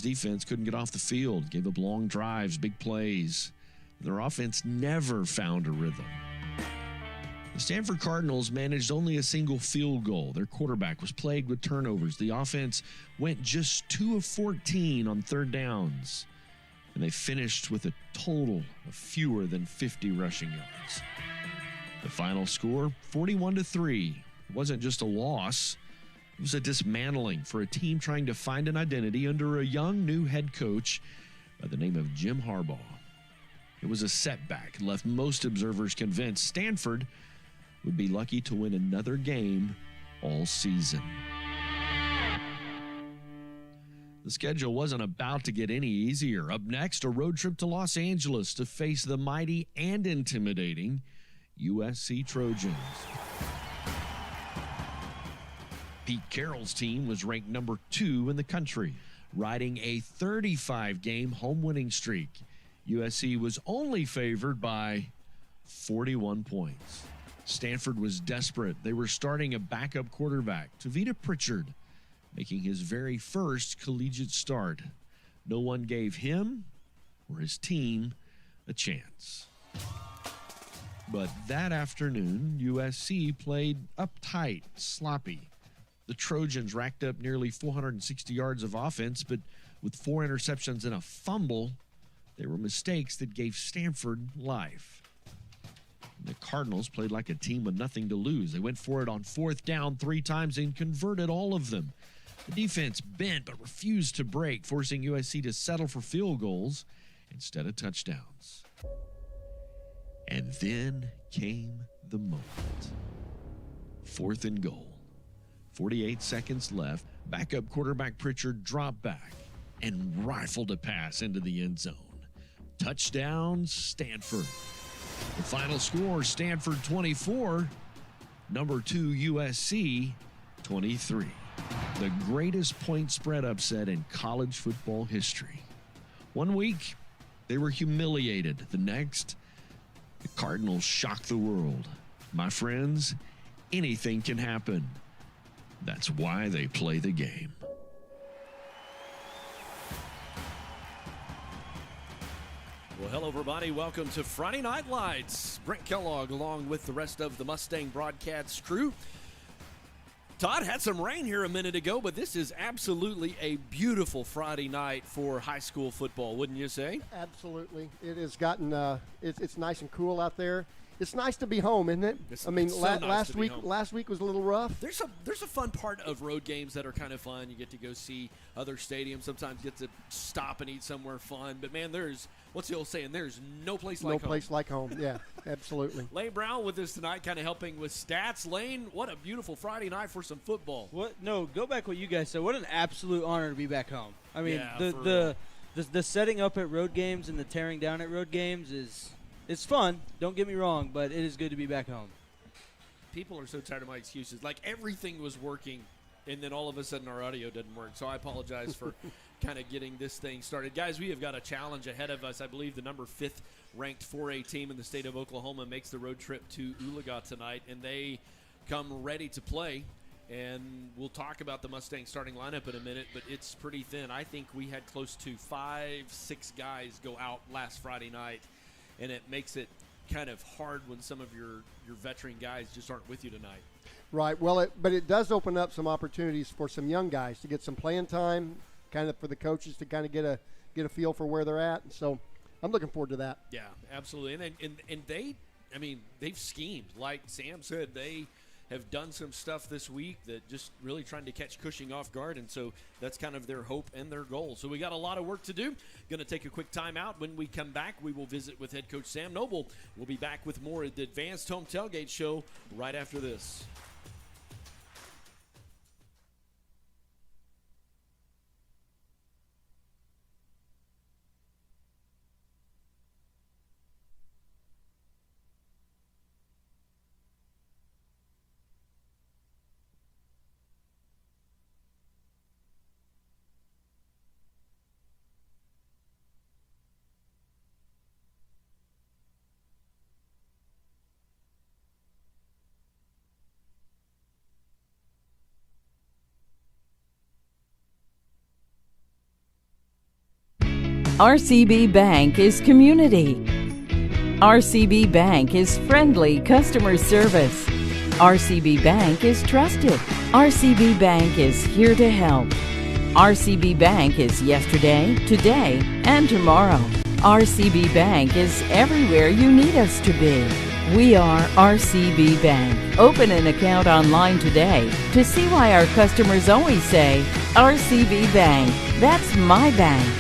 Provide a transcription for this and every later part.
defense couldn't get off the field, gave up long drives, big plays. Their offense never found a rhythm. The Stanford Cardinals managed only a single field goal. Their quarterback was plagued with turnovers. The offense went just 2 of 14 on third downs. And they finished with a total of fewer than 50 rushing yards. The final score, 41-3. It wasn't just a loss. It was a dismantling for a team trying to find an identity under a young new head coach by the name of Jim Harbaugh. It was a setback and left most observers convinced Stanford would be lucky to win another game all season. The schedule wasn't about to get any easier. Up next, a road trip to Los Angeles to face the mighty and intimidating USC Trojans. Pete Carroll's team was ranked number 2 in the country, riding a 35-game home winning streak. USC was only favored by 41 points. Stanford was desperate. They were starting a backup quarterback, Tavita Pritchard, making his very first collegiate start. No one gave him or his team a chance. But that afternoon, USC played uptight, sloppy. The Trojans racked up nearly 460 yards of offense, but with 4 interceptions and a fumble, they were mistakes that gave Stanford life. The Cardinals played like a team with nothing to lose. They went for it on 4th down 3 times and converted all of them. The defense bent but refused to break, forcing USC to settle for field goals instead of touchdowns. And then came the moment. 4th and goal. 48 seconds left. Backup quarterback Pritchard dropped back and rifled a pass into the end zone. Touchdown, Stanford. The final score, Stanford 24, number 2 USC 23. The greatest point spread upset in college football history. One week, they were humiliated. The next, the Cardinals shocked the world. My friends, anything can happen. That's why they play the game. Well, hello, everybody. Welcome to Friday Night Lights. Brent Kellogg, along with the rest of the Mustang broadcast crew. Todd, had some rain here a minute ago, but this is absolutely a beautiful Friday night for high school football, wouldn't you say? Absolutely. It has gotten, it's nice and cool out there. It's nice to be home, isn't it? It's I mean, so nice last to be home. Last week was a little rough. There's a fun part of road games that are kind of fun. You get to go see other stadiums. Sometimes get to stop and eat somewhere fun. But man, what's the old saying? There's no place like home. No place like home. Yeah, absolutely. Lane Brown with us tonight, kind of helping with stats. Lane, what a beautiful Friday night for some football. What? No, go back what you guys said. What an absolute honor to be back home. I mean, yeah, the setting up at road games and the tearing down at road games it's fun. Don't get me wrong, but it is good to be back home. People are so tired of my excuses. Like everything was working, and then all of a sudden our audio didn't work. So I apologize for kind of getting this thing started. Guys, we have got a challenge ahead of us. I believe the number 5th ranked 4A team in the state of Oklahoma makes the road trip to Oologah tonight, and they come ready to play. And we'll talk about the Mustangs starting lineup in a minute, but it's pretty thin. I think we had close to 5-6 guys go out last Friday night, and it makes it kind of hard when some of your veteran guys just aren't with you tonight. Right. Well, but it does open up some opportunities for some young guys to get some playing time, kind of for the coaches to kind of get a feel for where they're at. And so I'm looking forward to that. Yeah, absolutely. And they've schemed. Like Sam said, they have done some stuff this week that just really trying to catch Cushing off guard, and so that's kind of their hope and their goal. So we got a lot of work to do. Going to take a quick time out. When we come back, we will visit with head coach Sam Noble. We'll be back with more of the Advanced Home Tailgate Show right after this. RCB Bank is community. RCB Bank is friendly customer service. RCB Bank is trusted. RCB Bank is here to help. RCB Bank is yesterday, today, and tomorrow. RCB Bank is everywhere you need us to be. We are RCB Bank. Open an account online today to see why our customers always say, RCB Bank, that's my bank.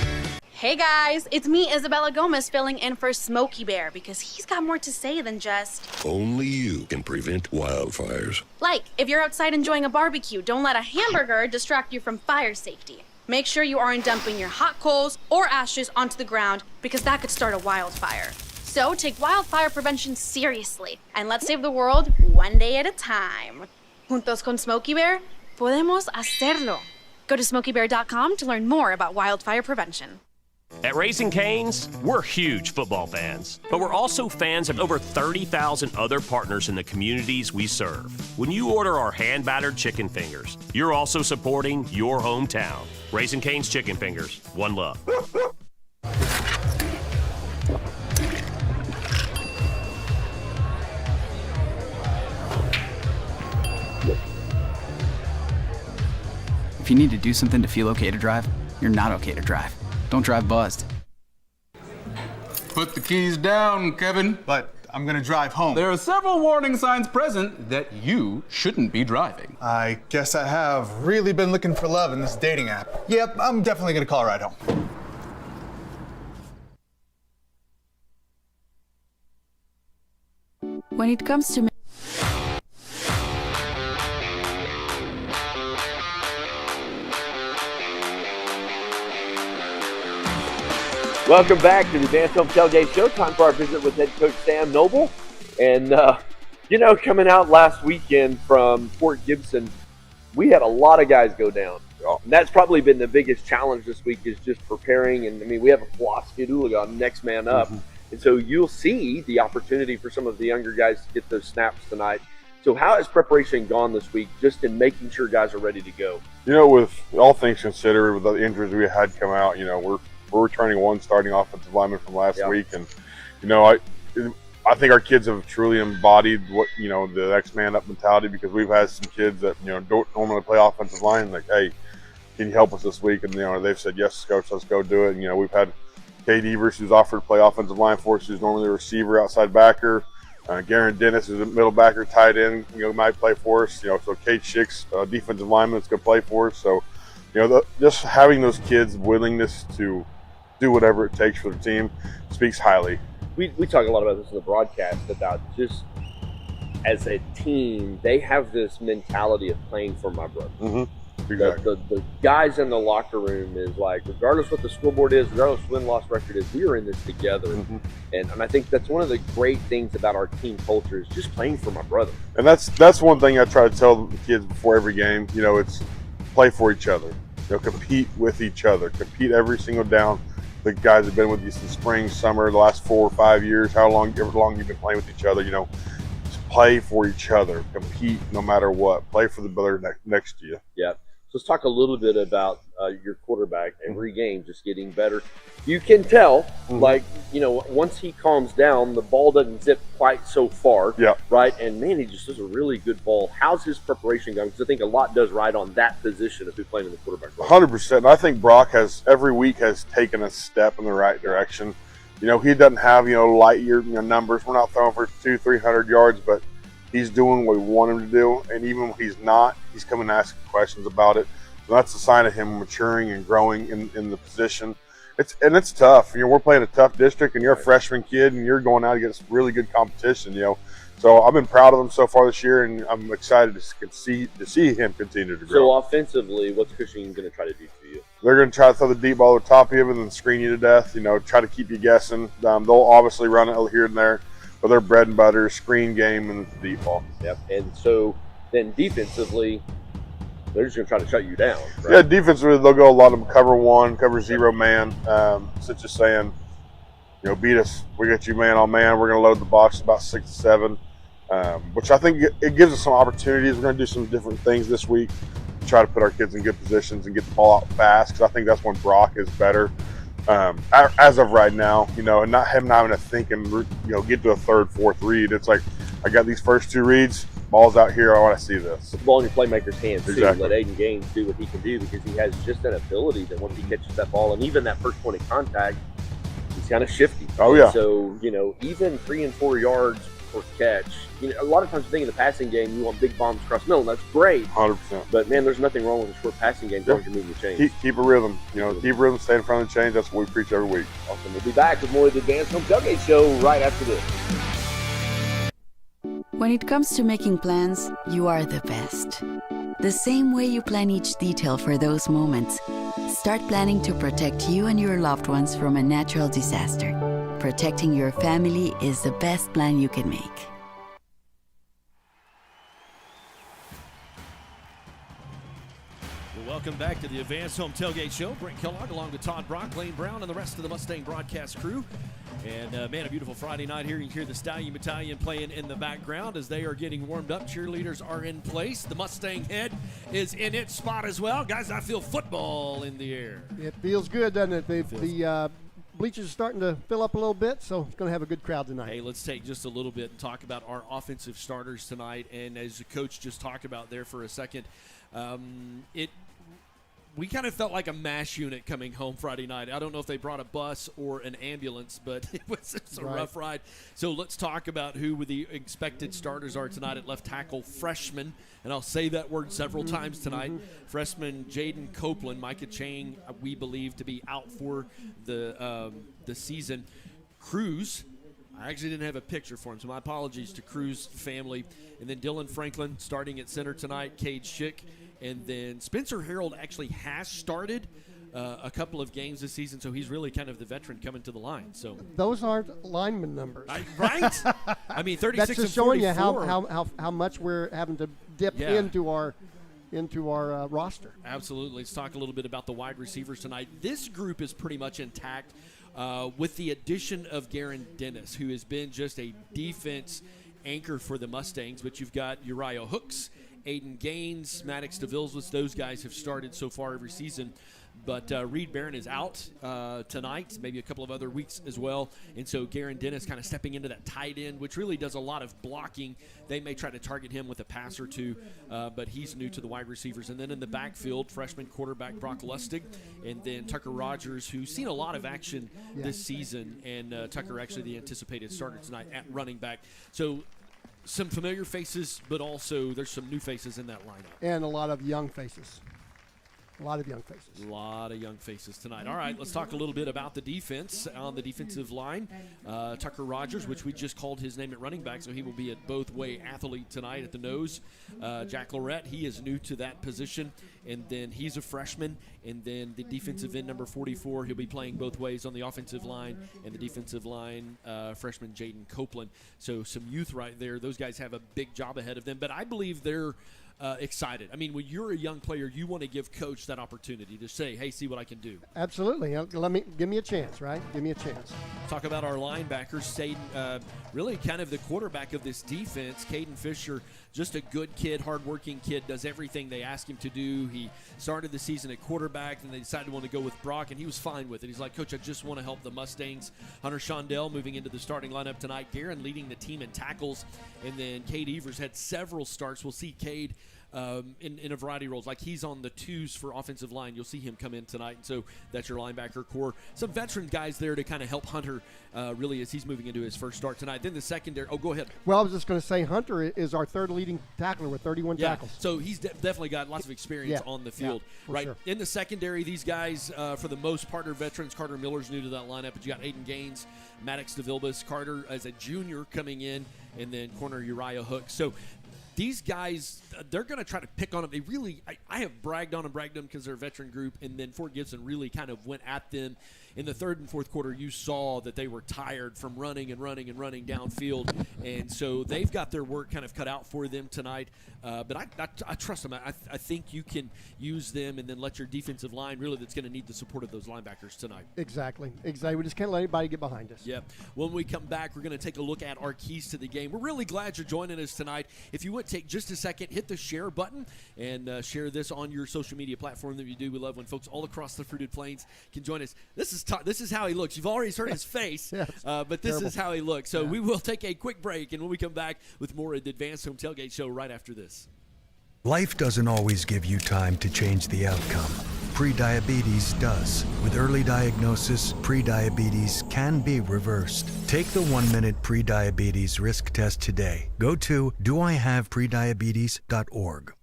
Hey guys, it's me, Isabella Gomez, filling in for Smokey Bear because he's got more to say than just... Only you can prevent wildfires. Like, if you're outside enjoying a barbecue, don't let a hamburger distract you from fire safety. Make sure you aren't dumping your hot coals or ashes onto the ground because that could start a wildfire. So take wildfire prevention seriously and let's save the world one day at a time. Juntos con Smokey Bear, podemos hacerlo. Go to smokeybear.com to learn more about wildfire prevention. At Raising Cane's, we're huge football fans, but we're also fans of over 30,000 other partners in the communities we serve. When you order our hand-battered chicken fingers, you're also supporting your hometown. Raising Cane's Chicken Fingers, one love. If you need to do something to feel okay to drive, you're not okay to drive. Don't drive buzzed. Put the keys down, Kevin. But I'm gonna drive home. There are several warning signs present that you shouldn't be driving. I guess I have really been looking for love in this dating app. Yep, I'm definitely gonna call a ride home. When it comes to Welcome back to the Advanced Home Tailgate Show. Time for our visit with head coach Sam Noble. And, coming out last weekend from Fort Gibson, we had a lot of guys go down. And that's probably been the biggest challenge this week is just preparing. And, we have a philosophy at Oologah, next man up. Mm-hmm. And so you'll see the opportunity for some of the younger guys to get those snaps tonight. So how has preparation gone this week just in making sure guys are ready to go? With all things considered, with the injuries we had come out, we're returning one starting offensive lineman from last week, and I think our kids have truly embodied what the next man up mentality, because we've had some kids that don't normally play offensive line, like, hey, can you help us this week? And they've said, yes, coach, let's go do it. And we've had Cade Evers, who's offered to play offensive line for us, who's normally a receiver, outside backer. Garen Dennis, who's a middle backer, tight end, might play for us. So Kate Schicks, defensive lineman, is going to play for us. So just having those kids' willingness to do whatever it takes for the team speaks highly. We talk a lot about this in the broadcast, about just as a team, they have this mentality of playing for my brother. Mm-hmm. Exactly. The guys in the locker room is like, regardless what the scoreboard is, regardless what win-loss record is, we are in this together. Mm-hmm. And I think that's one of the great things about our team culture is just playing for my brother. And that's one thing I try to tell the kids before every game. It's play for each other. Compete with each other. Compete every single down. The guys have been with you since spring, summer, the last 4 or 5 years, however long you've been playing with each other, just play for each other, compete no matter what, play for the brother next to you. Yeah. So let's talk a little bit about your quarterback. Every game just getting better. You can tell, once he calms down, the ball doesn't zip quite so far. Yeah. Right? And, man, he just does a really good ball. How's his preparation going? Because I think a lot does ride on that position if he's playing in the quarterback role. 100%. I think Brock every week has taken a step in the right direction. He doesn't have, light year numbers. We're not throwing for 200-300 yards, but he's doing what we want him to do. And even when he's not, he's coming and asking questions about it. So that's a sign of him maturing and growing in the position. It's tough. You know, we're playing a tough district, and you're a freshman kid, and you're going out against really good competition. You know, so I've been proud of him so far this year, and I'm excited to see him continue to grow. So offensively, what's Cushing going to try to do for you? They're going to try to throw the deep ball over top of you and then screen you to death. You know, try to keep you guessing. They'll obviously run it here and there, but their bread and butter is screen game and the deep ball. Yep. And so then defensively, they're just going to try to shut you down, right? Yeah, defensively, they'll go a lot of cover one, cover zero man. Such as saying, you know, beat us. We got you man on man. We're going to load the box about 6 to 7, which I think it gives us some opportunities. We're going to do some different things this week to try to put our kids in good positions and get the ball out fast, because I think that's when Brock is better. as of right now, and not him not having to think and get to a third, fourth read. It's like I got these first 2 reads, ball's out here. I want to see this. Put the ball in your playmaker's hands too. Exactly. Let Aiden Gaines do what he can do because he has just that ability that once he catches that ball and even that first point of contact, he's kind of shifty. Oh yeah. So even 3 and 4 yards per catch. A lot of times you think in the passing game you want big bombs across the middle, and that's great. 100%. But man, there's nothing wrong with a short passing game as long as you're moving the chains. Keep a rhythm. Keep a rhythm. Stay in front of the chains. That's what we preach every week. Awesome. We'll be back with more of the Advanced Home Tailgate Show right after this. When it comes to making plans, you are the best. The same way you plan each detail for those moments, start planning to protect you and your loved ones from a natural disaster. Protecting your family is the best plan you can make. Welcome back to the Advanced Home Tailgate Show. Brent Kellogg along with Todd Brock, Lane Brown, and the rest of the Mustang broadcast crew. And, man, a beautiful Friday night here. You can hear the Stallion Battalion playing in the background as they are getting warmed up. Cheerleaders are in place. The Mustang head is in its spot as well. Guys, I feel football in the air. It feels good, doesn't it? The bleachers are starting to fill up a little bit, so it's going to have a good crowd tonight. Hey, let's take just a little bit and talk about our offensive starters tonight. And as the coach just talked about there for a second, we kind of felt like a MASH unit coming home Friday night. I don't know if they brought a bus or an ambulance, but it was a rough ride. So let's talk about who the expected starters are tonight at left tackle. Freshman, and I'll say that word several times tonight, freshman Jaden Copeland. Micah Chang, we believe, to be out for the season. Cruz, I actually didn't have a picture for him, so my apologies to Cruz family. And then Dylan Franklin starting at center tonight, Cade Schick. And then Spencer Harold actually has started a couple of games this season, so he's really kind of the veteran coming to the line. So those aren't lineman numbers, right? I mean, 36 That's just and 44. showing you how much we're having to dip into our roster. Absolutely. Let's talk a little bit about the wide receivers tonight. This group is pretty much intact with the addition of Garen Dennis, who has been just a defense anchor for the Mustangs. But you've got Uriah Hooks, Aiden Gaines, Maddox DeVilles, those guys have started so far every season. But Reed Barron is out tonight, maybe a couple of other weeks as well. And so Garen Dennis kind of stepping into that tight end, which really does a lot of blocking. They may try to target him with a pass or two, but he's new to the wide receivers. And then in the backfield, freshman quarterback Brock Lustig, and then Tucker Rogers, who's seen a lot of action this season. And Tucker actually the anticipated starter tonight at running back. So some familiar faces, but also there's some new faces in that lineup. And a lot of young faces. A lot of young faces tonight. All right, let's talk a little bit about the defense. On the defensive line, Tucker Rogers, which we just called his name at running back, so he will be a both-way athlete tonight at the nose. Jack Lorette, he is new to that position, and then he's a freshman. And then the defensive end, number 44, he'll be playing both ways on the offensive line, and the defensive line, freshman Jaden Copeland. So some youth right there. Those guys have a big job ahead of them, but I believe they're excited. I mean, when you're a young player, you want to give coach that opportunity to say, hey, see what I can do. Absolutely. Give me a chance, right? Give me a chance. Talk about our linebackers. Staden, really kind of the quarterback of this defense. Caden Fisher, just a good kid, hardworking kid, does everything they ask him to do. He started the season at quarterback, and they decided to want to go with Brock, and he was fine with it. He's like, Coach, I just want to help the Mustangs. Hunter Shondell moving into the starting lineup tonight. Garen leading the team in tackles, and then Cade Evers had several starts. We'll see Cade in a variety of roles. Like he's on the twos for offensive line. You'll see him come in tonight. And so that's your linebacker core. Some veteran guys there to kind of help Hunter really as he's moving into his first start tonight. Then the secondary. Oh, go ahead. Well, I was just going to say Hunter is our third leading tackler with 31 tackles. So he's definitely got lots of experience on the field. Right. Sure. In the secondary, these guys, for the most part, are veterans. Carter Miller's new to that lineup. But you got Aiden Gaines, Maddox DeVilles, Carter as a junior coming in, and then corner Uriah Hooks. So these guys, they're going to try to pick on them. They really, I have bragged on them because they're a veteran group, and then Fort Gibson really kind of went at them. In the third and fourth quarter, you saw that they were tired from running downfield, and so they've got their work kind of cut out for them tonight. But I trust them. I think you can use them and then let your defensive line really that's going to need the support of those linebackers tonight. Exactly. We just can't let anybody get behind us. Yep. When we come back, we're going to take a look at our keys to the game. We're really glad you're joining us tonight. If you would take just a second, hit the share button and share this on your social media platform that you do. We love when folks all across the Fruited Plains can join us. This is This is how he looks. You've already heard his face, but this is how he looks. So we will take a quick break, and when we come back with more of the Advanced Home Tailgate Show right after this. Life doesn't always give you time to change the outcome. Prediabetes does. With early diagnosis, prediabetes can be reversed. Take the 1-minute prediabetes risk test today. Go to doihaveprediabetes.org.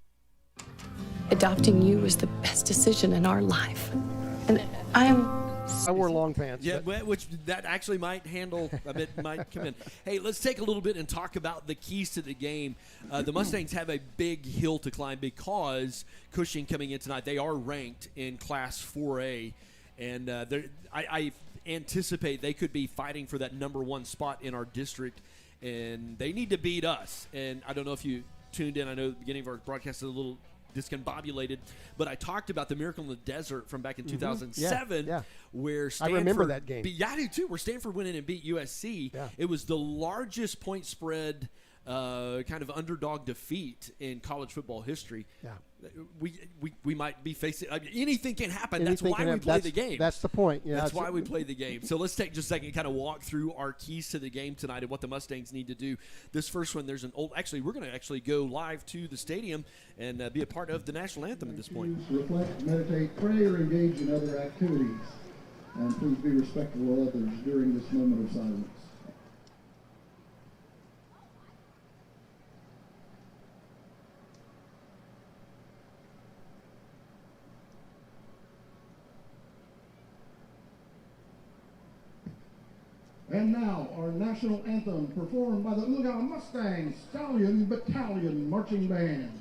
Adopting you was the best decision in our life. And I wore long pants. Yeah, which that actually might handle a bit, might come in. Hey, let's take a little bit and talk about the keys to the game. The Mustangs have a big hill to climb because Cushing coming in tonight, they are ranked in Class 4A, and I anticipate they could be fighting for that number 1 spot in our district, and they need to beat us. And I don't know if you tuned in. I know the beginning of our broadcast is a little discombobulated, but I talked about the Miracle in the Desert from back in 2007, where Stanford, I remember that game. Yeah, I do too. Where Stanford went in and beat USC. Yeah. It was the largest point spread kind of underdog defeat in college football history. Yeah. We might be facing anything can happen. That's why we play the game. That's the point. Yeah, that's why we play the game. So let's take just a second and kind of walk through our keys to the game tonight and what the Mustangs need to do. This first one, there's an old. Actually, we're going to go live to the stadium and be a part of the national anthem at this point. Reflect, meditate, pray, or engage in other activities, and please be respectful of others during this moment of silence. And now, our national anthem performed by the Oologah Mustangs Stallion Battalion Marching Band.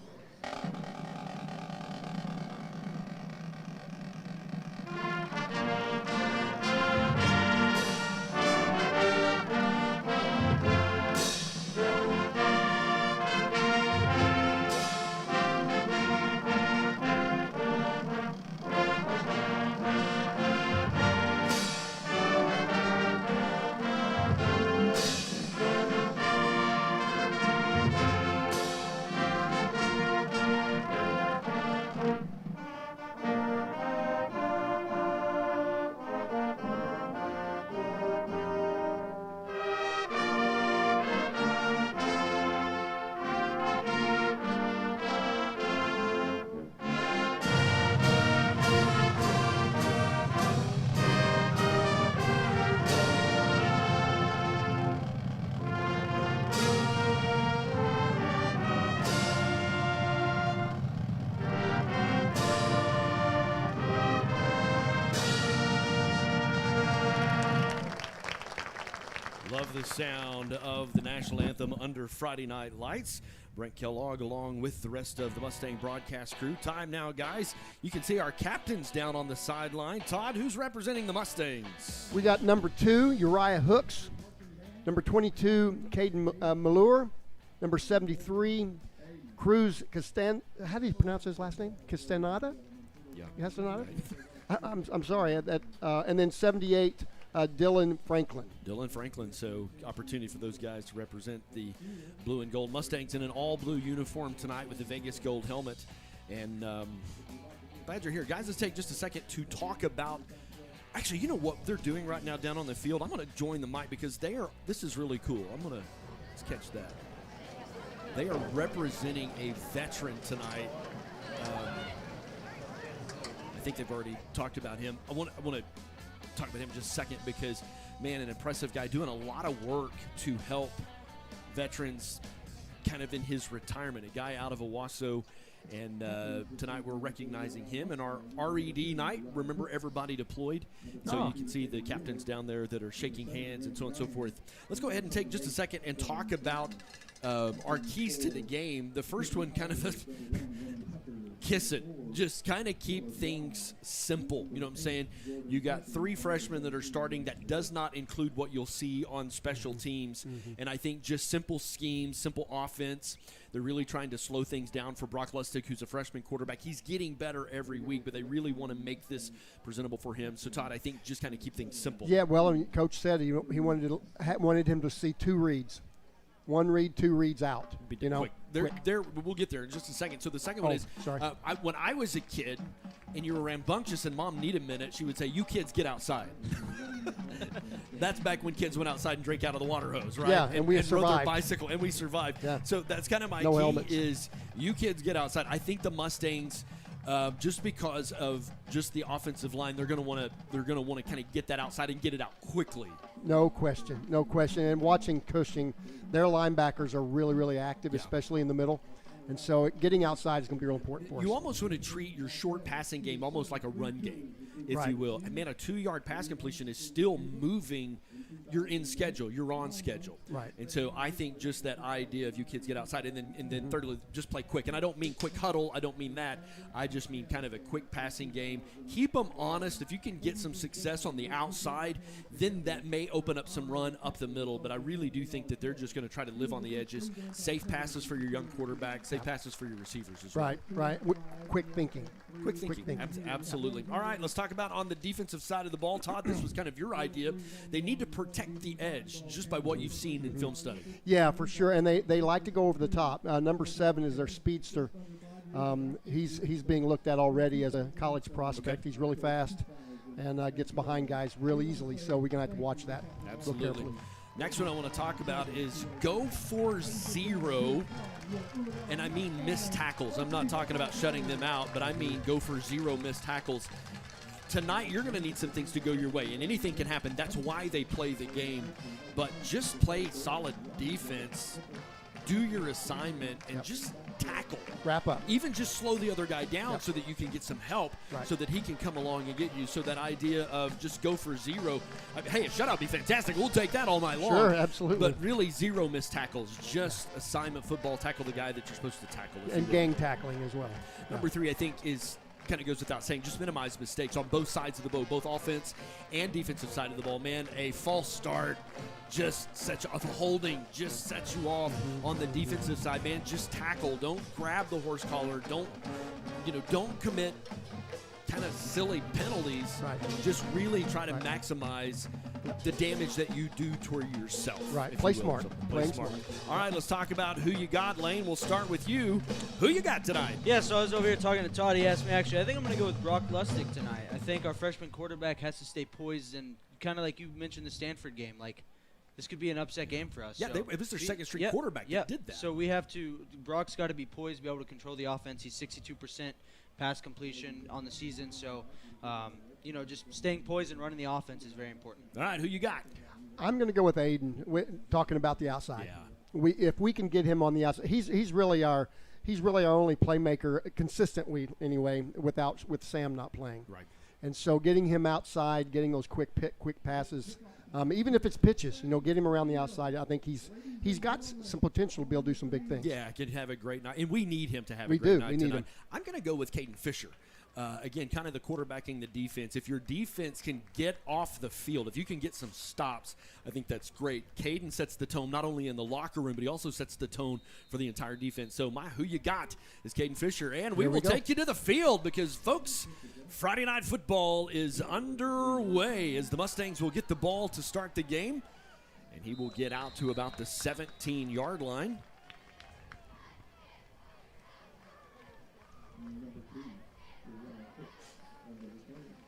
Love the sound of the national anthem under Friday Night Lights. Brent Kellogg along with the rest of the Mustang broadcast crew. Time now, guys. You can see our captains down on the sideline. Todd, who's representing the Mustangs? We got number 2, Uriah Hooks. Number 22, Caden Malure. Number 73, Cruz Castan. How do you pronounce his last name? Castaneda? Yeah. Castaneda? I'm sorry. And then 78, Dylan Franklin. Dylan Franklin, so opportunity for those guys to represent the blue and gold Mustangs in an all-blue uniform tonight with the Vegas gold helmet. And glad you're here. Guys, let's take just a second to talk about, actually, you know what they're doing right now down on the field? I'm going to join the mic because this is really cool. Let's catch that. They are representing a veteran tonight. I think they've already talked about him. I want to talk about him just a second because, man, an impressive guy doing a lot of work to help veterans kind of in his retirement, a guy out of Owasso. And tonight we're recognizing him in our RED night. Remember, everybody deployed. So you can see the captains down there that are shaking hands and so on and so forth. Let's go ahead and take just a second and talk about our keys to the game. The first one, kind of kiss it. Just kind of keep things simple. You know what I'm saying? You got 3 freshmen that are starting. That does not include what you'll see on special teams. Mm-hmm. And I think just simple schemes, simple offense. They're really trying to slow things down for Brock Lustig, who's a freshman quarterback. He's getting better every week, but they really want to make this presentable for him. So, Todd, I think just kind of keep things simple. Yeah, well, Coach said he wanted him to see 2 reads. 1 read, 2 reads out. You know, quick. We'll get there in just a second. So the second one is, when I was a kid and you were rambunctious and Mom needed a minute, she would say, "You kids get outside." That's back when kids went outside and drank out of the water hose, right? Yeah, and we rode survived. their bicycle, and we survived. Yeah. So that's kind of my key helmets. is you kids get outside. I think the Mustangs, just because of just the offensive line, they're going to want to kind of get that outside and get it out quickly. No question. And watching Cushing, their linebackers are really, really active, especially in the middle. And so getting outside is going to be real important for us. You almost want to treat your short passing game almost like a run game, if you will. And, man, a 2-yard pass completion is still moving. You're in schedule. You're on schedule. Right. And so I think just that idea of you kids get outside and then thirdly, just play quick. And I don't mean quick huddle. I don't mean that. I just mean kind of a quick passing game. Keep them honest. If you can get some success on the outside, then that may open up some run up the middle. But I really do think that they're just going to try to live on the edges. Safe passes for your young quarterback. Safe passes for your receivers as well. Right. Quick thinking. Quick thinking. Absolutely. All right, let's talk about on the defensive side of the ball. Todd, this was kind of your idea. They need to protect the edge just by what you've seen in film study. Yeah, for sure. And they like to go over the top. Number 7 is their speedster. He's being looked at already as a college prospect. Okay. He's really fast and gets behind guys real easily. So we're going to have to watch that. Absolutely. Next one I want to talk about is go for 0, and I mean missed tackles. I'm not talking about shutting them out, but I mean go for 0 missed tackles. Tonight, you're going to need some things to go your way, and anything can happen. That's why they play the game. But just play solid defense, do your assignment, and just tackle. Wrap up. Even just slow the other guy down so that you can get some help so that he can come along and get you. So that idea of just go for 0. Hey, a shutout would be fantastic. We'll take that all night long. Sure, absolutely. But really 0 missed tackles. Just assignment football. Tackle the guy that you're supposed to tackle. And gang tackling as well. Number 3, I think, is kind of goes without saying, just minimize mistakes on both sides of the boat, both offense and defensive side of the ball. Man, a false start just sets you off. Holding just sets you off on the defensive side. Man, just tackle. Don't grab the horse collar. Don't commit kind of silly penalties. Right. Just really try to maximize the damage that you do toward yourself. Right. Play smart. Play smart. All right, let's talk about who you got. Lane, we'll start with you. Who you got tonight? Yeah, so I was over here talking to Todd. He asked me, actually, I think I'm going to go with Brock Lustig tonight. I think our freshman quarterback has to stay poised, and kind of like you mentioned the Stanford game, like this could be an upset game for us. Yeah, so it was their second straight quarterback that did that. So we have to – Brock's got to be poised, be able to control the offense. He's 62% pass completion on the season. So, just staying poised and running the offense is very important. All right, who you got? I'm going to go with Aiden, talking about the outside. Yeah. If we can get him on the outside, he's really our only playmaker, consistently anyway, with Sam not playing. Right. And so getting him outside, getting those quick passes, even if it's pitches, get him around the outside. I think he's got some potential to be able to do some big things. Yeah, can have a great night, and we need him to have a great night tonight. We need him. I'm going to go with Caden Fisher. Again, kind of the quarterbacking the defense. If your defense can get off the field, if you can get some stops, I think that's great. Caden sets the tone not only in the locker room, but he also sets the tone for the entire defense. So my who you got is Caden Fisher, and we will take you to the field because, folks, Friday Night Football is underway as the Mustangs will get the ball to start the game, and he will get out to about the 17-yard line.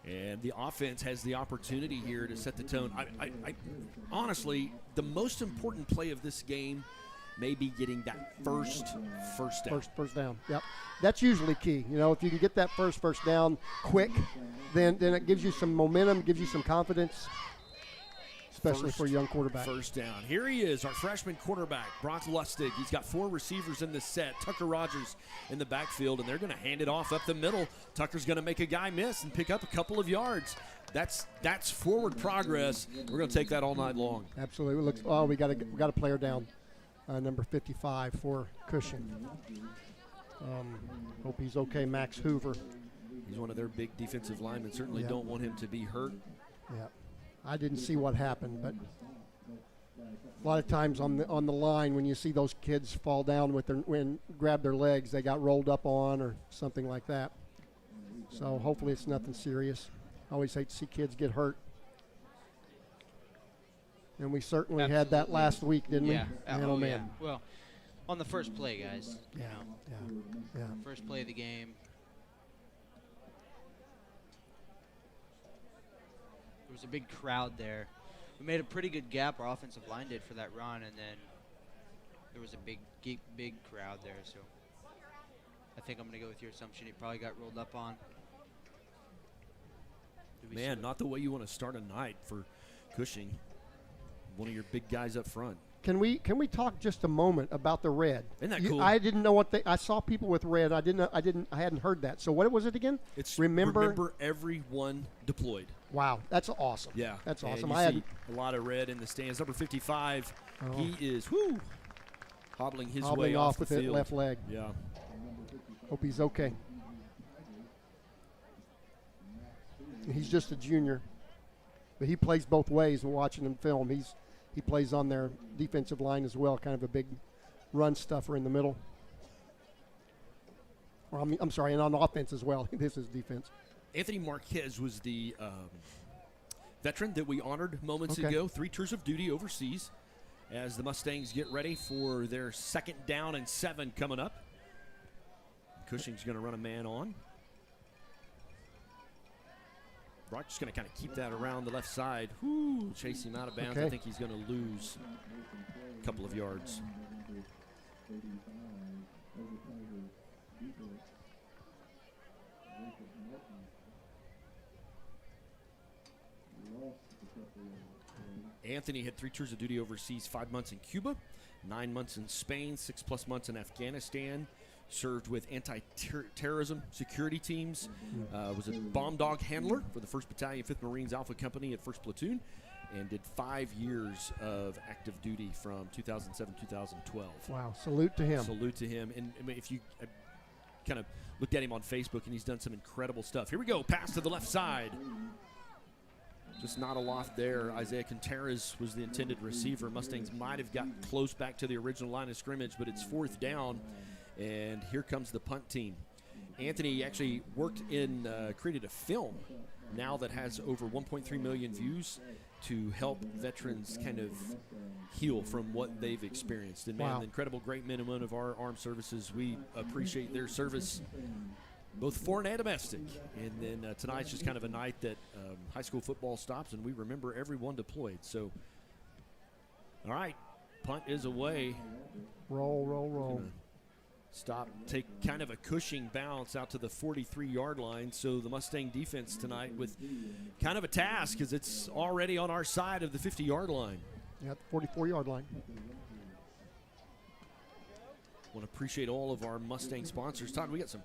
And the offense has the opportunity here to set the tone. I honestly, the most important play of this game may be getting that first down. First down, yep. That's usually key. If you can get that first down quick, then it gives you some momentum, gives you some confidence, especially for a young quarterback. First down. Here he is, our freshman quarterback, Brock Lustig. He's got 4 receivers in this set. Tucker Rogers in the backfield, and they're going to hand it off up the middle. Tucker's going to make a guy miss and pick up a couple of yards. That's forward progress. We're going to take that all night long. Absolutely. We got a player down, number 55 for Cushing. Hope he's okay, Max Hoover. He's one of their big defensive linemen. Certainly don't want him to be hurt. Yeah. I didn't see what happened, but a lot of times on the line when you see those kids fall down grab their legs, they got rolled up on or something like that. So hopefully it's nothing serious. I always hate to see kids get hurt. And we certainly had that last week, didn't we? Man, oh, man. Well, on the first play, guys. Yeah. First play of the game. There was a big crowd there. We made a pretty good gap, our offensive line did, for that run, and then there was a big crowd there. So I think I'm going to go with your assumption. He probably got rolled up on. Man, not the way you want to start a night for Cushing. One of your big guys up front. Can we talk just a moment about the red? Isn't that cool? I didn't know what I saw people with red. I hadn't heard that. So what was it again? It's remember everyone deployed. Wow, that's awesome. Yeah, that's awesome. I see a lot of red in the stands. Number 55, he is hobbling his way off the with field. His left leg. Yeah. Hope he's okay. He's just a junior, but he plays both ways. And watching him film, he plays on their defensive line as well, kind of a big run stuffer in the middle. Or I'm sorry, and on offense as well. This is defense. Anthony Marquez was the veteran that we honored moments ago. 3 tours of duty overseas as the Mustangs get ready for their 2nd down and 7 coming up. Cushing's going to run a man on. Brock's just going to kind of keep that around the left side. Chase him out of bounds. I think he's going to lose a couple of yards. Anthony had 3 tours of duty overseas, 5 months in Cuba, 9 months in Spain, 6+ months in Afghanistan. Served with anti-terrorism security teams, was a bomb dog handler for the 1st Battalion, 5th Marines Alpha Company at 1st Platoon, and did 5 years of active duty from 2007-2012. Wow, salute to him. Salute to him. And I mean, if you kind of looked at him on Facebook, and he's done some incredible stuff. Here we go, pass to the left side. Just not a lot there. Isaiah Contreras was the intended receiver. Mustangs might have gotten close back to the original line of scrimmage, but it's 4th down. And here comes the punt team. Anthony actually created a film now that has over 1.3 million views to help veterans kind of heal from what they've experienced. And man, the incredible great men and women of our armed services, we appreciate their service, both foreign and domestic. And then tonight's just kind of a night that high school football stops and we remember everyone deployed. So, all right, punt is away. Roll. Stop, take kind of a Cushing bounce out to the 43-yard line. So the Mustang defense tonight with kind of a task because it's already on our side of the 50-yard line. Yeah, the 44-yard line. Want to appreciate all of our Mustang sponsors. Todd, we got some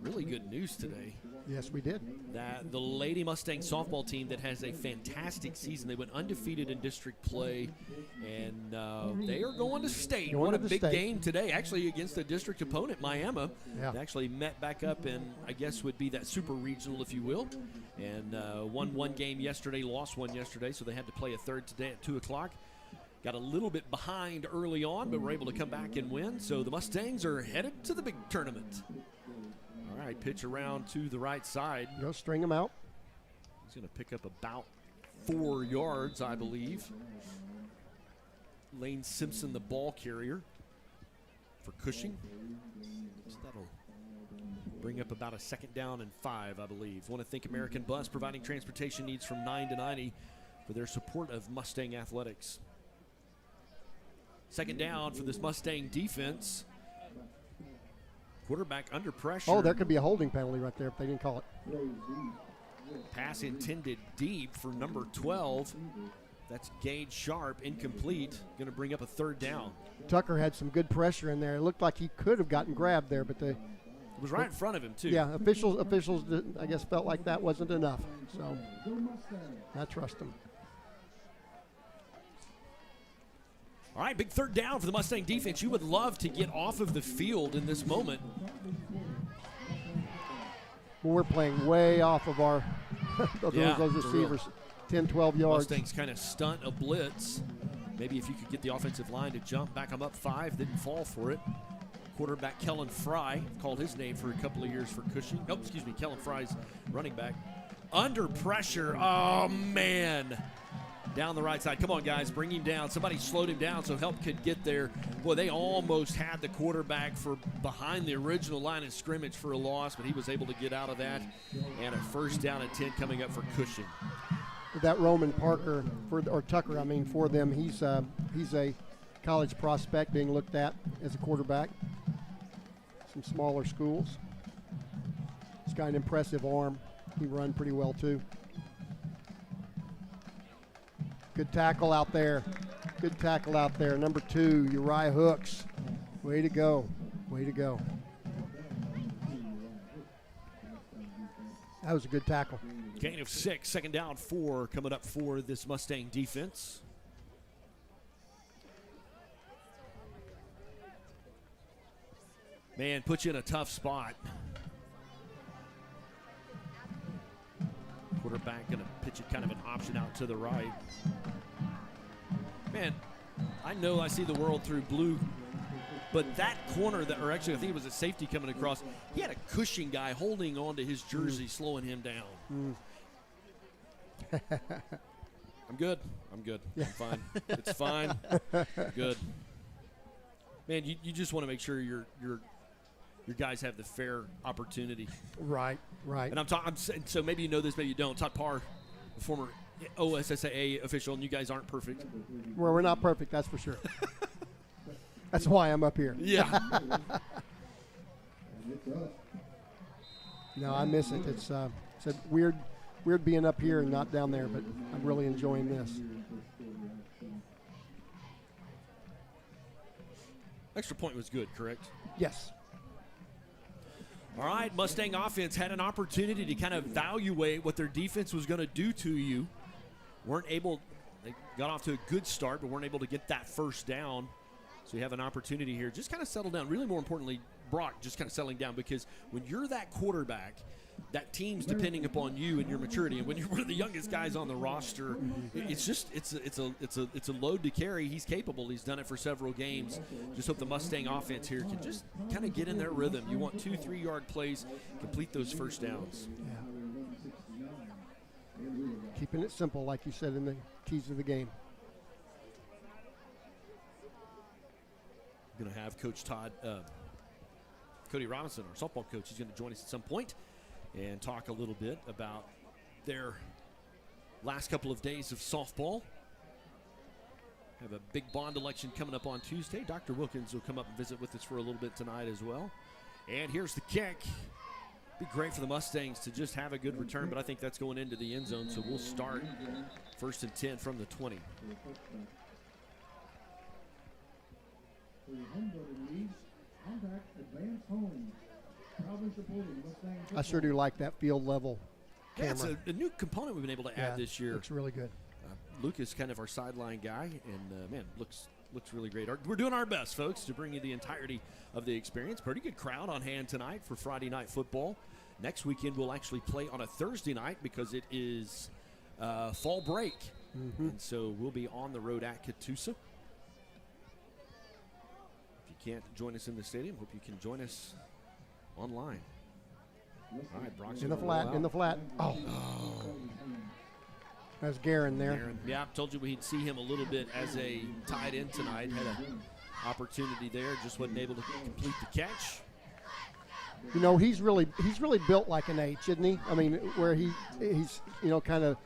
really good news today. Yes, we did. That the Lady Mustang softball team that has a fantastic season. They went undefeated in district play, and they are going to state. Won a big game today, actually against a district opponent, Miami. Yeah. They actually met back up, and I guess would be that super regional, if you will. And won 1 game yesterday, lost 1 yesterday, so they had to play a 3rd today at 2 o'clock. Got a little bit behind early on, but were able to come back and win. So the Mustangs are headed to the big tournament. All right, pitch around to the right side. Go string him out. He's going to pick up about 4 yards, I believe. Lane Simpson, the ball carrier for Cushing. So that'll bring up about a 2nd down and 5, I believe. Want to thank American Bus, providing transportation needs from 9 to 90 for their support of Mustang athletics. 2nd down for this Mustang defense. Quarterback under pressure. Oh, there could be a holding penalty right there if they didn't call it. Pass intended deep for number 12. That's Gage Sharp, incomplete. Going to bring up a 3rd down. Tucker had some good pressure in there. It looked like he could have gotten grabbed there, but it was right in front of him, too. Yeah, officials I guess felt like that wasn't enough. So I trust them. All right, big 3rd down for the Mustang defense. You would love to get off of the field in this moment. We're playing way off of our those receivers, 10, 12 yards. Mustangs kind of stunt a blitz. Maybe if you could get the offensive line to jump, back them up 5, didn't fall for it. Quarterback Kellen Fry, called his name for a couple of years for Cushing. Oh, excuse me, Kellen Fry's running back. Under pressure, oh man. down the right side. Come on, guys, bring him down. Somebody slowed him down so help could get there. Boy, they almost had the quarterback for behind the original line of scrimmage for a loss, but he was able to get out of that. And a first down and 10 coming up for Cushing. That Roman Parker, Tucker, for them, he's a college prospect being looked at as a quarterback. Some smaller schools. He's got an impressive arm. He run pretty well, too. Good tackle out there. Good tackle out there. Number 2, Uriah Hooks. Way to go. Way to go. That was a good tackle. Gain of 6, second down 4 coming up for this Mustang defense. Man, put you in a tough spot. Quarterback going to pitch it kind of an option out to the right. Man, I know I see the world through blue, but that corner, or actually I think it was a safety coming across, he had a Cushing guy holding on to his jersey, slowing him down. I'm good. I'm fine. It's fine. Good. Man, you just want to make sure your guys have the fair opportunity. Right. And so maybe you know this, maybe you don't. Todd Parr, the former OSSAA official, and you guys aren't perfect. Well, we're not perfect, that's for sure. That's why I'm up here. Yeah. No, I miss it. It's a weird being up here and not down there, but I'm really enjoying this. Extra point was good, correct? Yes. All right, Mustang offense had an opportunity to kind of evaluate what their defense was going to do to you. They got off to a good start, but weren't able to get that first down. So you have an opportunity here. Just kind of settle down. Really, more importantly, Brock, just kind of settling down, because when you're that quarterback, that team's depending upon you and your maturity. And when you're one of the youngest guys on the roster, it's a load to carry. He's capable. He's done it for several games. Just hope the Mustang offense here can just kind of get in their rhythm. You want 2-3 yard plays, complete those first downs. Yeah. Keeping it simple, like you said in the keys of the game. We're going to have Coach Cody Robinson, our softball coach. He's going to join us at some point and talk a little bit about their last couple of days of softball. Have a big bond election coming up on Tuesday. Dr. Wilkins will come up and visit with us for a little bit tonight as well. And here's the kick. Be great for the Mustangs to just have a good return, but I think that's going into the end zone, so we'll start 1st and 10 from the 20. I sure do like that field level camera. Yeah, it's a new component we've been able to add this year. Looks really good. Luke is kind of our sideline guy, and man, looks really great. We're doing our best, folks, to bring you the entirety of the experience. Pretty good crowd on hand tonight for Friday night football. Next weekend we'll actually play on a Thursday night because it is fall break, and so we'll be on the road at Catoosa. If you can't join us in the stadium, hope you can join us online. All right, Brock's in the flat. Oh. That's Guerin there. Yeah, I told you we'd see him a little bit as a tight end tonight. Had an opportunity there, just wasn't able to complete the catch. You know, he's really built like an H, isn't he? I mean, where he's kind of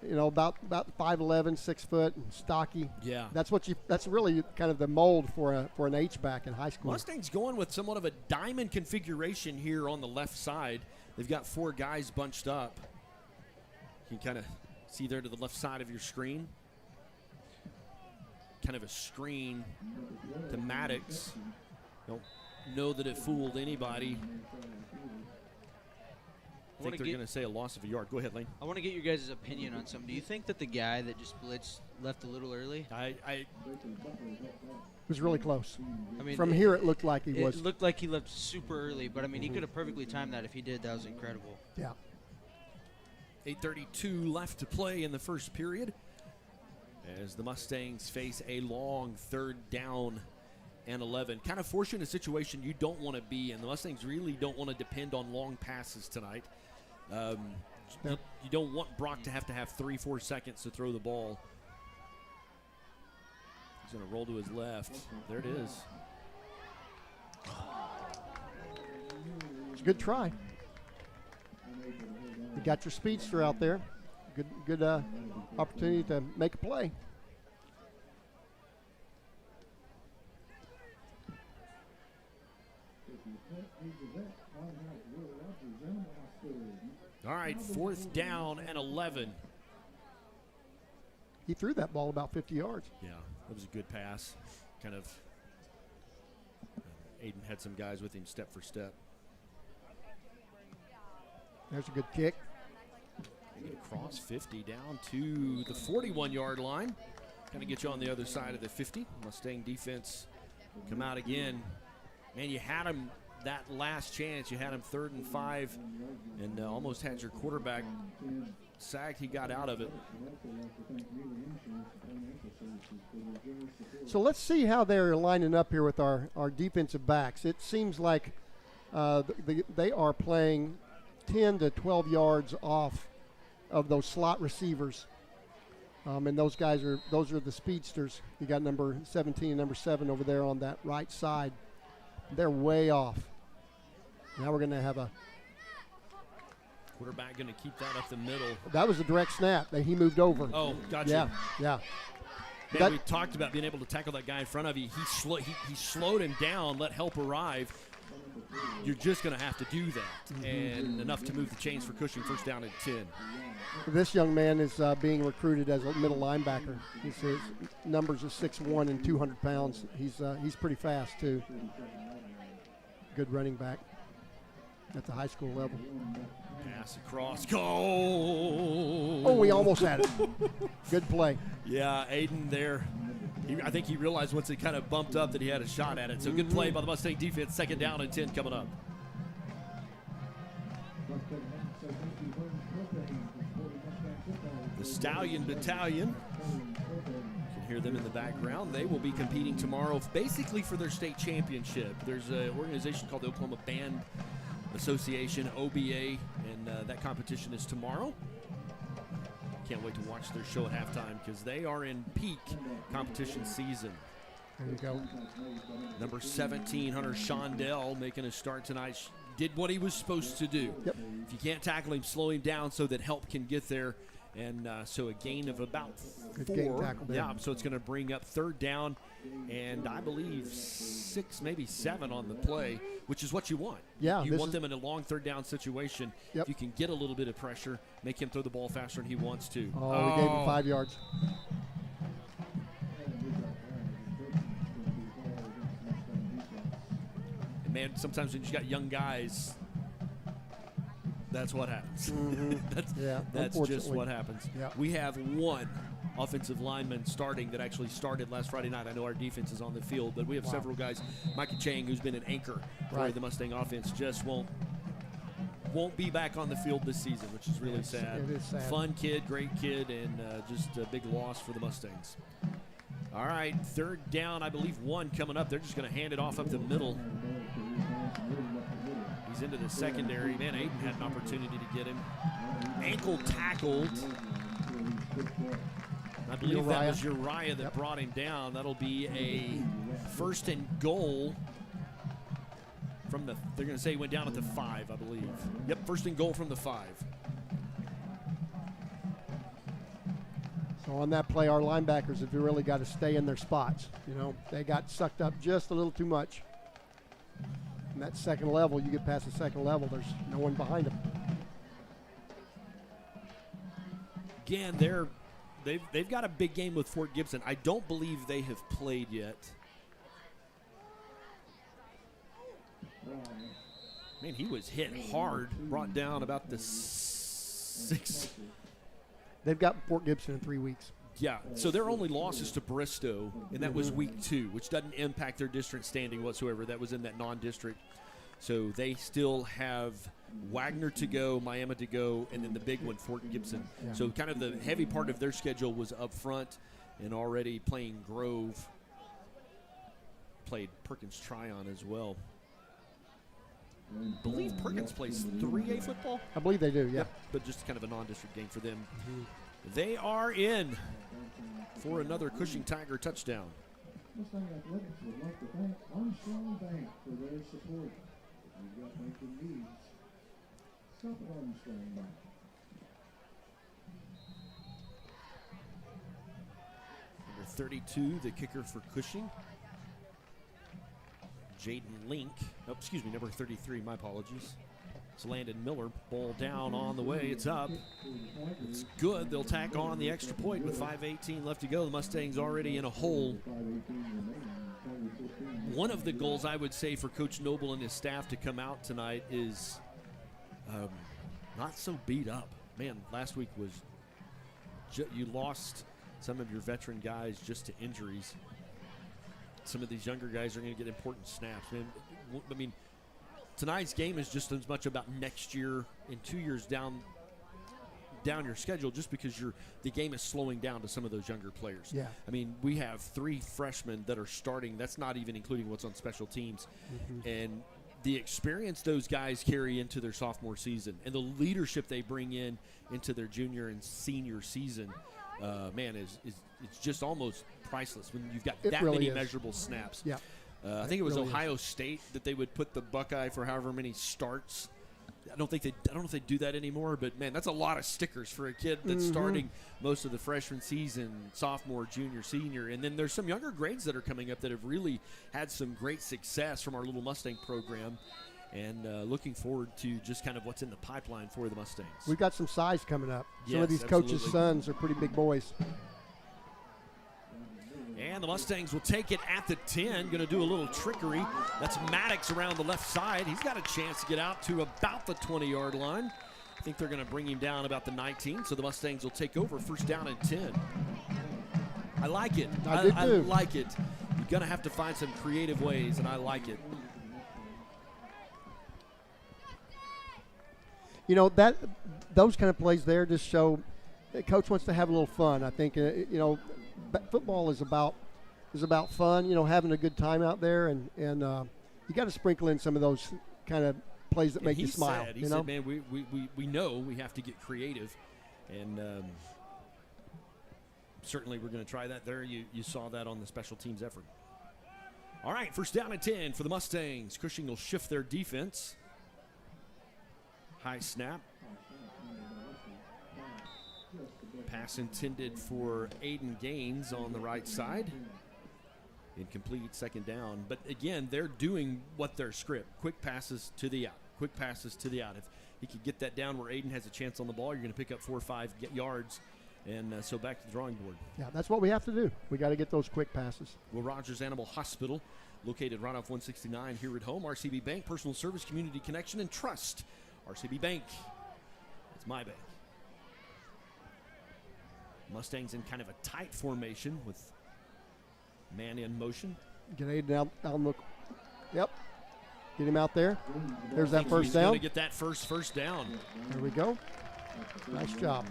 about 5'11", 6 foot, and stocky. Yeah, that's really kind of the mold for an H back in high school. Mustang's going with somewhat of a diamond configuration here on the left side. They've got 4 guys bunched up. You can kind of see there to the left side of your screen. Kind of a screen to Maddox. Don't know that it fooled anybody. I think they're going to say a loss of a yard. Go ahead, Lane. I want to get your guys' opinion on something. Do you think that the guy that just blitzed left a little early? It was really close. I mean, from here it looked like he was. It looked like he left super early, but I mean, he could have perfectly timed that. If he did, that was incredible. Yeah. 8:32 left to play in the first period as the Mustangs face a long 3rd down and 11. Kind of forcing a situation you don't want to be in. The Mustangs really don't want to depend on long passes tonight. You don't want Brock to have 3-4 seconds to throw the ball. He's going to roll to his left. There it is. It's a good try. You got your speedster out there. Good opportunity to make a play. All right, 4th down and 11. He threw that ball about 50 yards. Yeah, that was a good pass. Kind of, Aiden had some guys with him step for step. There's a good kick. They get across 50 down to the 41-yard line. Kind of get you on the other side of the 50. Mustang defense come out again. Man, you had him that last chance. You had him 3rd and 5 and almost had your quarterback sacked. He got out of it. So let's see how they're lining up here with our defensive backs. It seems like they are playing 10 to 12 yards off of those slot receivers. And those are the speedsters. You got number 17 and number 7 over there on that right side. They're way off. Now we're going to have a quarterback going to keep that up the middle. That was a direct snap. He moved over. Oh, gotcha. Yeah. Man, we talked about being able to tackle that guy in front of you. He slowed him down, let help arrive. You're just going to have to do that, and enough to move the chains for Cushing. 1st down and 10. This young man is being recruited as a middle linebacker. His numbers are 6'1" and 200 pounds. He's pretty fast too. Good running back at the high school level. Pass across. Go! Oh, we almost had it. Good play. Yeah, Aiden there. I think he realized once he kind of bumped up that he had a shot at it. So good play by the Mustang defense. 2nd down and 10 coming up. The Stallion Battalion. You can hear them in the background. They will be competing tomorrow basically for their state championship. There's an organization called the Oklahoma Band Association, OBA, and that competition is tomorrow. Can't wait to watch their show at halftime because they are in peak competition season. There you go. Number 17, Hunter Shondell, making a start tonight. Did what he was supposed to do. Yep. If you can't tackle him, slow him down so that help can get there. And so a gain of about 4. Yeah, so it's going to bring up 3rd down and I believe 6, maybe 7 on the play, which is what you want. Yeah, you want them in a long 3rd down situation. Yep. If you can get a little bit of pressure, make him throw the ball faster than he wants to. Oh, we gave him 5 yards. And man, sometimes when you got young guys, that's what happens. That's just what happens. Yeah. We have 1 offensive lineman starting that actually started last Friday night. I know our defense is on the field, but we have several guys. Micah Chang, who's been an anchor for the Mustang offense, just won't be back on the field this season, which is really sad. It is sad. Fun kid, great kid, and just a big loss for the Mustangs. All right, 3rd down, I believe 1 coming up. They're just going to hand it off up the middle. He's into the secondary. Man, Aiden had an opportunity to get him. Ankle tackled. I believe that was Uriah that brought him down. That'll be a 1st and goal from the, they're going to say he went down at the 5, I believe. Yep, 1st and goal from the 5. So on that play, our linebackers have really got to stay in their spots. They got sucked up just a little too much. And that 2nd level, you get past the 2nd level, there's no one behind them. Again, they've got a big game with Fort Gibson. I don't believe they have played yet. Man, he was hit hard, brought down about the 6. They've got Fort Gibson in 3 weeks. Yeah, so their only loss is to Bristow, and that was week 2, which doesn't impact their district standing whatsoever. That was in that non-district. So they still have Wagner to go, Miami to go, and then the big one, Fort Gibson. Yeah. So kind of the heavy part of their schedule was up front and already playing Grove. Played Perkins Tryon as well. I believe Perkins plays 3A football. I believe they do, yeah. Yep, but just kind of a non-district game for them. They are in for another Cushing Tiger touchdown. Mustang Athletics would like to thank Armstrong Bank for their support. If you've got banking needs, stop at Armstrong Bank. Number 32, the kicker for Cushing. Jaden Link. Oh, excuse me, number 33, my apologies. It's Landon Miller. Ball down on the way. It's up. It's good. They'll tack on the extra point with 5:18 left to go. The Mustangs already in a hole. One of the goals I would say for Coach Noble and his staff to come out tonight is not so beat up. Man, last week was you lost some of your veteran guys just to injuries. Some of these younger guys are going to get important snaps. Man, I mean, tonight's game is just as much about next year and 2 years down your schedule, just because the game is slowing down to some of those younger players. Yeah. I mean, we have 3 freshmen that are starting. That's not even including what's on special teams. Mm-hmm. And the experience those guys carry into their sophomore season and the leadership they bring into their junior and senior season, man, it's just almost priceless when you've got that really many is. Measurable snaps. Yeah. I think it was really Ohio State that they would put the Buckeye for however many starts. I don't know if they do that anymore, but man, that's a lot of stickers for a kid that's starting most of the freshman season, sophomore, junior, senior. And then there's some younger grades that are coming up that have really had some great success from our little Mustang program. And looking forward to just kind of what's in the pipeline for the Mustangs. We've got some size coming up. Some Yes, of these absolutely. coaches' sons are pretty big boys. And the Mustangs will take it at the 10. Going to do a little trickery. That's Maddox around the left side. He's got a chance to get out to about the 20-yard line. I think they're going to bring him down about the 19. So the Mustangs will take over, first down and 10. I like it. I like it. You're going to have to find some creative ways, and I like it. You know, those kind of plays there just show that coach wants to have a little fun. I think, football is about fun, having a good time out there, and you got to sprinkle in some of those kind of plays that make you smile. He said, man, we know we have to get creative, and certainly we're going to try that there. You saw that on the special teams effort. All right, first down and 10 for the Mustangs. Cushing will shift their defense. High snap. Pass intended for Aiden Gaines on the right side. Incomplete, second down. But again, they're doing what their script. Quick passes to the out. Quick passes to the out. If he could get that down where Aiden has a chance on the ball, you're going to pick up 4 or 5 yards. And so back to the drawing board. Yeah, that's what we have to do. We got to get those quick passes. Will Rogers Animal Hospital, located right off 169 here at home. RCB Bank, personal service, community connection, and trust. RCB Bank. It's my bank. Mustangs in kind of a tight formation with man in motion. Get Aiden out on the. Yep. Get him out there. There's that first down. He's going to get that first down. There we go. Nice job.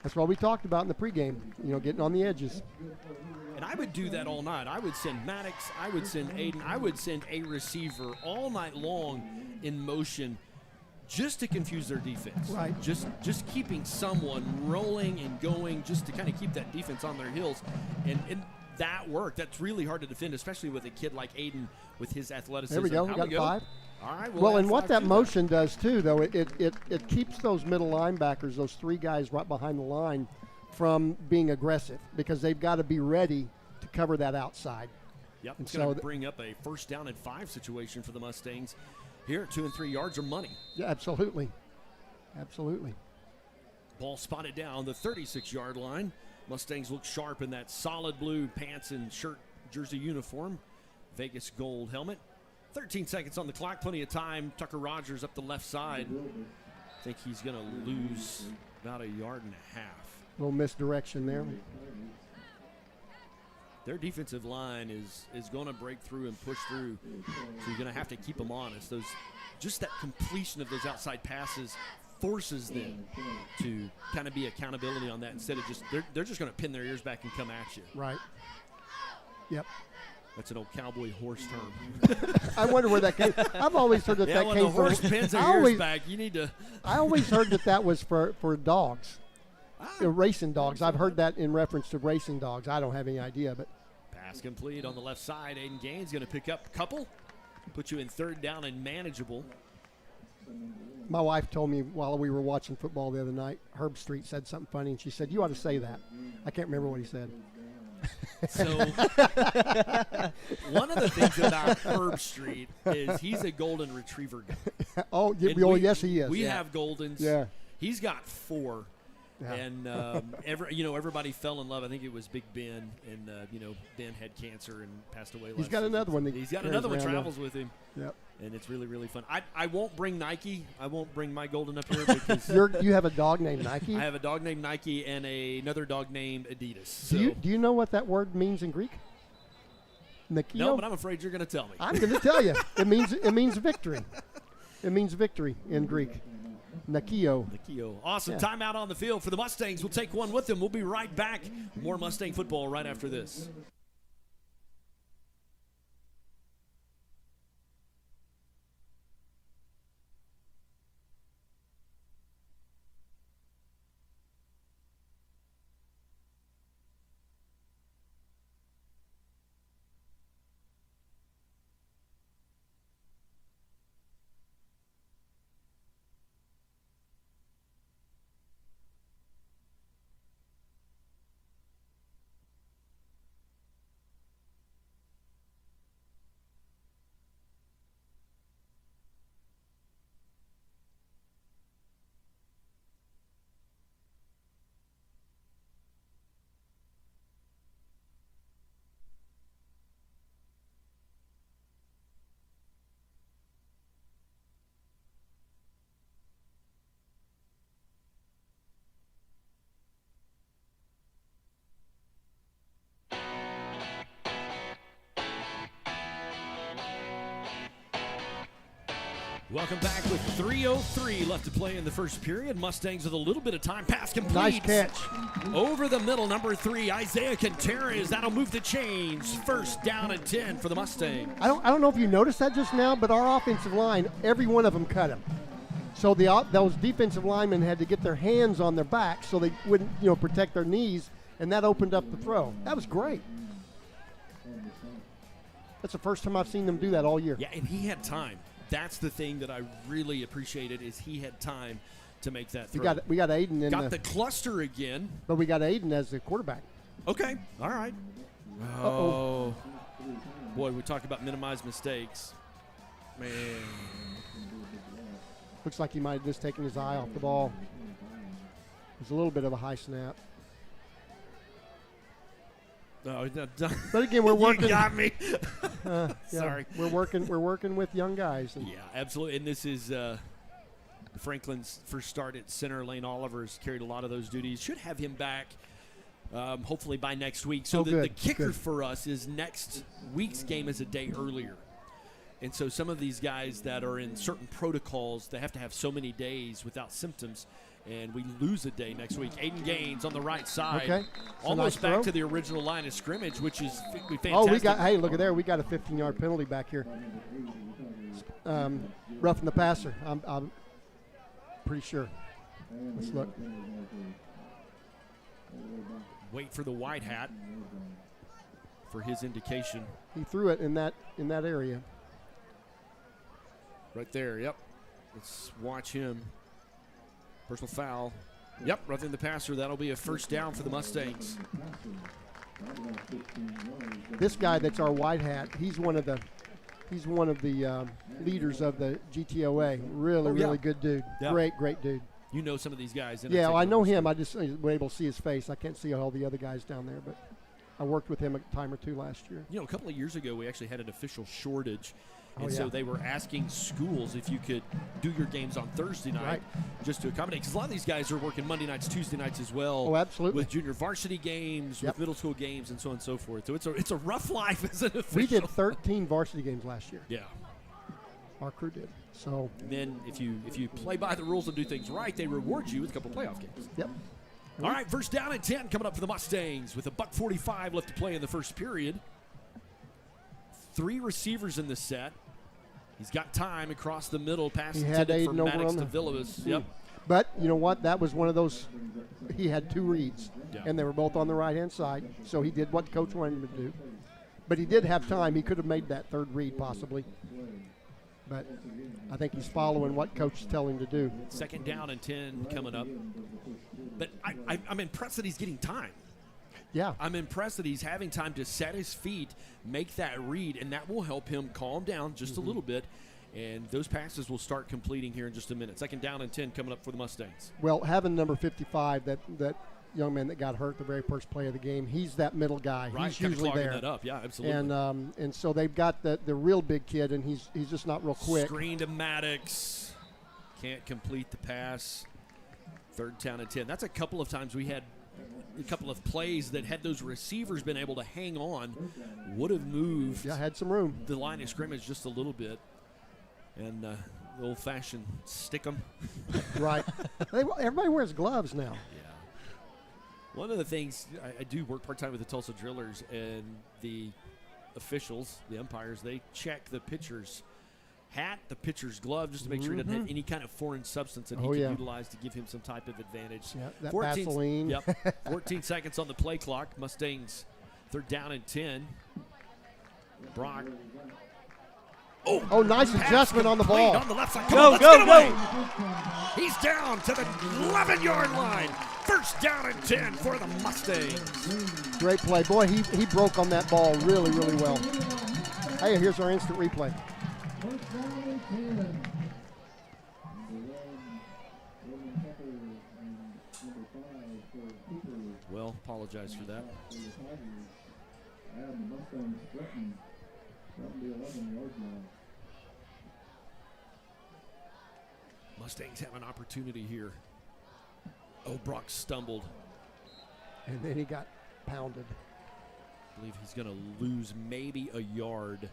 That's what we talked about in the pregame, getting on the edges. And I would do that all night. I would send Maddox. I would send Aiden. I would send a receiver all night long in motion just to confuse their defense. Right. Just keeping someone rolling and going just to kind of keep that defense on their heels. And that worked. That's really hard to defend, especially with a kid like Aiden with his athleticism. There we go. We got 5. All right. Well, and what that motion does, too, though, it keeps those middle linebackers, those 3 guys right behind the line, from being aggressive because they've got to be ready to cover that outside. Yep. It's going to bring up a first down and 5 situation for the Mustangs. Here, 2 and 3 yards are money. Yeah, absolutely. Absolutely. Ball spotted down the 36-yard line. Mustangs look sharp in that solid blue pants and shirt jersey uniform. Vegas gold helmet. 13 seconds on the clock, plenty of time. Tucker Rogers up the left side. I think he's going to lose about 1.5 yards. A little misdirection there. Their defensive line is going to break through and push through, so you're going to have to keep them honest. Just that completion of those outside passes forces them to kind of be accountability on that instead of they're just going to pin their ears back and come at you. Right. Yep. That's an old cowboy horse term. I wonder where that came. I've always heard that came from. Yeah, when the horse pins their ears back, you need to. I always heard that was for dogs. Racing dogs. I've heard that in reference to racing dogs. I don't have any idea, but Pass complete on the left side. Aiden Gaines going to pick up a couple. Put you in 3rd down and manageable. My wife told me while we were watching football the other night, Herb Street said something funny, and she said, "You ought to say that." I can't remember what he said. So one of the things about Herb Street is he's a golden retriever guy. Oh, yes, he is. We have Goldens. Yeah. He's got 4. Yeah. And everybody fell in love. I think it was Big Ben, and Ben had cancer and passed away. He's got another one. He's got another one. Travels with him. Yep. And it's really, really fun. I won't bring Nike. I won't bring my Golden up here because you have a dog named Nike. I have a dog named Nike and another dog named Adidas. So. Do you know what that word means in Greek? Nikio? No, but I'm afraid you're going to tell me. I'm going to tell you. It means victory. It means victory in Greek. Nikio. Awesome. Timeout on the field for the Mustangs. We'll take one with them. We'll be right back. More Mustang football right after this. Welcome back with 3:03 left to play in the first period. Mustangs with a little bit of time. Pass complete. Nice catch. Over the middle, number 3, Isaiah Contreras. That'll move the chains. 1st down and 10 for the Mustangs. I don't know if you noticed that just now, but our offensive line, every one of them cut him. So those defensive linemen had to get their hands on their back so they wouldn't, protect their knees, and that opened up the throw. That was great. That's the first time I've seen them do that all year. Yeah, and he had time. That's the thing that I really appreciated is he had time to make that throw. We got Aiden in got the cluster again. But we got Aiden as the quarterback. Okay, all right. Oh, boy, we talk about minimize mistakes. Man. Looks like he might have just taken his eye off the ball. It was a little bit of a high snap. No, but again, we're working. You got me. Sorry, we're working with young guys. Yeah, absolutely. And this is Franklin's first start at center. Lane Oliver's carried a lot of those duties. Should have him back, hopefully by next week. So the kicker for us is next week's game is a day earlier, and so some of these guys that are in certain protocols, they have to have so many days without symptoms. And we lose a day next week. Aiden Gaines on the right side. Okay. Almost back to the original line of scrimmage, which is fantastic. Oh, look at there. We got a 15-yard penalty back here. Roughing the passer. I'm pretty sure. Let's look. Wait for the white hat for his indication. He threw it in that area. Right there, yep. Let's watch him. Personal foul. Yep, roughing the passer. That'll be a 1st down for the Mustangs. This guy that's our white hat, he's one of the leaders of the GTOA. Really good dude. Yeah. Great dude. You know some of these guys. Yeah, I know him. I just was able to see his face. I can't see all the other guys down there, but I worked with him a time or two last year. A couple of years ago, we actually had an official shortage. And so they were asking schools if you could do your games on Thursday night just to accommodate. Because a lot of these guys are working Monday nights, Tuesday nights as well. Oh, absolutely. With junior varsity games, with middle school games, and so on and so forth. So it's a rough life as an official. We did 13 varsity games last year. Yeah. Our crew did. So. And then if you play by the rules and do things right, they reward you with a couple of playoff games. Yep. All right, 1st down and 10 coming up for the Mustangs with $1:45 left to play in the first period. 3 receivers in the set. He's got time across the middle, pass intended from Maddox to Villalobos. Yep. But you know what? That was one of those. He had 2 reads, and they were both on the right-hand side. So he did what coach wanted him to do. But he did have time. He could have made that third read possibly. But I think he's following what coach is telling him to do. 2nd down and 10 coming up. But I'm impressed that he's getting time. Yeah. I'm impressed that he's having time to set his feet, make that read, and that will help him calm down just a little bit. And those passes will start completing here in just a minute. 2nd down and 10 coming up for the Mustangs. Well, having number 55, that young man that got hurt the very first play of the game, he's that middle guy. Right, he's usually there. That up. Yeah, absolutely. And so they've got the real big kid, and he's just not real quick. Screen to Maddox. Can't complete the pass. 3rd down and 10. That's a couple of times we had a couple of plays that had those receivers been able to hang on, would have moved. Yeah, had some room. The line of scrimmage just a little bit. And the old-fashioned stick 'em. Right. Everybody wears gloves now. Yeah. One of the things, I do work part-time with the Tulsa Drillers, and the officials, the umpires, they check the pitcher's hat, the pitcher's glove, just to make sure he doesn't have any kind of foreign substance that he can utilize to give him some type of advantage. Yeah, that Vaseline. Yep. 14 seconds on the play clock. Mustangs 3rd down and 10. Brock. Oh, nice adjustment on the ball. On the left side. Go. He's down to the 11-yard line. 1st down and 10 for the Mustangs. Great play. Boy, he broke on that ball really, really well. Hey, here's our instant replay. Well, apologize for that. Mustangs have an opportunity here. Oh, Brock stumbled. And then he got pounded. I believe he's going to lose maybe a yard.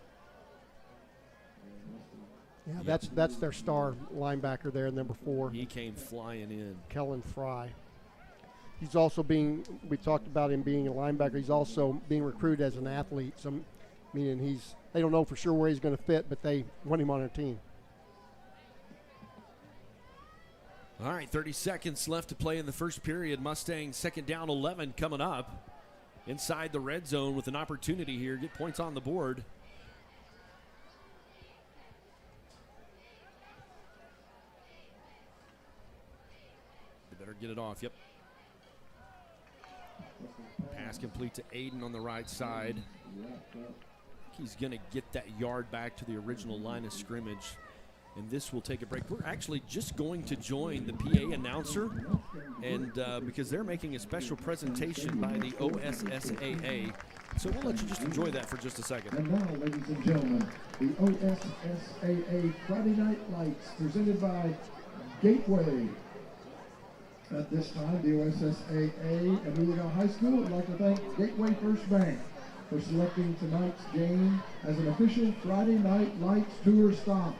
Yeah, that's their star linebacker there, number 4. He came flying in. Kellen Fry. He's also we talked about him being a linebacker. He's also being recruited as an athlete. So, meaning they don't know for sure where he's going to fit, but they want him on their team. All right, 30 seconds left to play in the first period. Mustangs 2nd down 11 coming up inside the red zone with an opportunity here. Get points on the board. They better get it off. Yep. Pass complete to Aiden on the right side. He's going to get that yard back to the original line of scrimmage. And this will take a break. We're actually just going to join the PA announcer, and because they're making a special presentation by the OSSAA. So we'll let you just enjoy that for just a second. And now, ladies and gentlemen, the OSSAA Friday Night Lights presented by Gateway. At this time, the OSSAA at Oologah High School would like to thank Gateway First Bank for selecting tonight's game as an official Friday Night Lights tour stop.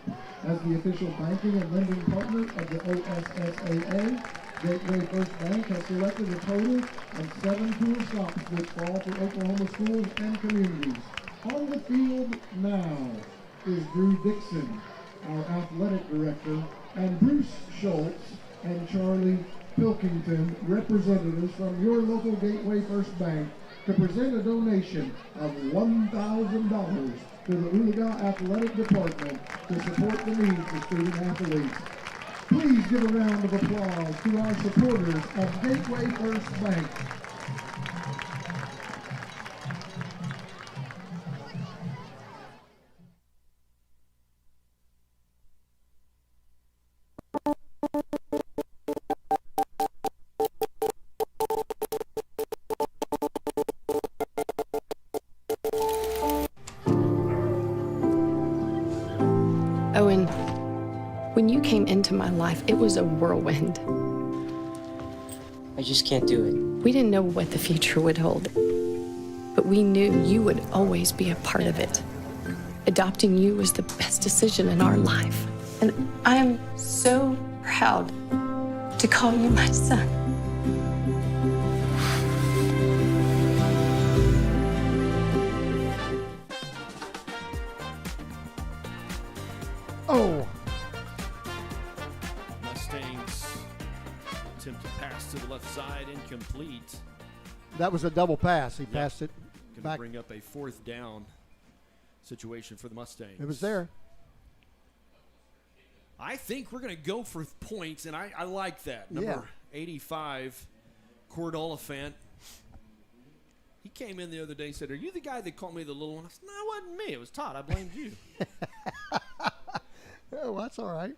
As the official banking and lending partner of the OSSAA, Gateway First Bank has selected a total of 7 tour stops which fall for Oklahoma schools and communities. On the field now is Drew Dixon, our athletic director, and Bruce Schultz and Charlie Pilkington, representatives from your local Gateway First Bank, to present a donation of $1,000 to the Oologah Athletic Department to support the needs of student athletes. Please give a round of applause to our supporters of Gateway First Bank. Owen, when you came into my life, it was a whirlwind. I just can't do it. We didn't know what the future would hold, but we knew you would always be a part of it. Adopting you was the best decision in our life. And I am so proud to call you my son. Oh! Mustangs attempt to pass to the left side, incomplete. That was a double pass. He passed it Going to bring up a 4th down situation for the Mustangs. It was there. I think we're going to go for points, and I like that. Number 85, Cord Oliphant. He came in the other day and said, "Are you the guy that called me the little one?" I said, "No, it wasn't me. It was Todd. I blamed you." Oh, that's all right.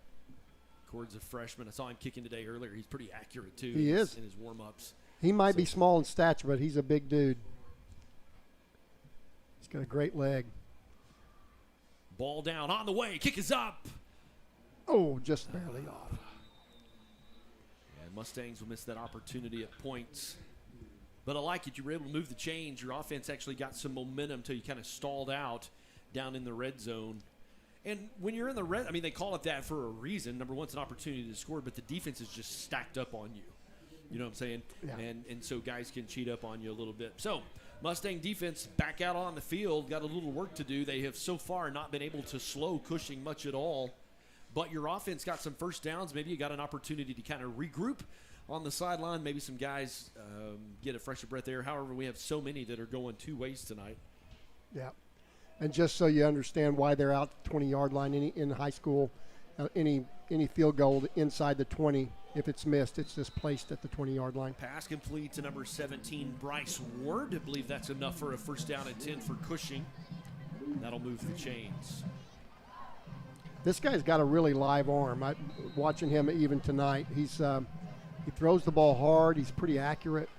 Cord's a freshman. I saw him kicking today earlier. He's pretty accurate, too. He is. In his warm-ups. He might be small in stature, but he's a big dude. He's got a great leg. Ball down, on the way. Kick is up. Oh, just barely off. And Mustangs will miss that opportunity at points. But I like it. You were able to move the chains. Your offense actually got some momentum until you kind of stalled out down in the red zone. And when you're in the red, I mean, they call it that for a reason. Number one, it's an opportunity to score, but the defense is just stacked up on you. You know what I'm saying? Yeah. And so guys can cheat up on you a little bit. So Mustang defense back out on the field, got a little work to do. They have so far not been able to slow Cushing much at all. But your offense got some first downs. Maybe you got an opportunity to kind of regroup on the sideline. Maybe some guys get a fresh breath there. However, we have so many that are going 2 ways tonight. Yeah. And just so you understand why they're out the 20-yard line in high school, any field goal inside the 20, if it's missed, it's just placed at the 20-yard line. Pass complete to number 17, Bryce Ward. I believe that's enough for a first down and 10 for Cushing. That'll move the chains. This guy's got a really live arm. Watching him even tonight, he throws the ball hard. He's pretty accurate.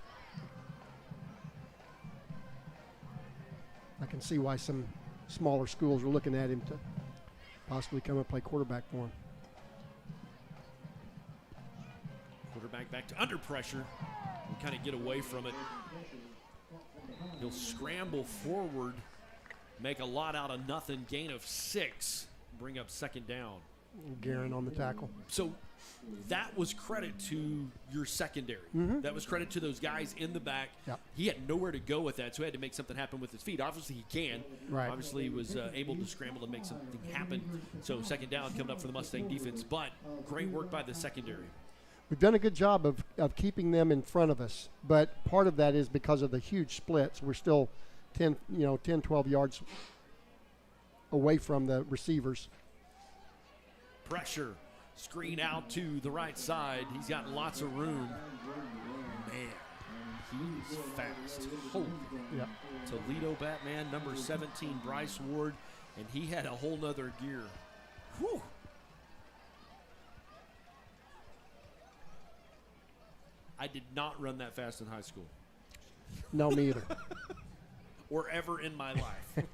I can see why some smaller schools are looking at him to possibly come and play quarterback for him. Quarterback back to under pressure and kind of get away from it. He'll scramble forward, make a lot out of nothing, gain of 6, bring up second down. Guerin on the tackle. So that was credit to your secondary. Mm-hmm. That was credit to those guys in the back. Yep. He had nowhere to go with that, so he had to make something happen with his feet. Obviously, he can. Right. Obviously, he was able to scramble and make something happen. So second down coming up for the Mustang defense, but great work by the secondary. We've done a good job of keeping them in front of us, but part of that is because of the huge splits. We're still 10, 12 yards away from the receivers. Pressure. Screen out to the right side. He's got lots of room. Man, he's fast. Holy. Yep. Toledo Batman, number 17, Bryce Ward, and he had a whole nother gear. Whew. I did not run that fast in high school. No, me either. Or ever in my life.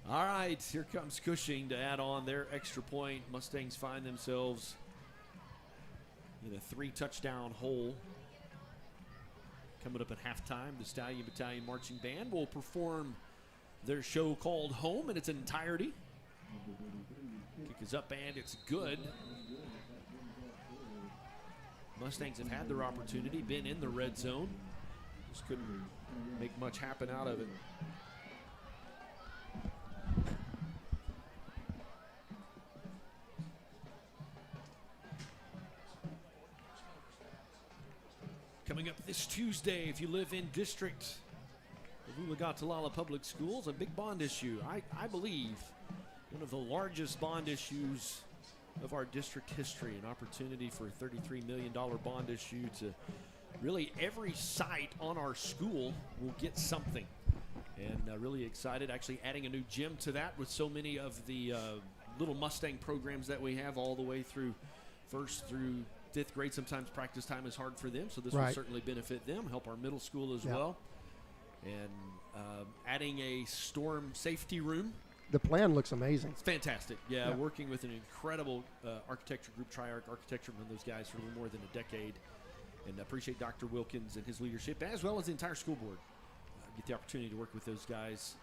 All right, here comes Cushing to add on their extra point. Mustangs find themselves in a 3-touchdown hole. Coming up at halftime, the Stallion Battalion Marching Band will perform their show called Home in its entirety. Kick is up and it's good. Mustangs have had their opportunity, been in the red zone. Just couldn't make much happen out of it. Coming up this Tuesday, if you live in District of Oologah-Talala Public Schools, a big bond issue. I believe one of the largest bond issues of our district history, an opportunity for a $33 million bond issue to really every site on our school will get something. And really excited, actually adding a new gym to that with so many of the little Mustang programs that we have all the way through 1st through 5th grade. Sometimes practice time is hard for them, so this will certainly benefit them, help our middle school as well. And adding a storm safety room. The plan looks amazing. It's fantastic. Yeah, working with an incredible architecture group, Triarch Architecture, one of those guys for a little more than a decade. And I appreciate Dr. Wilkins and his leadership, as well as the entire school board. Get the opportunity to work with those guys.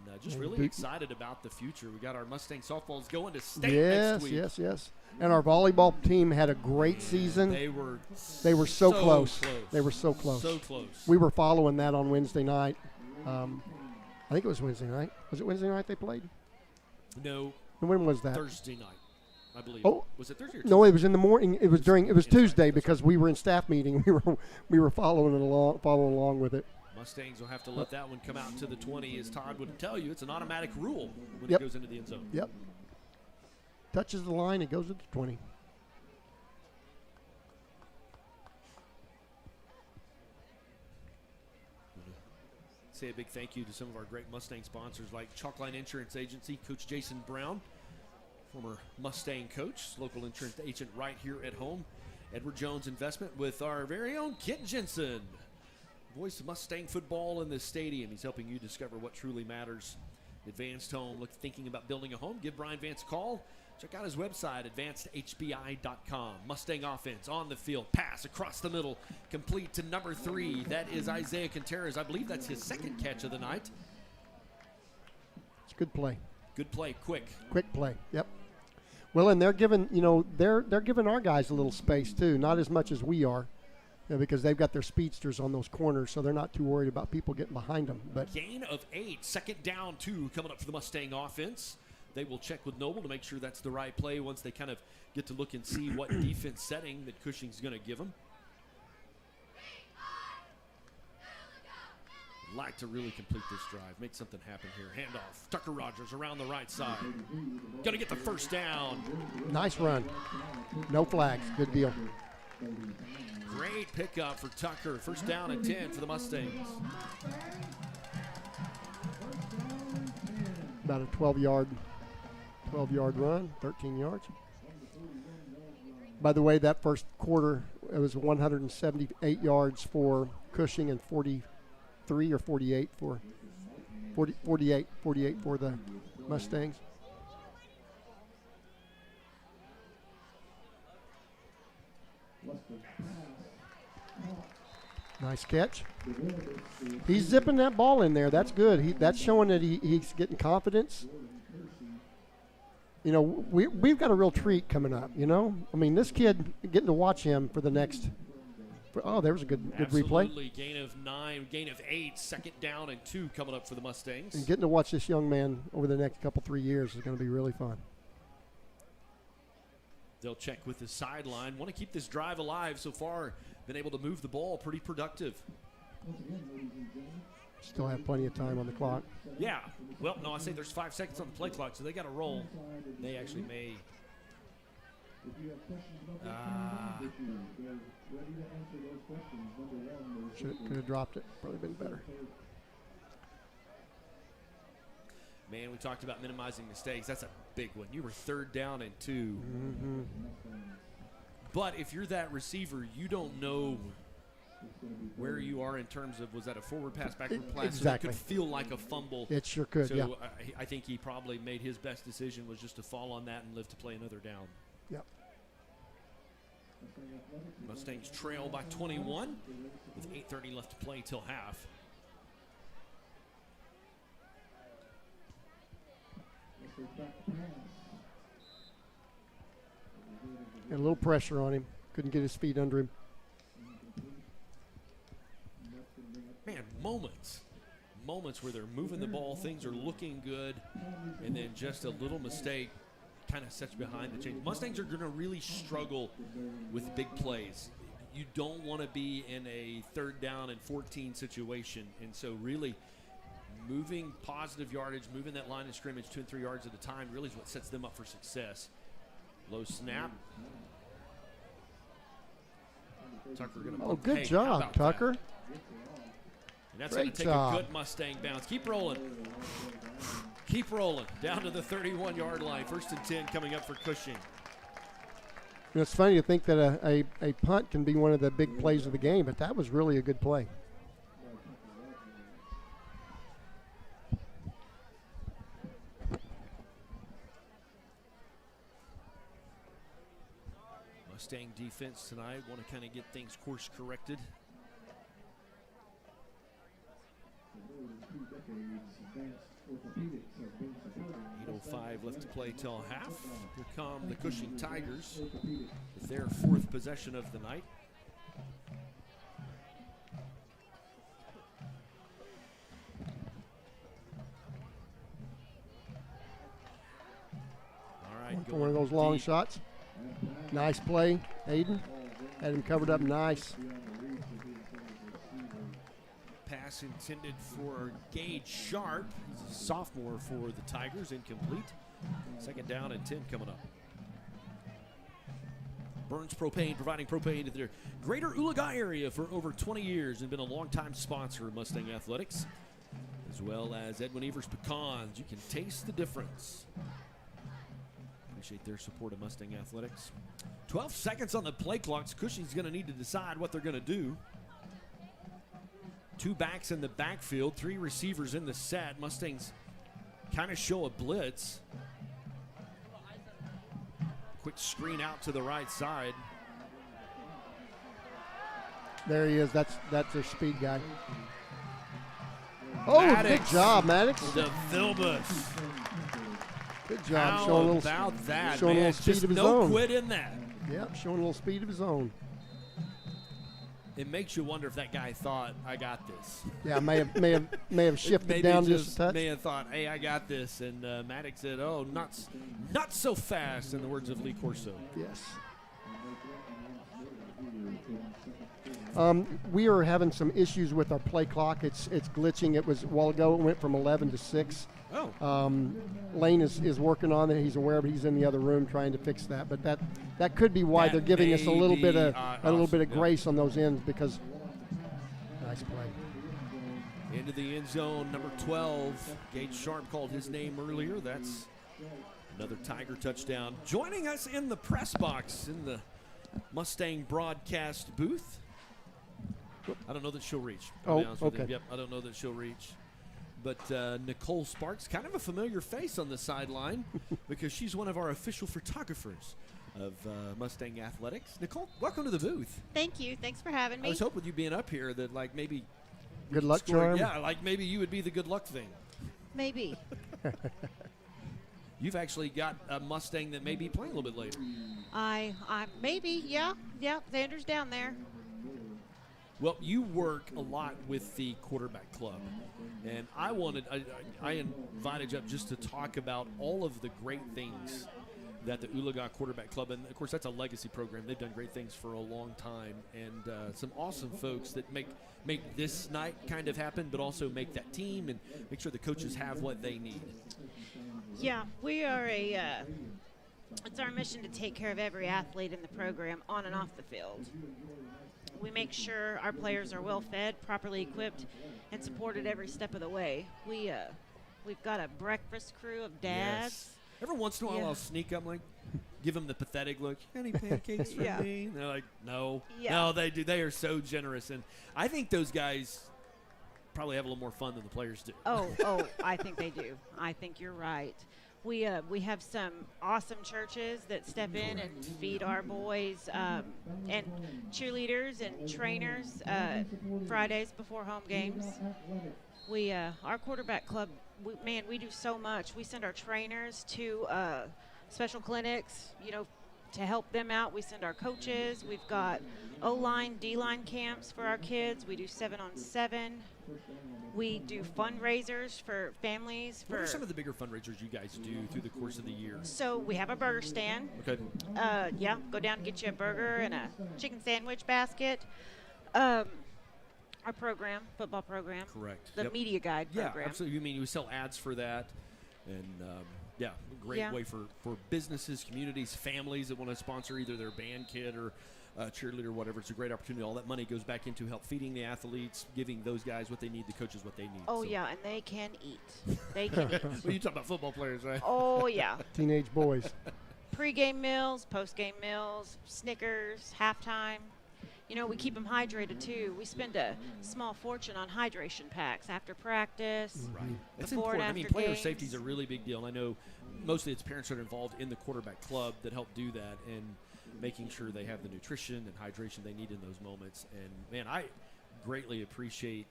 And just really excited about the future. We got our Mustang softballs going to state next week. Yes. And our volleyball team had a great season. They were so close. They were so close. So close. We were following that on Wednesday night. I think it was Wednesday night. Was it Wednesday night they played? No. And when was that? Thursday night. I believe. Oh, was it Thursday or Tuesday? No, it was in the morning. It was Tuesday because we were in staff meeting. We were following along with it. Mustangs will have to let that one come out to the 20, as Todd would tell you. It's an automatic rule when Yep. it goes into the end zone. Yep. Touches the line, it goes to the 20. Say a big thank you to some of our great Mustang sponsors like Chalkline Insurance Agency, Coach Jason Brown, former Mustang coach, local insurance agent right here at home. Edward Jones Investment with our very own Kent Jensen, voice of Mustang football in the stadium. He's helping you discover what truly matters. Advanced Home, thinking about building a home, give Brian Vance a call. Check out his website, advancedhbi.com. Mustang offense on the field, pass across the middle, complete to number 3. That is Isaiah Contreras. I believe that's his second catch of the night. It's good play. Good play, quick. Quick play. Yep. Well, and they're giving they're giving our guys a little space too, not as much as we are, because they've got their speedsters on those corners, so they're not too worried about people getting behind them. But gain of 8, second down 2 coming up for the Mustang offense. They will check with Noble to make sure that's the right play once they kind of get to look and see what defense setting that Cushing's going to give them. Like to really complete this drive, make something happen here. Handoff, Tucker Rogers around the right side. Going to get the first down. Nice run. No flags. Good deal. Great pickup for Tucker. First down and 10 for the Mustangs. About a 12-yard run, 13 yards. By the way, that first quarter, it was 178 yards for Cushing and 43 or 48 for 48 for the Mustangs. Nice catch. He's zipping that ball in there. That's good. That's showing that he's getting confidence. You know, we've got a real treat coming up, you know. I mean, this kid, getting to watch him for the next there was a good replay. Absolutely. Gain of 9, gain of 8, second down and 2 coming up for the Mustangs. And getting to watch this young man over the next 3 years is going to be really fun. They'll check with the sideline. Want to keep this drive alive so far. Been able to move the ball, pretty productive. Still have plenty of time on the clock. Yeah. Well, no, I say there's 5 seconds on the play clock, so they got to roll. They actually may. Could have dropped it. Probably been better. Man, we talked about minimizing mistakes. That's a big one. You were third down and 2. Mm-hmm. But if you're that receiver, you don't know where you are in terms of, was that a forward pass, backward pass? Exactly. So that could feel like a fumble. It sure could, so yeah. I think he probably made his best decision was just to fall on that and live to play another down. Yep. Mustangs trail by 21 with 8:30 left to play till half. And a little pressure on him. Couldn't get his feet under him. Man, moments where they're moving the ball, things are looking good, and then just a little mistake kind of sets behind the chains. Mustangs are going to really struggle with big plays. You don't want to be in a 3rd down and 14 situation, and so really moving positive yardage, moving that line of scrimmage 2 and 3 yards at a time really is what sets them up for success. Low snap. Tucker going to Oh, good job, Tucker. And that's going to take a good Mustang bounce. Keep rolling. Keep rolling. Down to the 31-yard line. 1st and 10 coming up for Cushing. You know, it's funny to think that a punt can be one of the big plays of the game, but that was really a good play. Mustang defense tonight want to kind of get things course corrected. 8:05 left to play till half. Here come the Cushing Tigers with their 4th possession of the night. All right, for one of those long deep. shots. Nice play, Aiden. Had him covered up nice. Pass intended for Gage Sharp. He's a sophomore for the Tigers, incomplete. Second down and 10 coming up. Burns Propane, providing propane to their greater Oologah area for over 20 years and been a longtime sponsor of Mustang Athletics, as well as Edwin Evers Pecans. You can taste the difference. Appreciate their support of Mustang Athletics. 12 seconds on the play clock. Cushing's going to need to decide what they're going to do. 2 backs in the backfield, 3 receivers in the set. Mustangs kind of show a blitz. Quick screen out to the right side. There he is. That's their speed guy. Oh, Maddox. good job, Maddox. The Vilbus. Good job. How showing a little, about that, showing man? a little speed Just of his no own. quit in that. Yep, showing a little speed of his own. It makes you wonder if that guy thought, I got this. Yeah, may have shifted Maybe down just a touch. May have thought, hey, I got this. And Maddox said, oh, not so fast, in the words of Lee Corso. Yes. We are having some issues with our play clock. It's glitching. It was a while ago. It went from 11 to 6. Oh. Lane is working on it. He's aware of it. He's in the other room trying to fix that. But that could be why they're giving us a little bit of grace on those ends because nice play. Into the end zone, number 12. Gage Sharp called his name earlier. That's another Tiger touchdown. Joining us in the press box in the Mustang broadcast booth. I don't know that she'll reach. I'll be honest with you. Yep, I don't know that she'll reach. But Nicole Sparks, kind of a familiar face on the sideline because she's one of our official photographers of Mustang Athletics. Nicole, welcome to the booth. Thank you. Thanks for having me. I was hoping you being up here that like maybe good luck charm. Yeah, like maybe you would be the good luck thing. Maybe. You've actually got a Mustang that may be playing a little bit later. I maybe, yeah. Xander's down there. Well, you work a lot with the quarterback club, and I invited you up just to talk about all of the great things that the Oologah Quarterback Club, and of course that's a legacy program. They've done great things for a long time, and some awesome folks that make this night kind of happen, but also make that team and make sure the coaches have what they need. Yeah, we are it's our mission to take care of every athlete in the program on and off the field. We make sure our players are well fed, properly equipped, and supported every step of the way. We've got a breakfast crew of dads. Yes. Every once in a while I'll sneak up, like, give them the pathetic look. Any pancakes for me? And they're like, no. Yeah. No, they do. They are so generous. And I think those guys probably have a little more fun than the players do. Oh, I think they do. I think you're right. We have some awesome churches that step in and feed our boys and cheerleaders and trainers Fridays before home games. Our quarterback club, we do so much. We send our trainers to special clinics, to help them out. We send our coaches. We've got O-line, D-line camps for our kids. We do 7-on-7. We do fundraisers for families. What are some of the bigger fundraisers you guys do through the course of the year? So we have a burger stand. Okay. Go down and get you a burger and a chicken sandwich basket. Our program, football program. Correct. The media guide program. Yeah, absolutely. You mean you sell ads for that? And, great way for businesses, communities, families that want to sponsor either their band kit or cheerleader or whatever. It's a great opportunity. All that money goes back into help feeding the athletes, giving those guys what they need, the coaches what they need. Oh, yeah, and they can eat. They can eat. Well, you talk about football players, right? Oh, yeah. Teenage boys. Pre-game meals, post-game meals, Snickers, halftime. We keep them hydrated, too. We spend a small fortune on hydration packs after practice. Right. That's before important. and after Player games. safety is a really big deal. I know mostly it's parents that are involved in the quarterback club that help do that and making sure they have the nutrition and hydration they need in those moments. And, man, I greatly appreciate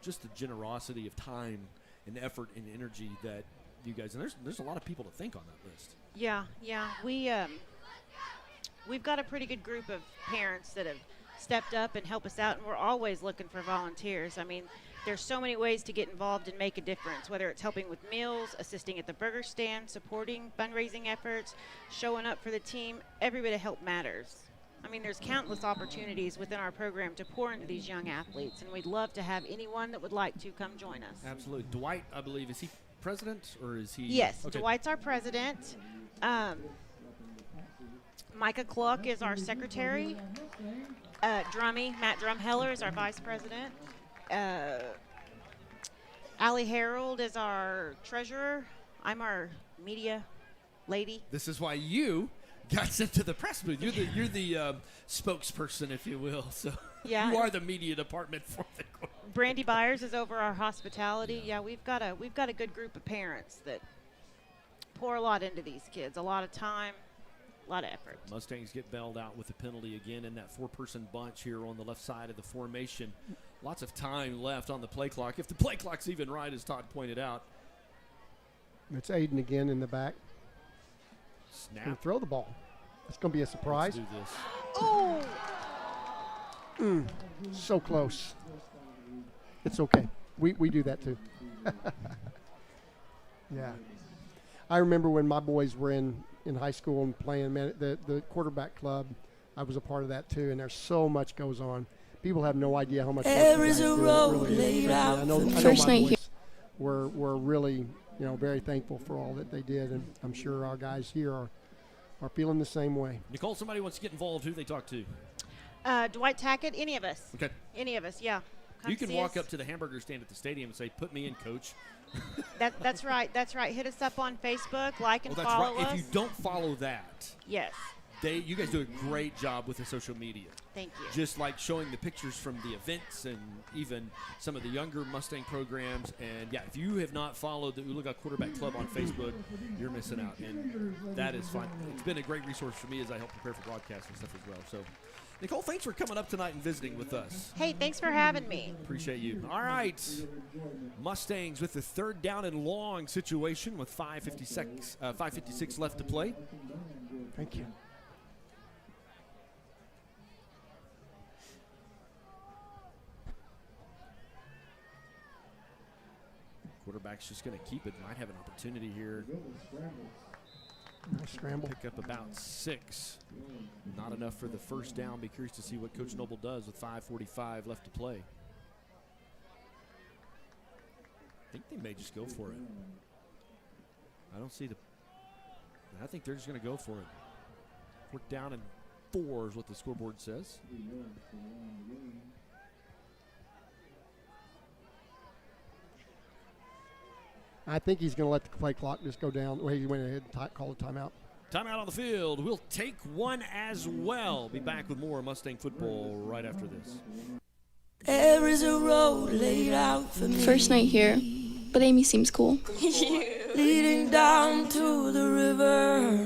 just the generosity of time and effort and energy that you guys – and there's a lot of people to thank on that list. Yeah. We've got a pretty good group of parents that have stepped up and help us out, and we're always looking for volunteers. I mean, There's so many ways to get involved and make a difference, whether it's helping with meals, assisting at the burger stand, supporting fundraising efforts, showing up for the team. Every bit of help matters. I mean, there's countless opportunities within our program to pour into these young athletes, and we'd love to have anyone that would like to come join us. Absolutely. Dwight, I believe, is he president or is he? Yes, okay. Dwight's our president. Micah Cluck is our secretary. Matt Drumheller is our vice president. Allie Harold is our treasurer. I'm our media lady. This is why you got sent to the press booth. You're the spokesperson, if you will. So yeah, you are the media department for the court. Brandy Byers is over our hospitality. Yeah, we've got a good group of parents that pour a lot into these kids. A lot of time, a lot of effort. Mustangs get bailed out with a penalty again in that 4-person bunch here on the left side of the formation. Lots of time left on the play clock, if the play clock's even right, as Todd pointed out. It's Aiden again in the back. Snap. Gonna throw the ball. It's going to be a surprise. Let's do this. Oh! So close. It's okay. We do that too. Yeah. I remember when my boys were in high school and playing, man, the quarterback club, I was a part of that too, and there's so much goes on. People have no idea how much. There is a road laid out. I know my boys were really, very thankful for all that they did, and I'm sure our guys here are feeling the same way. Nicole, somebody wants to get involved. Who do they talk to? Dwight Tackett, any of us. Okay. Any of us, yeah. Come you can see walk us. up to the hamburger stand at the stadium and say, "Put me in, coach." That's right. That's right. Hit us up on Facebook, like and that's follow right. us. If you don't follow that, yes, you guys do a great job with the social media. Thank you. Just like showing the pictures from the events and even some of the younger Mustang programs. And yeah, if you have not followed the Oologah Quarterback Club on Facebook, you're missing out. And that is fine. It's been a great resource for me as I help prepare for broadcasts and stuff as well. So, Nicole, thanks for coming up tonight and visiting with us. Hey, thanks for having me. Appreciate you. All right. Mustangs with the 3rd down and long situation with 5:56 left to play. Thank you. Quarterback's just going to keep it. Might have an opportunity here. Nice scramble. Pick up about 6. Not enough for the first down. Be curious to see what Coach Noble does with 5:45 left to play. I think they may just go for it. I don't see I think they're just going to go for it. 4th down and 4 is what the scoreboard says. I think he's going to let the play clock just go down. Well, he went ahead and called a timeout. Timeout on the field. We'll take one as well. Be back with more Mustang football right after this. There is a road laid out for me. First night here, but Amy seems cool. Leading down to the river.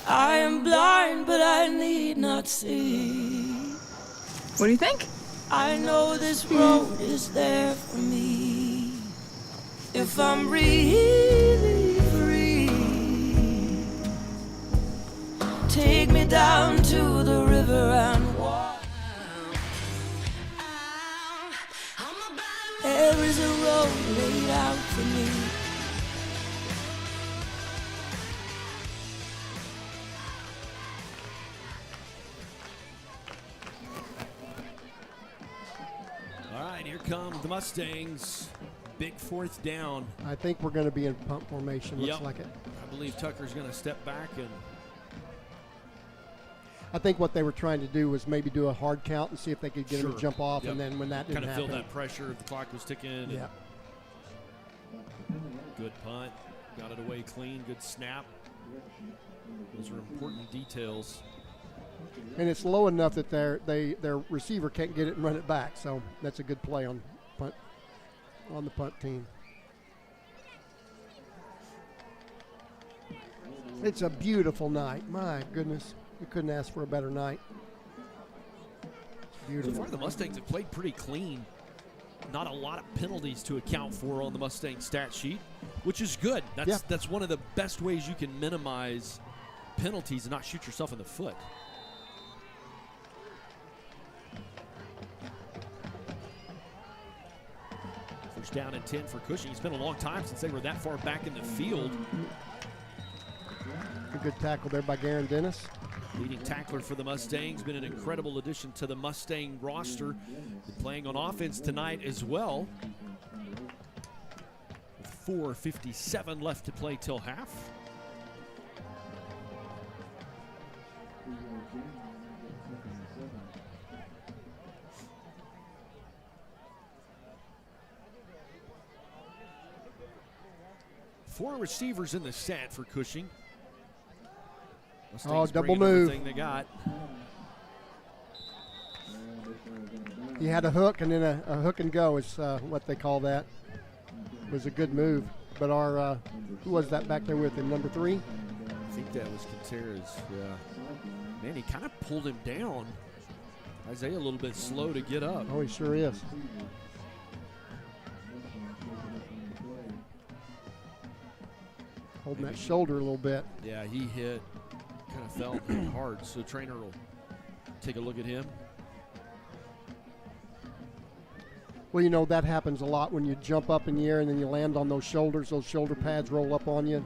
I am blind, but I need not see. What do you think? I know this road is there for me. If I'm really free, take me down to the river and walk. There is a road laid out for me. Here come the Mustangs. Big 4th down. I think we're going to be in pump formation. Looks like it. I believe Tucker's going to step back, and I think what they were trying to do was maybe do a hard count and see if they could get him to jump off, and then when that didn't happen, kind of feel that pressure if the clock was ticking. Yeah. Good punt. Got it away clean. Good snap. Those are important details. And it's low enough that their receiver can't get it and run it back. So that's a good play on the punt team. It's a beautiful night. My goodness, we couldn't ask for a better night. It's beautiful. So far, the Mustangs have played pretty clean. Not a lot of penalties to account for on the Mustang stat sheet, which is good. That's one of the best ways you can minimize penalties and not shoot yourself in the foot. down and 10 for Cushing. It's been a long time since they were that far back in the field. A good tackle there by Garen Dennis. Leading tackler for the Mustangs, been an incredible addition to the Mustang roster. Been playing on offense tonight as well. With 4:57 left to play till half. Four receivers in the set for Cushing. Mustangs double move. Everything they got. He had a hook and then a hook and go is what they call that. It was a good move. But our, who was that back there with him, number 3? I think that was Contreras, yeah. Man, he kind of pulled him down. Isaiah a little bit slow to get up. Oh, he sure is. Holding that shoulder a little bit. Yeah, he hit, kind of fell and hit hard. So trainer will take a look at him. Well, you know, that happens a lot when you jump up in the air and then you land on those shoulders. Those shoulder pads roll up on you.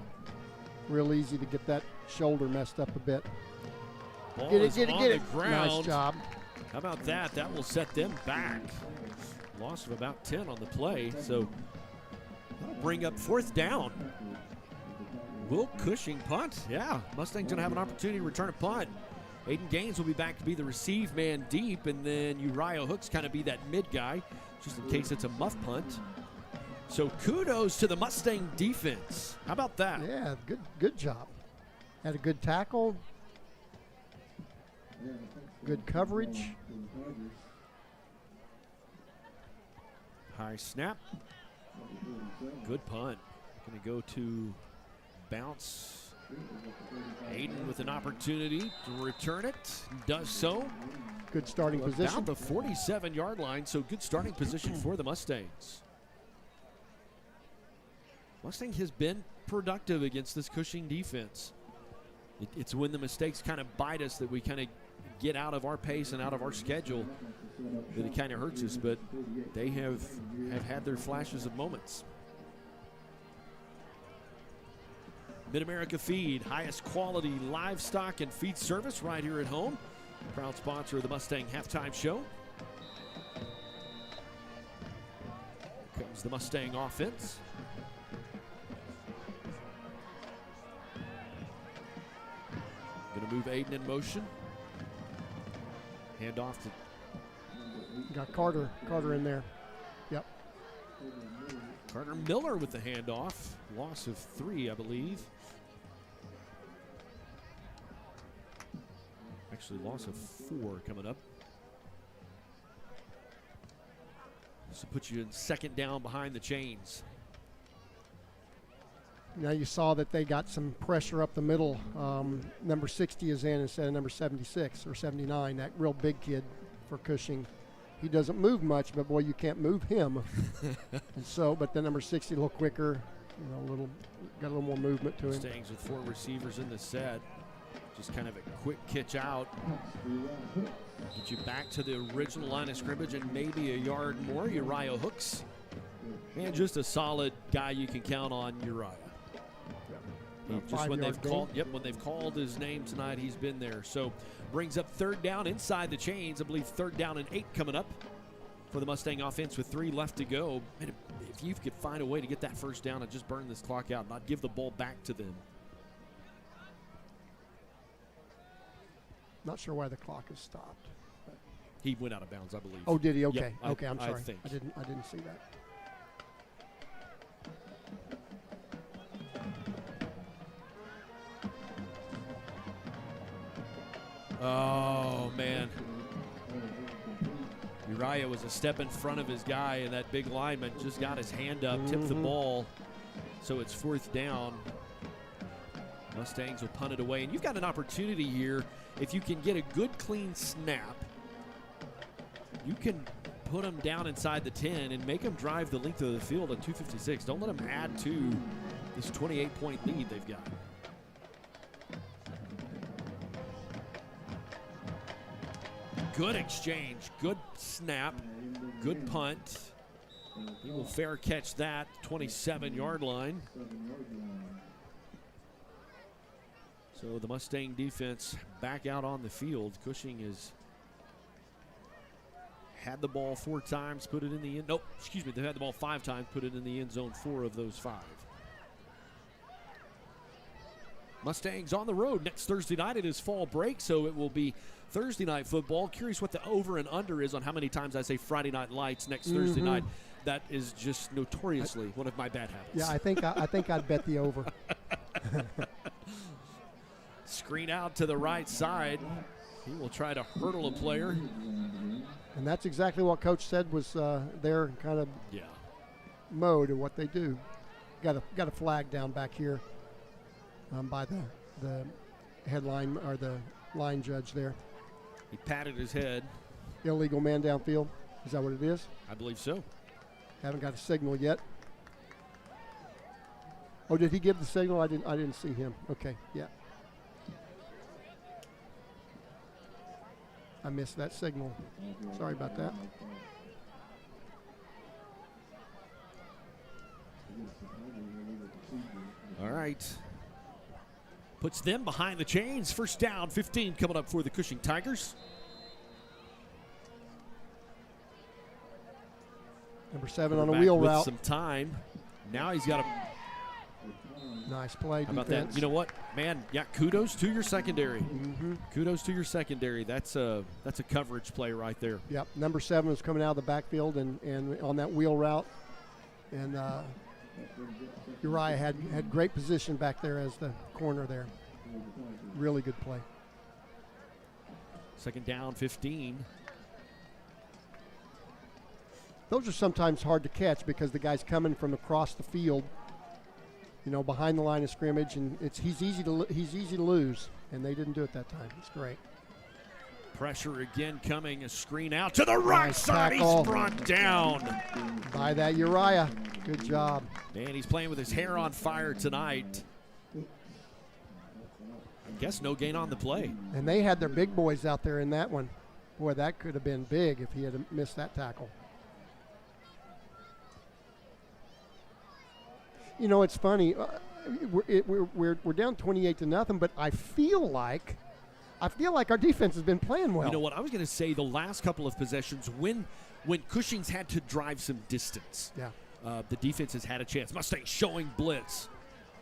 Real easy to get that shoulder messed up a bit. Ball Get is it. on the ground. Nice job. How about that? That will set them back. Loss of about 10 on the play. So that'll bring up 4th down. Will Cushing punt? Yeah, Mustangs gonna have an opportunity to return a punt. Aiden Gaines will be back to be the receive man deep, and then Uriah Hooks kind of be that mid guy, just in case it's a muff punt. So kudos to the Mustang defense. How about that? Yeah, good job. Had a good tackle. Good coverage. High snap. Good punt. Gonna go to bounce. Aiden with an opportunity to return it. Does so. Good starting position. About the 47-yard line, so good starting position for the Mustangs. Mustang has been productive against this Cushing defense. It's when the mistakes kind of bite us that we kind of get out of our pace and out of our schedule that it kind of hurts us, but they have had their flashes of moments. Mid-America Feed, highest quality livestock and feed service right here at home. Proud sponsor of the Mustang Halftime Show. Here comes the Mustang offense. Gonna move Aiden in motion. Hand off to... Got Carter in there. Yep. Carter Miller with the handoff. Loss of 3, I believe. Actually, loss of 4 coming up. This will put you in 2nd down behind the chains. Now you saw that they got some pressure up the middle. Number 60 is in instead of number 76 or 79. That real big kid for Cushing. He doesn't move much, but boy, you can't move him. And so, but the number 60 a little quicker, got a little more movement to him. Mustangs with 4 receivers in the set. Just kind of a quick catch out. Get you back to the original line of scrimmage and maybe a yard more. Uriah Hooks. And just a solid guy you can count on, Uriah. Just when they've called his name tonight, he's been there. So brings up 3rd down inside the chains. I believe 3rd down and 8 coming up for the Mustang offense with 3 left to go. And if you could find a way to get that 1st down and just burn this clock out, not give the ball back to them. Not sure why the clock is stopped. He went out of bounds, I believe. Oh, did he? Okay. Yep, Okay, I'm sorry. I think. I didn't see that. Oh, man. Uriah was a step in front of his guy, and that big lineman just got his hand up, tipped the ball. So it's 4th down. Mustangs will punt it away. And you've got an opportunity here. If you can get a good, clean snap, you can put them down inside the 10 and make them drive the length of the field at 2:56. Don't let them add to this 28-point lead they've got. Good exchange, good snap, good punt. He will fair catch that 27-yard line. So the Mustang defense back out on the field. Cushing has had the ball 4 times, put it in the end. Nope, excuse me. They've had the ball 5 times, put it in the end zone 4 of those 5. Mustangs on the road next Thursday night. It is fall break, so it will be Thursday night football. Curious what the over and under is on how many times I say Friday Night Lights next Thursday night. That is just notoriously one of my bad habits. Yeah, I think I'd bet the over. Screen out to the right side. He will try to hurdle a player. And that's exactly what Coach said was their kind of mode of what they do. Got a flag down back here by the headline or the line judge there. He patted his head. Illegal man downfield. Is that what it is? I believe so. Haven't got a signal yet. Oh, did he give the signal? I didn't see him. Okay, yeah. I missed that signal. Sorry about that. All right. Puts them behind the chains. First down, 15 coming up for the Cushing Tigers. Number 7 on a wheel with route. Some time. Now he's got a nice play. How about that? You know what, man? Yeah, kudos to your secondary. Kudos to your secondary. That's a coverage play right there. Yep. Number 7 was coming out of the backfield and on that wheel route, and Uriah had great position back there as the corner there. Really good play. Second down, 15. Those are sometimes hard to catch because the guy's coming from across the field, you know, behind the line of scrimmage, and he's easy to lose, and they didn't do it that time. It's great. Pressure again coming, a screen out to the right side. Tackle. He's brought down by that Uriah. Good job. Man, he's playing with his hair on fire tonight. I guess no gain on the play. And they had their big boys out there in that one. Boy, that could have been big if he had missed that tackle. You know, it's funny. We're down 28-0, but I feel like our defense has been playing well. You know what? I was going to say the last couple of possessions when Cushing's had to drive some distance. Yeah. The defense has had a chance. Mustang showing blitz.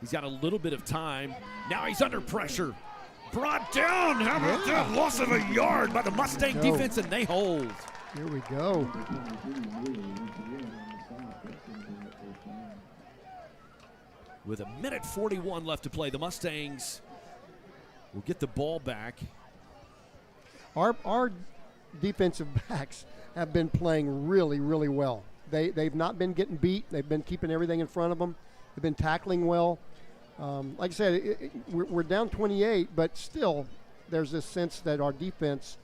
He's got a little bit of time. Now he's under pressure. Brought down. How about that? Loss of a yard by the Mustang defense, and they hold. Here we go. With 1:41 left to play, the Mustangs will get the ball back. Our defensive backs have been playing really, really well. They've not been getting beat. They've been keeping everything in front of them. They've been tackling well. Like I said, we're down 28, but still there's this sense that our defense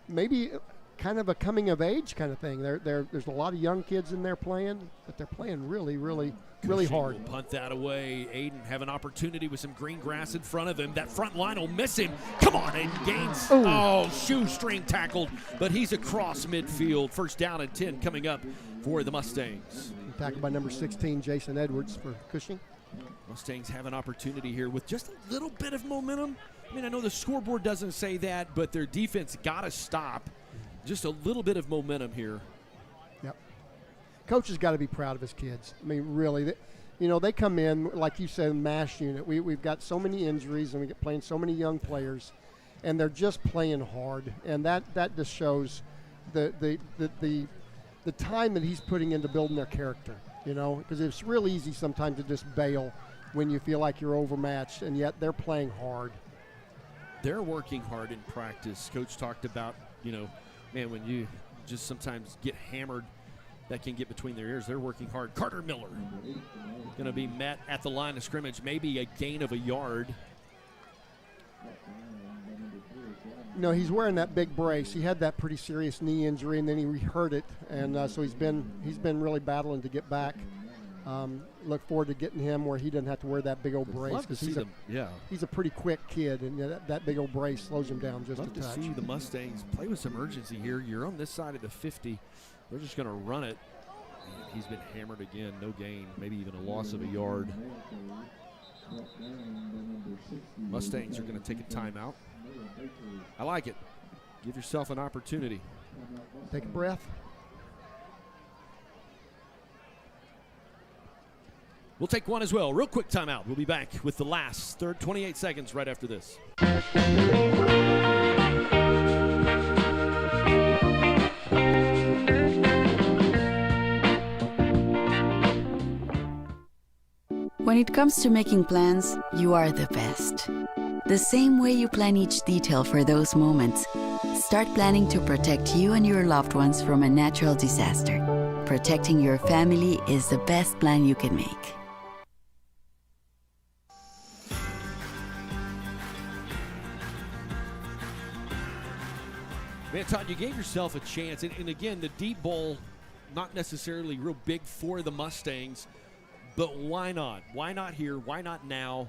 maybe kind of a coming of age kind of thing. There's a lot of young kids in there playing, but they're playing really, really, really hard. Will punt that away. Aiden have an opportunity with some green grass in front of him. That front line will miss him. Come on, Aiden Gaines. Ooh. Oh, shoestring tackled, but he's across midfield. First down and 10 coming up for the Mustangs. Tackled by number 16, Jason Edwards for Cushing. Mustangs have an opportunity here with just a little bit of momentum. I mean, I know the scoreboard doesn't say that, but their defense got to stop. Just a little bit of momentum here. Yep. Coach has got to be proud of his kids. I mean, really, they come in, like you said, mash unit. We've got so many injuries, and we get playing so many young players, and they're just playing hard. And that just shows the time that he's putting into building their character, because it's real easy sometimes to just bail when you feel like you're overmatched, and yet they're playing hard. They're working hard in practice. Coach talked about, man, when you just sometimes get hammered, that can get between their ears. They're working hard. Carter Miller going to be met at the line of scrimmage, maybe a gain of a yard. No, he's wearing that big brace. He had that pretty serious knee injury, and then he hurt it, and so he's been really battling to get back. Look forward to getting him where he doesn't have to wear that big old brace, because he's a pretty quick kid, and that big old brace slows him down just a touch. Love to see the Mustangs play with some urgency here. You're on this side of the 50. They're just going to run it. He's been hammered again, no gain, maybe even a loss of a yard. Mustangs are going to take a timeout. I like it. Give yourself an opportunity. Take a breath. We'll take one as well. Real quick timeout. We'll be back with the last 28 seconds right after this. When it comes to making plans, you are the best. The same way you plan each detail for those moments, start planning to protect you and your loved ones from a natural disaster. Protecting your family is the best plan you can make. Man, Todd, you gave yourself a chance. And again, the deep ball, not necessarily real big for the Mustangs, but why not? Why not here? Why not now?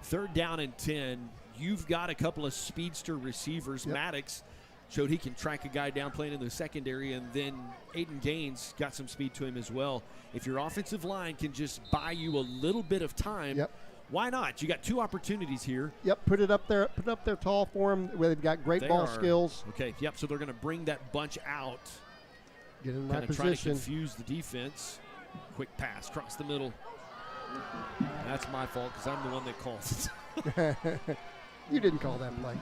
3rd down and 10. You've got a couple of speedster receivers. Yep. Maddox showed he can track a guy down playing in the secondary, and then Aiden Gaines got some speed to him as well. If your offensive line can just buy you a little bit of time, yep. Why not? You got 2 opportunities here. Yep, put it up there tall for them where they've got great ball skills. Okay, yep, so they're going to bring that bunch out. Get in the right position. Try to confuse the defense. Quick pass across the middle. That's my fault because I'm the one that calls it. You didn't call that play.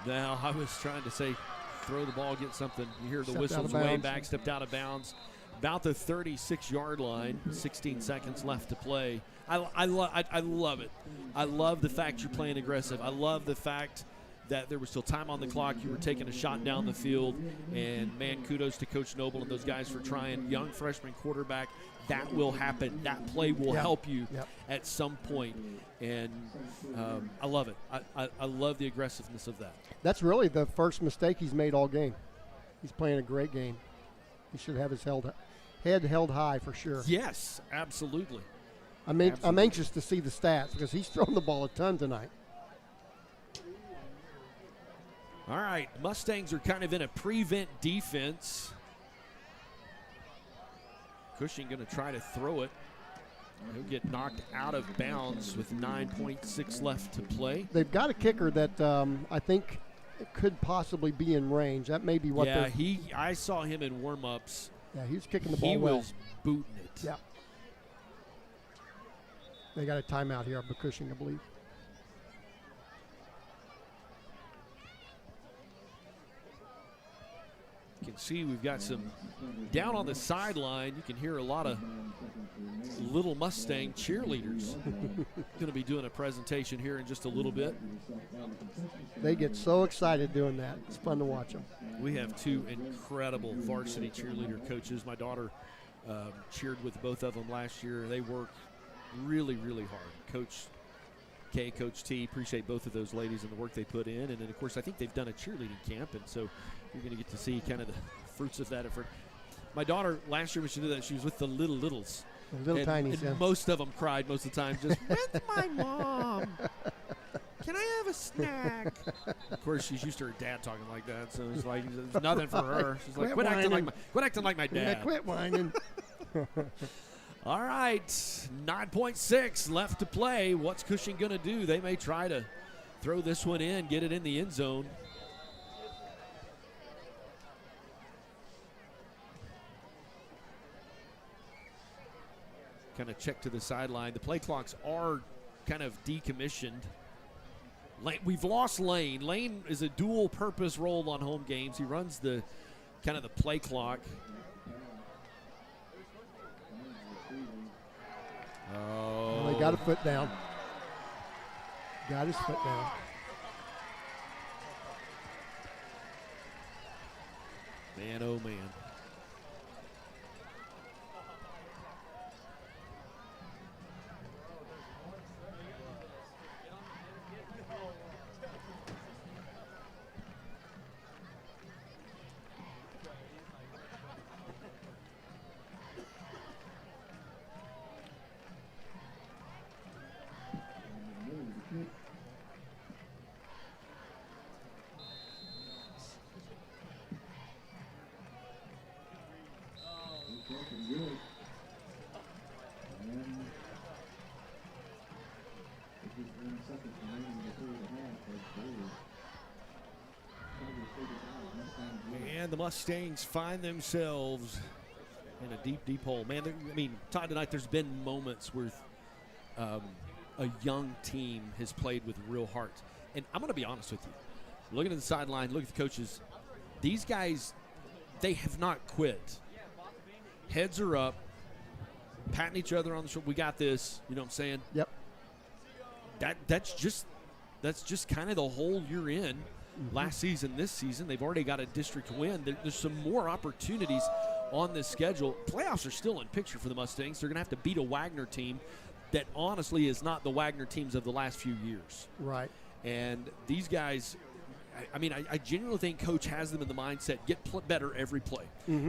No, I was trying to say throw the ball, get something. You hear the whistles way back, stepped out of bounds. About the 36-yard line, 16 seconds left to play. I love it. I love the fact you're playing aggressive. I love the fact that there was still time on the clock. You were taking a shot down the field. And, man, kudos to Coach Noble and those guys for trying. Young freshman quarterback, that will happen. That play will help you at some point. And I love it. I love the aggressiveness of that. That's really the first mistake he's made all game. He's playing a great game. He should have his head held high for sure. Yes, absolutely. I'm anxious to see the stats because he's thrown the ball a ton tonight. All right, Mustangs are kind of in a prevent defense. Cushing going to try to throw it. He'll get knocked out of bounds with 9.6 left to play. They've got a kicker that I think could possibly be in range. That may be what they're... Yeah, I saw him in warm-ups. Yeah, he was kicking the ball well. He was booting it. Yeah. They got a timeout here up at Cushing, I believe. You can see we've got some down on the sideline. You can hear a lot of little Mustang cheerleaders. Going to be doing a presentation here in just a little bit. They get so excited doing that. It's fun to watch them. We have 2 incredible varsity cheerleader coaches. My daughter cheered with both of them last year. They work really, really hard. Coach K, Coach T, appreciate both of those ladies and the work they put in. And then, of course, I think they've done a cheerleading camp, and so you're going to get to see kind of the fruits of that effort. My daughter, last year when she did that, she was with the littles. The little tinies, and most of them cried most of the time, just, where's my mom? Can I have a snack? Of course, she's used to her dad talking like that, so it's like there's nothing for her. She's like, quit acting like my dad. Yeah, quit whining. All right, 9.6 left to play. What's Cushing going to do? They may try to throw this one in, get it in the end zone. Kind of check to the sideline. The play clocks are kind of decommissioned. We've lost Lane. Lane is a dual-purpose role on home games. He runs the kind of the play clock. Oh. Well, he got a foot down. Got his foot down. Man, oh, man. and the Mustangs find themselves in a deep, deep hole. Man, I mean, Todd, tonight there's been moments where a young team has played with real heart. And I'm going to be honest with you. Looking at the sideline, look at the coaches. These guys, they have not quit. Heads are up, patting each other on the shoulder. We got this. You know what I'm saying? Yep. That's just kind of the hole you're in. Last season, this season, they've already got a district win. There's some more opportunities on this schedule. Playoffs are still in picture for the Mustangs. They're going to have to beat a Wagner team that honestly is not the Wagner teams of the last few years. Right. And these guys, I mean, I genuinely think Coach has them in the mindset, get better every play,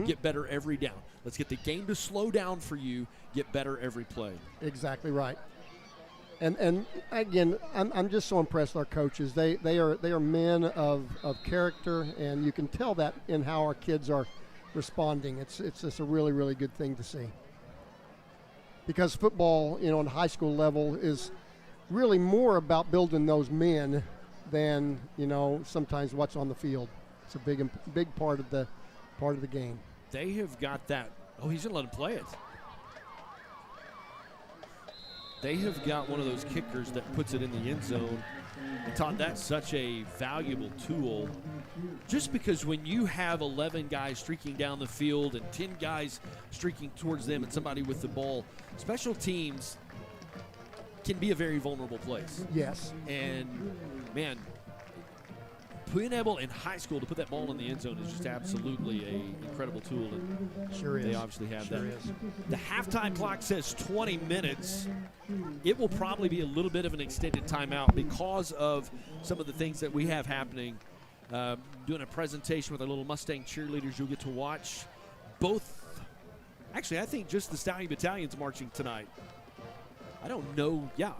get better every down. Let's get the game to slow down for you, get better every play. Exactly right. And again, I'm just so impressed with our coaches. They are men of character, and you can tell that in how our kids are responding. It's just a really, really good thing to see. Because football, on the high school level is really more about building those men than, sometimes what's on the field. It's a big part of the game. They have got that. Oh, he's going to let him play it. They have got one of those kickers that puts it in the end zone. And Todd, that's such a valuable tool. Just because when you have 11 guys streaking down the field and 10 guys streaking towards them and somebody with the ball, special teams can be a very vulnerable place. Yes. And, man, being able in high school to put that ball in the end zone is just absolutely an incredible tool. And sure is. They obviously have sure that. Is. The halftime clock says 20 minutes. It will probably be a little bit of an extended timeout because of some of the things that we have happening. Doing a presentation with our little Mustang cheerleaders you'll get to watch. Both, actually, I think just the Stallion Battalion's marching tonight. I don't know. Yeah.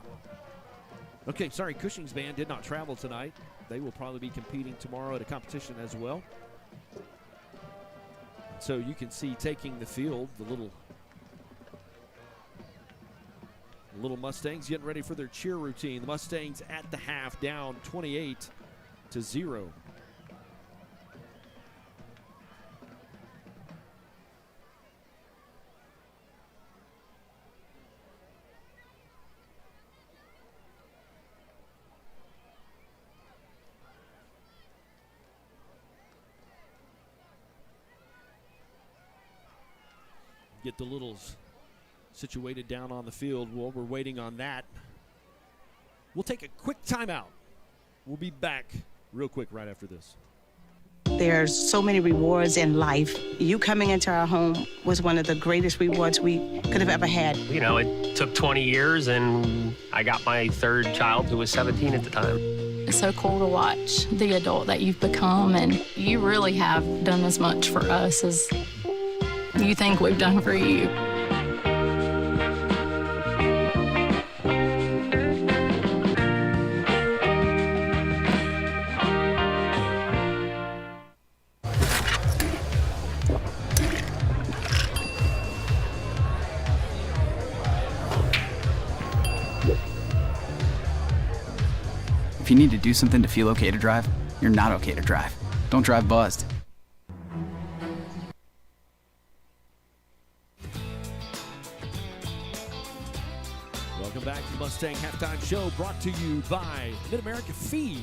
Okay, sorry, Cushing's band did not travel tonight. They will probably be competing tomorrow at a competition as well. So you can see taking the field, the little Mustangs getting ready for their cheer routine. The Mustangs at the half down 28-0. Get the littles situated down on the field. While we're waiting on that, we'll take a quick timeout. We'll be back real quick right after this. There's so many rewards in life. You coming into our home was one of the greatest rewards we could have ever had. It took 20 years, and I got my third child, who was 17 at the time. It's so cool to watch the adult that you've become, and you really have done as much for us as you think we've done for you. If you need to do something to feel okay to drive, you're not okay to drive. Don't drive buzzed. Welcome back to the Mustang Halftime Show, brought to you by Mid-America Feed.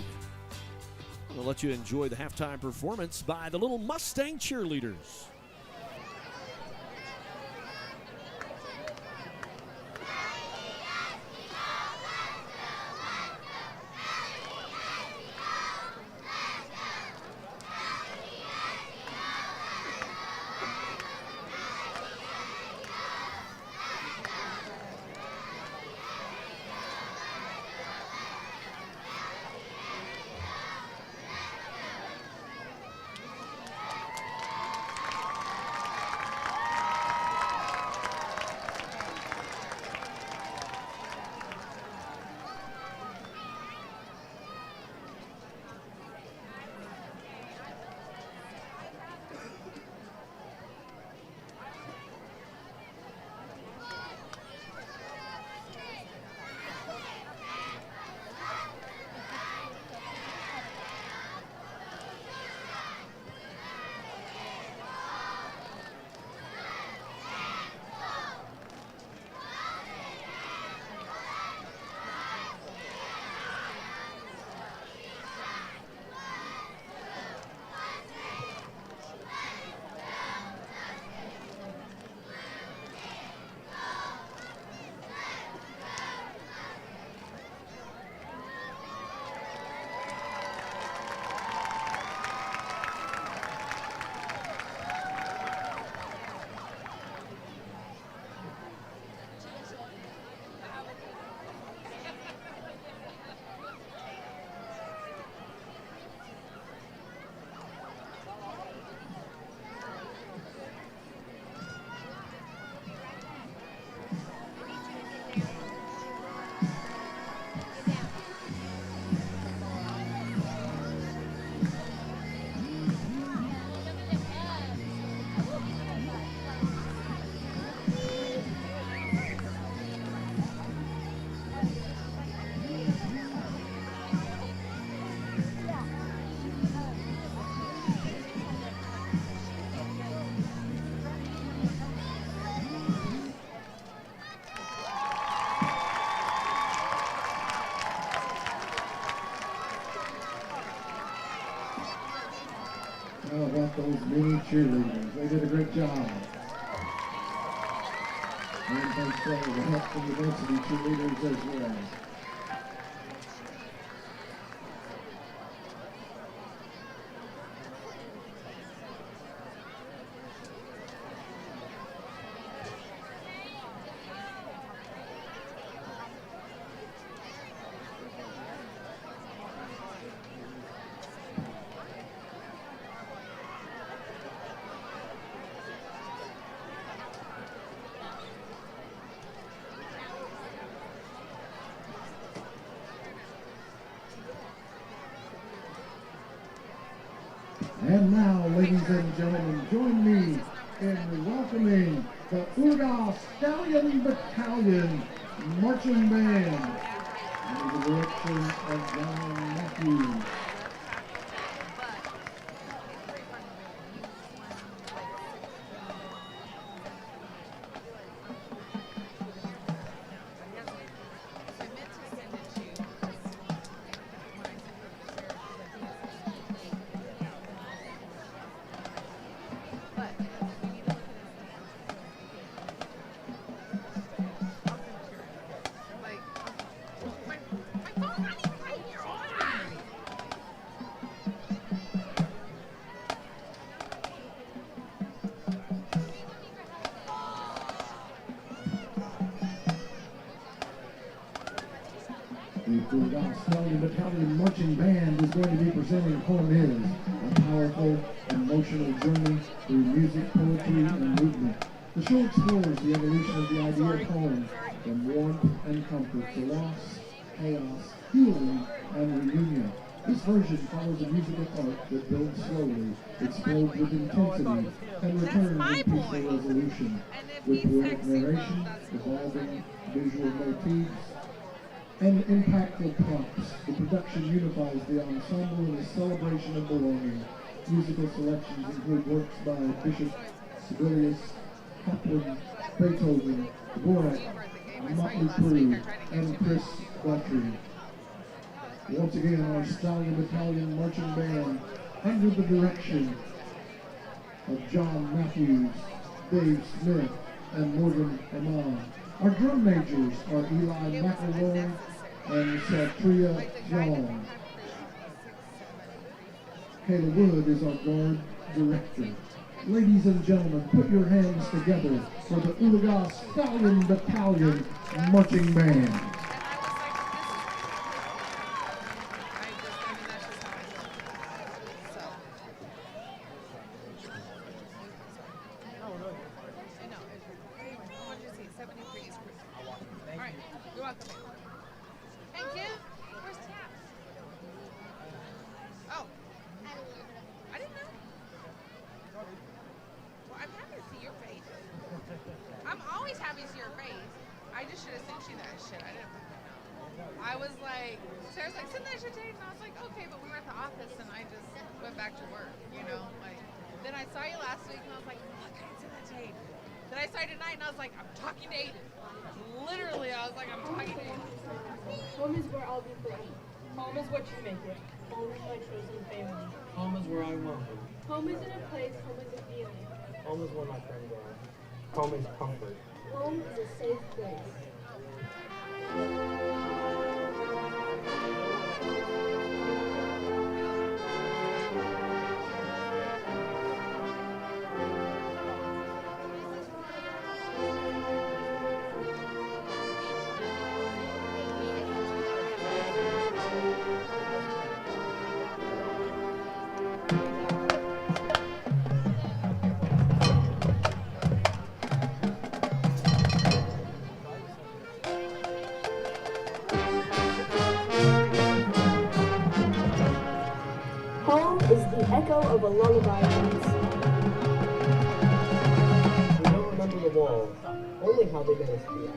We'll let you enjoy the halftime performance by the little Mustang cheerleaders. those many cheerleaders. They did a great job. And thanks to all the help from the varsity cheerleaders as well. And now, ladies and gentlemen, join me in welcoming the Oologah-Stallion Battalion Marching Band under the direction of John Matthews. The Oologah-Stallion Battalion Marching Band is going to be presenting Home Is, a powerful, emotional journey through music, poetry, and movement. The show explores the evolution of the idea of home, from warmth and comfort to loss, chaos, healing, and reunion. This version follows a musical arc that builds slowly, explodes with intensity, and returns in peaceful resolution, with poetic narration, evolving visual motifs, and impactful props. The production unifies the ensemble in a celebration of belonging. Musical selections include works by Bishop Sibelius, Copland, Beethoven, Dvorak, Motley Crue, and Chris Daughtry. Once again, our Stallion Battalion Marching Band, under the direction of John Matthews, Dave Smith, and Morgan Amon. Our drum majors are Eli McElroy and Satria Long. Kayla Wood is our guard director. Ladies and gentlemen, put your hands together for the Oologah-Stallion Battalion Marching Band. Home is where I'll be born. Home is what you make it. Home is my chosen family. Home is where I welcome. Home isn't a place, home is a feeling. Home is where my friends are. Home is comfort. Home is a safe place. Echo of a lullaby once. We don't remember the walls, only how they made us feel.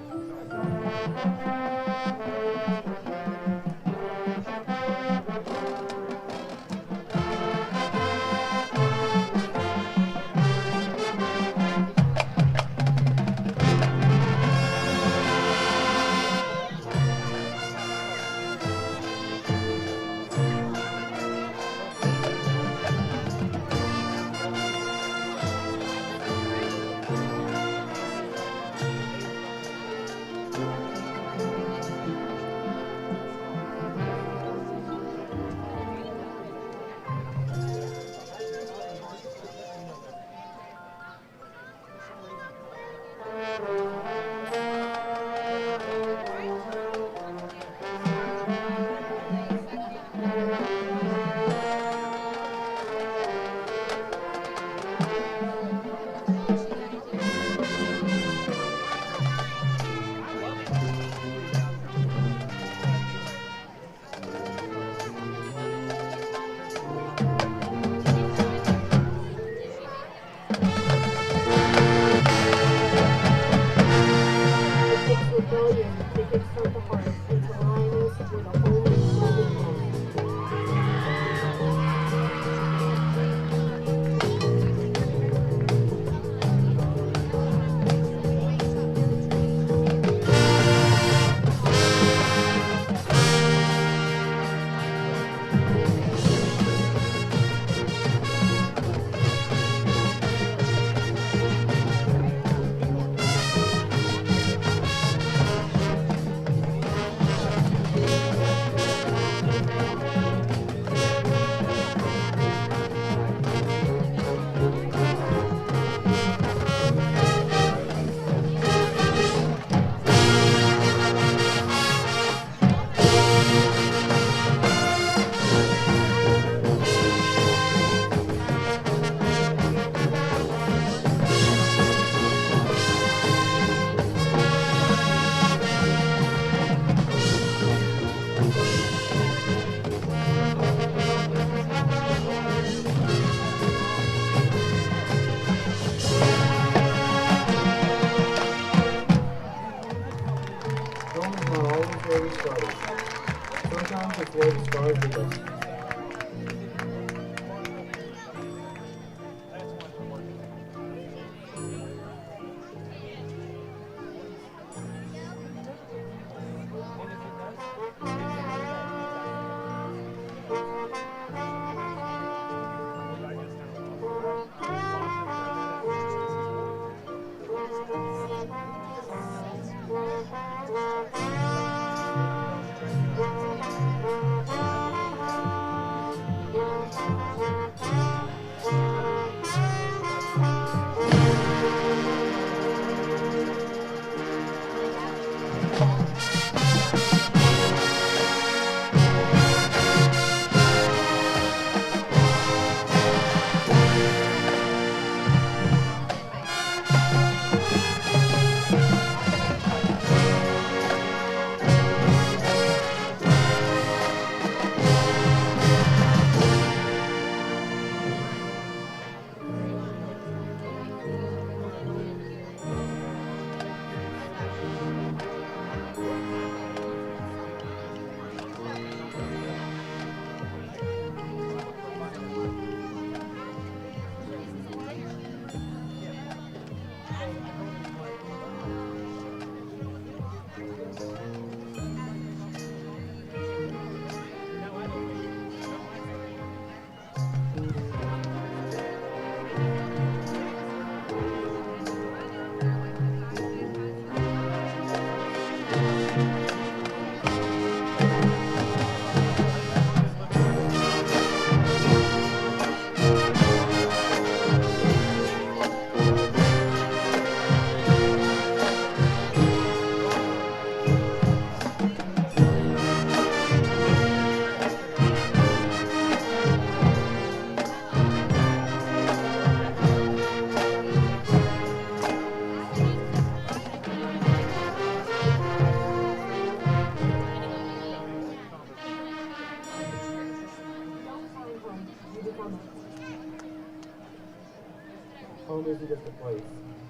Home isn't just a place.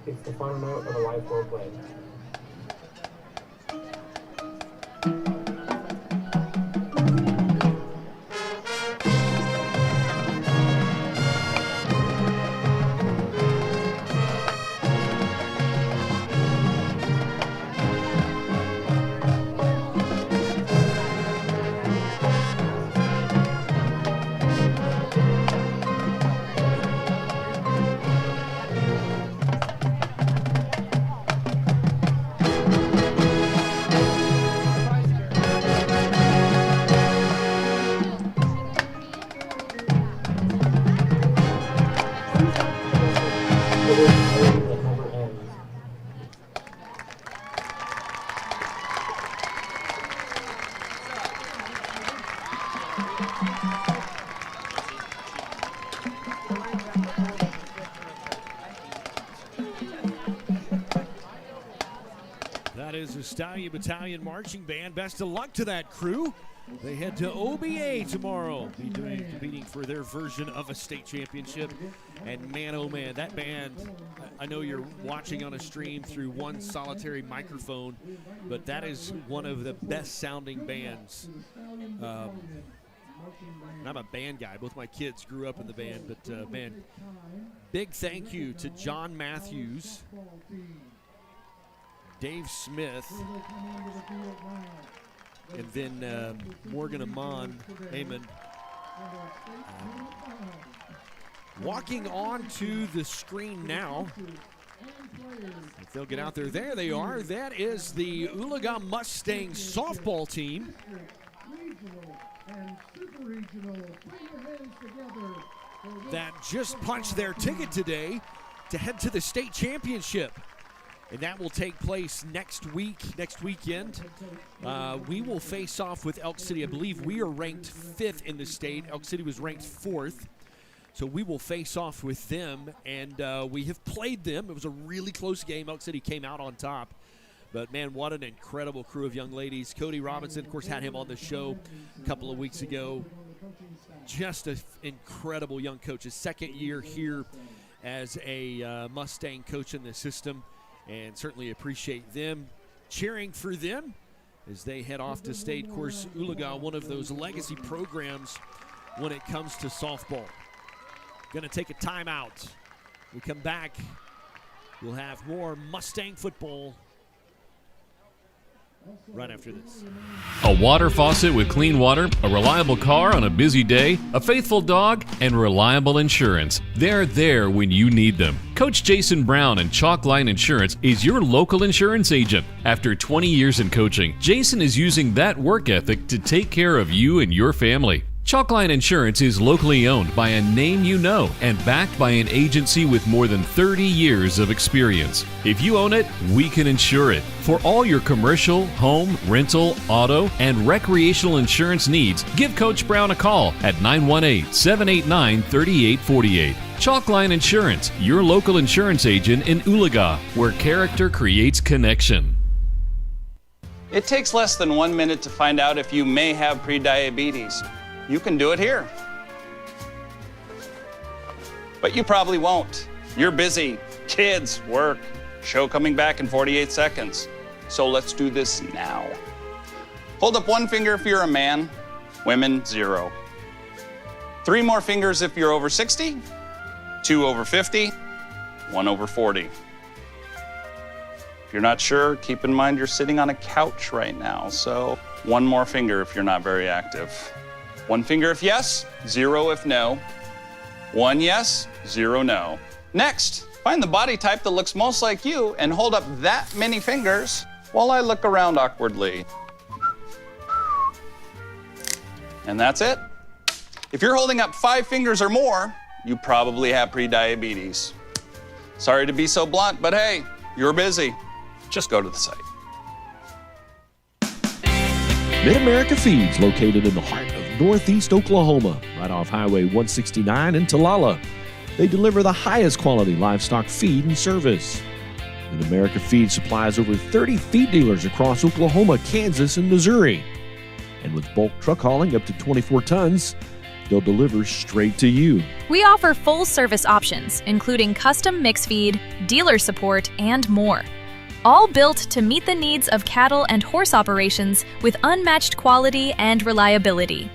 It's the final note of a life well played. That is the Stallion Battalion Marching Band. Best of luck to that crew. They head to OBA tomorrow, competing for their version of a state championship. And man, oh man, that band, I know you're watching on a stream through one solitary microphone, but that is one of the best sounding bands. I'm a band guy. Both my kids grew up in the band, but man, big thank you to John Matthews, Dave Smith, and then Morgan Amon. Walking onto the screen now. If they'll get out there. There they are. That is the Oologah Mustangs softball team. That just punched their ticket today to head to the state championship. And that will take place next weekend. We will face off with Elk City. I believe we are ranked 5th in the state. Elk City was ranked 4th. So we will face off with them, and we have played them. It was a really close game. Elk City came out on top. But, man, what an incredible crew of young ladies. Cody Robinson, of course, had him on the show a couple of weeks ago. Just an incredible young coach. His second year here as a Mustang coach in the system. And certainly appreciate them, cheering for them as they head off to state. Of course, Oologah, one of those legacy programs when it comes to softball. Going to take a timeout. We come back, we'll have more Mustang football right after this. A water faucet with clean water, a reliable car on a busy day, a faithful dog, and reliable insurance. They're there when you need them. Coach Jason Brown and Chalkline Insurance is your local insurance agent. After 20 years in coaching, Jason is using that work ethic to take care of you and your family. Chalkline Insurance is locally owned by a name you know and backed by an agency with more than 30 years of experience. If you own it, we can insure it. For all your commercial, home, rental, auto, and recreational insurance needs, give Coach Brown a call at 918-789-3848. Chalkline Insurance, your local insurance agent in Oologah, where character creates connection. It takes less than 1 minute to find out if you may have prediabetes. You can do it here. But you probably won't. You're busy. Kids, work, show coming back in 48 seconds. So let's do this now. Hold up one finger if you're a man, women, 0. 3 more fingers if you're over 60, 2 over 50, 1 over 40. If you're not sure, keep in mind you're sitting on a couch right now, so 1 more finger if you're not very active. 1 finger if yes, 0 if no. 1 yes, 0 no. Next, find the body type that looks most like you and hold up that many fingers while I look around awkwardly. And that's it. If you're holding up 5 fingers or more, you probably have prediabetes. Sorry to be so blunt, but hey, you're busy. Just go to the site. Mid-America Feeds, located in the heart of Northeast Oklahoma, right off Highway 169 in Talala. They deliver the highest quality livestock feed and service. Mid-America Feed supplies over 30 feed dealers across Oklahoma, Kansas, and Missouri. And with bulk truck hauling up to 24 tons, they'll deliver straight to you. We offer full service options, including custom mix feed, dealer support, and more. All built to meet the needs of cattle and horse operations with unmatched quality and reliability.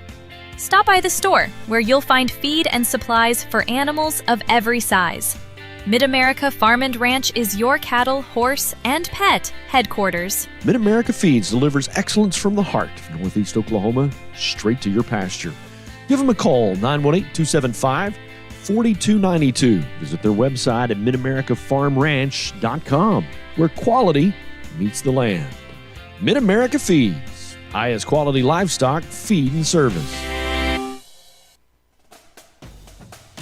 Stop by the store, where you'll find feed and supplies for animals of every size. Mid-America Farm and Ranch is your cattle, horse, and pet headquarters. Mid-America Feeds delivers excellence from the heart of Northeast Oklahoma straight to your pasture. Give them a call, 918-275-4292. Visit their website at midamericafarmranch.com, where quality meets the land. Mid-America Feeds, highest quality livestock feed and service.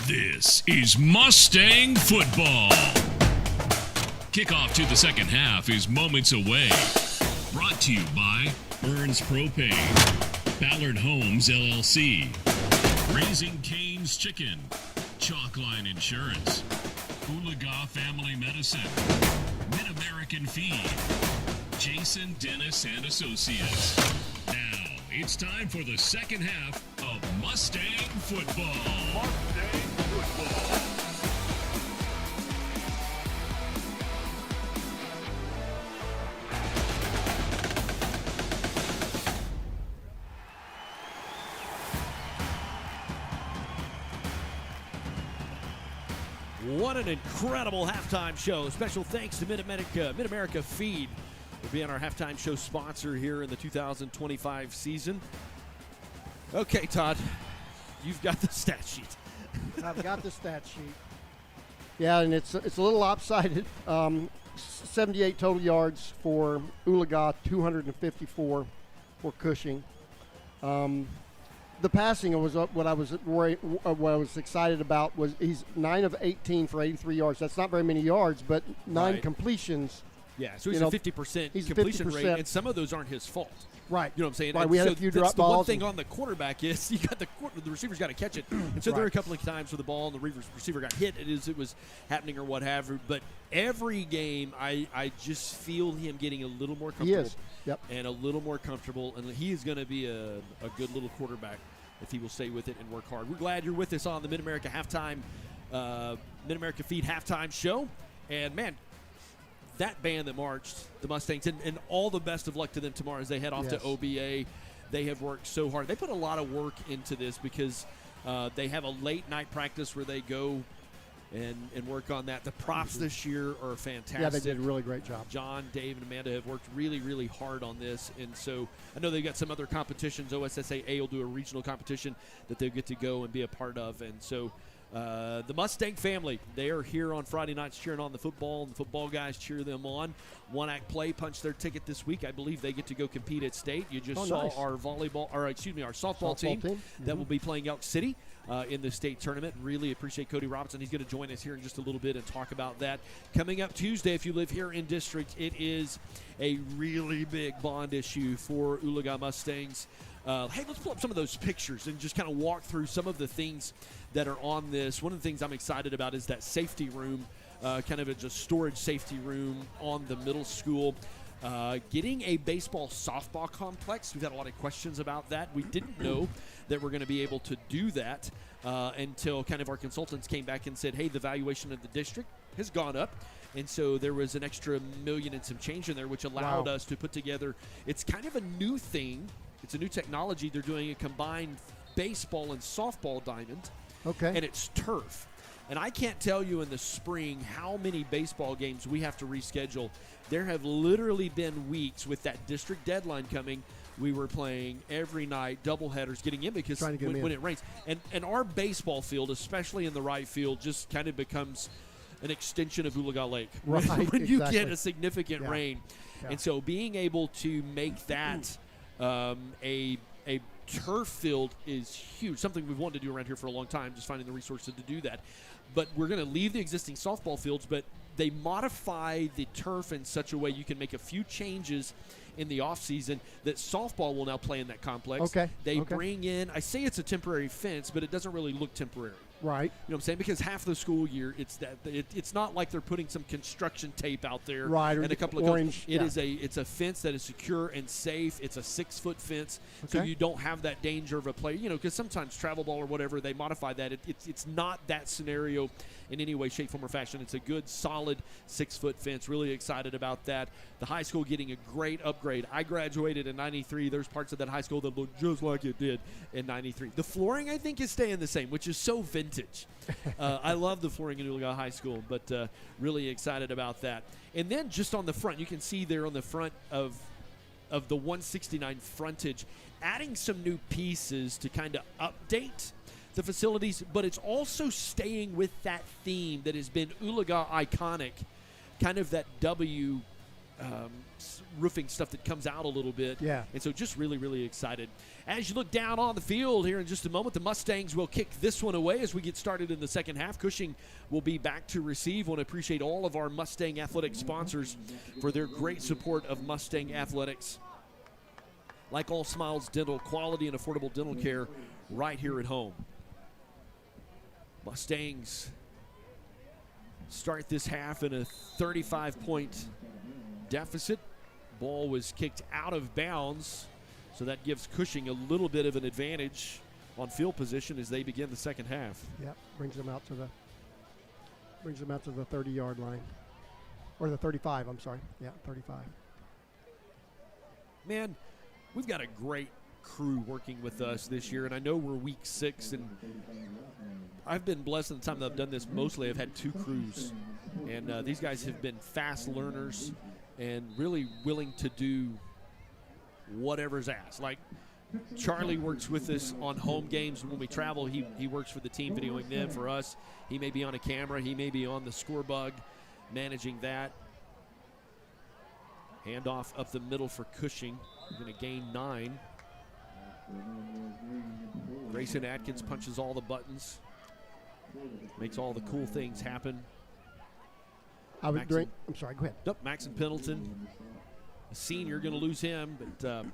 This is Mustang football. Kickoff to the second half is moments away. Brought to you by Burns Propane, Ballard Homes LLC, Raising Cane's Chicken, Chalkline Insurance, Oologah Family Medicine, Mid-American Feed, Jason, Dennis, and Associates. Now, it's time for the second half of Mustang Football. Mustang Football. What an incredible halftime show. Special thanks to Mid-America Feed for being our halftime show sponsor here in the 2025 season. Okay, Todd, you've got the stat sheet. I've got the stat sheet. Yeah, and it's a little lopsided. 78 total yards for Oologah, 254 for Cushing. The passing was what I was excited about. Was he's 9 of 18 for 83 yards. That's not very many yards, but 9 completions. Yeah, so he's a 50% completion rate, and some of those aren't his fault. Right. You know what I'm saying? Right. And We had so a few that's drop the balls. one thing on the quarterback is the receiver's got to catch it. And so there are a couple of times where the ball and the receiver got hit. It was happening or what have you. But every game, I just feel him getting a little more comfortable. He is. Yep. And a little more comfortable. And he is going to be a good little quarterback if he will stay with it and work hard. We're glad you're with us on the Mid-America Feed halftime show. And, man, that band that marched, the Mustangs, and all the best of luck to them tomorrow as they head off to OBA. They have worked so hard. They put a lot of work into this because they have a late night practice where they go and work on that. The props this year are fantastic. Yeah, they did a really great job. John, Dave, and Amanda have worked really, really hard on this. And so I know they've got some other competitions. OSSAA will do a regional competition that they'll get to go and be a part of. And so the Mustang family, they are here on Friday nights cheering on the football, and the football guys cheer them on. One-act play punched their ticket this week. I believe they get to go compete at state. You just saw our our softball team that will be playing Elk City in the state tournament. Really appreciate Cody Robinson. He's going to join us here in just a little bit and talk about that. Coming up Tuesday, if you live here in district, it is a really big bond issue for Oologah Mustangs. Hey, let's pull up some of those pictures and just kind of walk through some of the things that are on this. One of the things I'm excited about is that safety room, kind of a storage safety room on the middle school. Getting a baseball softball complex. We've had a lot of questions about that. We didn't know that we're going to be able to do that until kind of our consultants came back and said, hey, the valuation of the district has gone up. And so there was an extra $1 million and some change in there, which allowed us to put together, it's kind of a new thing. It's a new technology. They're doing a combined baseball and softball diamond. Okay. And it's turf. And I can't tell you in the spring how many baseball games we have to reschedule. There have literally been weeks with that district deadline coming. We were playing every night, doubleheaders, getting in because when it rains. And our baseball field, especially in the right field, just kind of becomes an extension of Oologah Lake. Right, when you get a significant rain. Yeah. And so being able to make that a turf field is huge, something we've wanted to do around here for a long time, just finding the resources to do that. But we're going to leave the existing softball fields, but they modify the turf in such a way you can make a few changes in the offseason that softball will now play in that complex. Okay. They bring in, I say it's a temporary fence, but it doesn't really look temporary. Right. You know what I'm saying? Because half the school year, it's not like they're putting some construction tape out there. Right. And a couple of orange. It's a fence that is secure and safe. It's a 6-foot fence, so you don't have that danger of a player. You know, because sometimes travel ball or whatever, they modify that. It's not that scenario in any way, shape, form, or fashion. It's a good, solid 6-foot fence. Really excited about that. The high school getting a great upgrade. I graduated in '93. There's parts of that high school that look just like it did in '93. The flooring, I think, is staying the same, which is so vintage. I love the flooring in Oologah High School, but really excited about that. And then just on the front, you can see there on the front of the 169 frontage, adding some new pieces to kind of update the facilities, but it's also staying with that theme that has been Oologah iconic, kind of that W roofing stuff that comes out a little bit. Yeah. And so just really, really excited. As you look down on the field here in just a moment, the Mustangs will kick this one away as we get started in the second half. Cushing will be back to receive. Want to appreciate all of our Mustang Athletic sponsors for their great support of Mustang Athletics. Like All Smiles Dental, quality and affordable dental care right here at home. Mustangs start this half in a 35-point deficit. Ball was kicked out of bounds, so that gives Cushing a little bit of an advantage on field position as they begin the second half. Yep, brings them out to the 30-yard line. Or the 35, I'm sorry. Yeah, 35. Man, we've got a great crew working with us this year, and I know we're week 6, and I've been blessed in the time that I've done this. Mostly I've had 2 crews, and these guys have been fast learners and really willing to do whatever's asked. Like Charlie works with us on home games when we travel. He works for the team, videoing them for us. He may be on a camera. He may be on the score bug, managing that. Handoff up the middle for Cushing. We're going to gain 9. Grayson Atkins punches all the buttons, makes all the cool things happen. I'm sorry, go ahead. Nope, Maxon Pendleton, a senior, going to lose him, but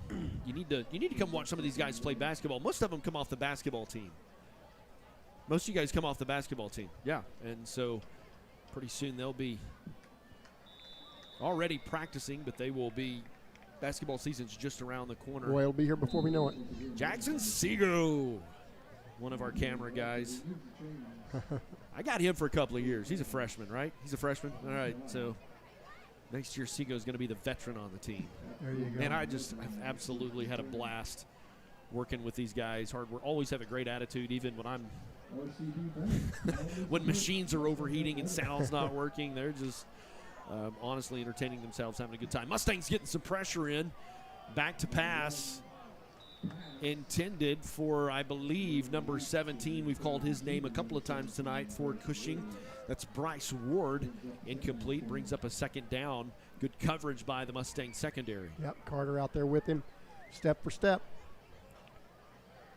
you need to come watch some of these guys play basketball. Most of them come off the basketball team. Most of you guys come off the basketball team, yeah, and so pretty soon they'll be already practicing, but they will be. Basketball season's just around the corner. Boy, it'll be here before we know it. Jackson Sego, one of our camera guys. I got him for a couple of years. He's a freshman, right? He's a freshman? All right, so next year Sego's going to be the veteran on the team. There you go. And I've absolutely had a blast working with these guys. Hard work. Always have a great attitude, even when I'm when machines are overheating and sound's not working. They're just honestly entertaining themselves, having a good time. Mustangs getting some pressure in. Back to pass. Intended for, I believe, number 17. We've called his name a couple of times tonight for Cushing. That's Bryce Ward. Incomplete. Brings up a second down. Good coverage by the Mustang secondary. Yep, Carter out there with him, step for step.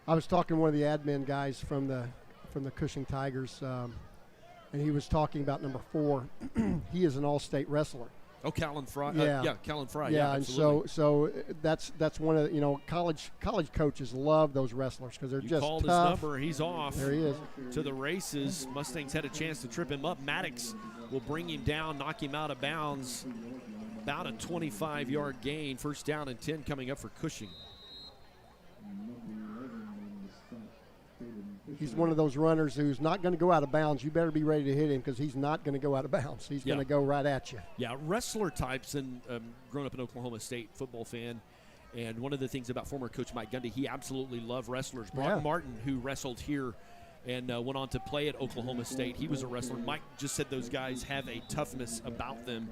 I was talking to one of the admin guys from the Cushing Tigers, and he was talking about number 4. He is an all-state wrestler. Oh, Callan Fry. Yeah, Callan Fry. Yeah, and absolutely. so that's one of the, college coaches love those wrestlers because they're just called tough. His number. He's off. There he is. To the races. Mustangs had a chance to trip him up. Maddox will bring him down, knock him out of bounds. About a 25-yard gain. First down and 10 coming up for Cushing. He's one of those runners who's not going to go out of bounds. You better be ready to hit him because he's not going to go out of bounds. He's going to go right at you. Yeah, wrestler types, and growing up an Oklahoma State football fan, and one of the things about former coach Mike Gundy, he absolutely loved wrestlers. Brock Martin, who wrestled here and went on to play at Oklahoma State, he was a wrestler. Mike just said those guys have a toughness about them,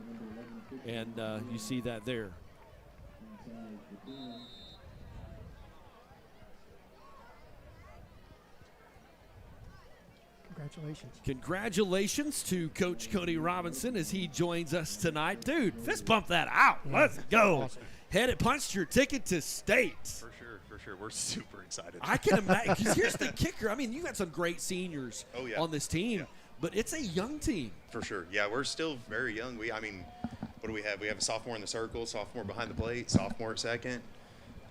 and you see that there. Congratulations to Coach Cody Robinson as he joins us tonight. Dude, fist bump that out. Let's go. Awesome. Had it punched your ticket to state. For sure. We're super excited. I can imagine. Because here's the kicker. I mean, you got some great seniors on this team, but it's a young team. For sure. Yeah, we're still very young. What do we have? We have a sophomore in the circle, sophomore behind the plate, sophomore at second,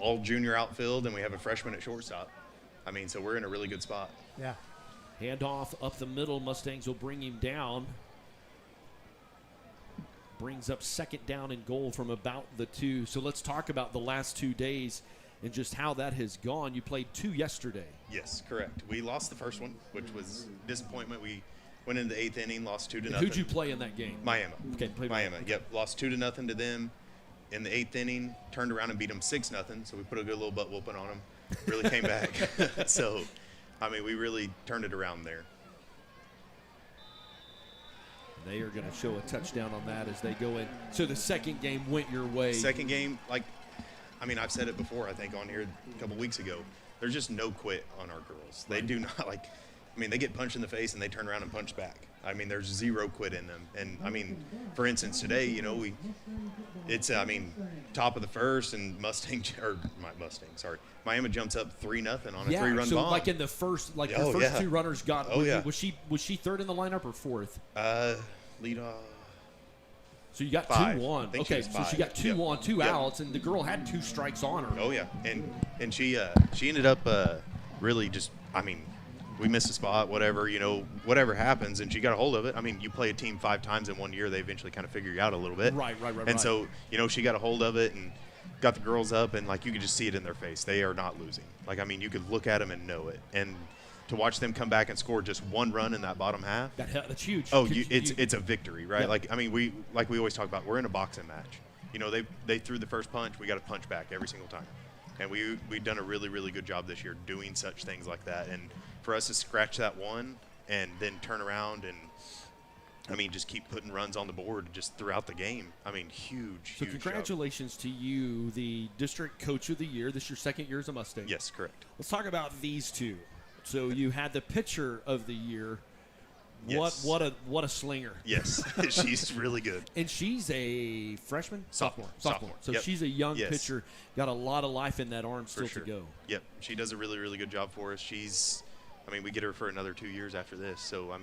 all junior outfield, and we have a freshman at shortstop. So we're in a really good spot. Yeah. Handoff up the middle. Mustangs will bring him down. Brings up second down and goal from about the 2. So let's talk about the last 2 days and just how that has gone. You played 2 yesterday. Yes, correct. We lost the first one, which was disappointment. We went into the 8th inning, lost 2-0. Who'd you play in that game? Miami. Okay, play Miami. Yep, lost 2-0 to them in the 8th inning. Turned around and beat them 6-0. So we put a good little butt whooping on them. Really came back. So. We really turned it around there. They are going to show a touchdown on that as they go in. So the second game went your way. Second game, I've said it before, I think, on here a couple weeks ago. There's just no quit on our girls. They do not, they get punched in the face and they turn around and punch back. There's zero quit in them. And, for instance, today, it's, top of the first and Miami jumps up 3-0 on a 3-run bomb. So in the first, your first 2 runners got, was she third in the lineup or 4th? Lead off. So you got 5. 2-1. Okay, so she got 2 on, 2 outs, and the girl had 2 strikes on her. Oh, yeah. And she ended up really just, we miss a spot, whatever, whatever happens, and she got a hold of it. I mean, you play a team 5 times in 1 year, they eventually kind of figure you out a little bit. Right. And so, she got a hold of it and got the girls up, and like you could just see it in their face. They are not losing. Like, I mean, you could look at them and know it. And to watch them come back and score just one run in that bottom half, that's huge. Oh, it's a victory, right? Yep. Like, I mean, we always talk about, we're in a boxing match. They threw the first punch, we got to punch back every single time. And we've done a really, really good job this year doing such things like that. And for us to scratch that one and then turn around and, I mean, just keep putting runs on the board just throughout the game. I mean, huge So congratulations to you, the District Coach of the Year. This is your second year as a Mustang. Yes, correct. Let's talk about these two. So you had the Pitcher of the Year. Yes. What a slinger. Yes, she's really good. And she's a freshman? Sophomore. So yep. She's a young pitcher. Got a lot of life in that arm still to go. Yep. She does a really, really good job for us. We get her for another 2 years after this. So,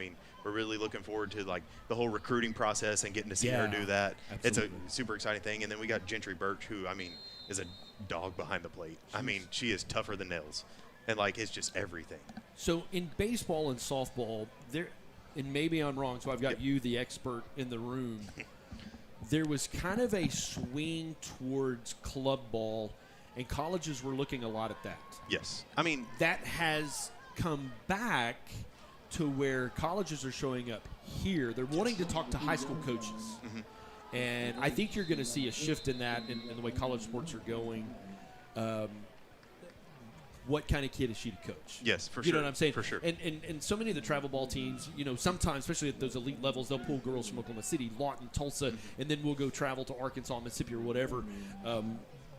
we're really looking forward to, like, the whole recruiting process and getting to see her do that. Absolutely. It's a super exciting thing. And then we got Gentry Birch, who, is a dog behind the plate. She is tougher than nails. And, like, it's just everything. So, in baseball and softball, and maybe I'm wrong, so I've got you, the expert, in the room. There was kind of a swing towards club ball, and colleges were looking a lot at that. Yes. That has come back to where colleges are showing up here. They're wanting to talk to high school coaches. Mm-hmm. And I think you're going to see a shift in that in the way college sports are going. What kind of kid is she to coach? Yes, for sure. You know what I'm saying? For sure. And so many of the travel ball teams, sometimes, especially at those elite levels, they'll pull girls from Oklahoma City, Lawton, Tulsa, and then we'll go travel to Arkansas, Mississippi, or whatever.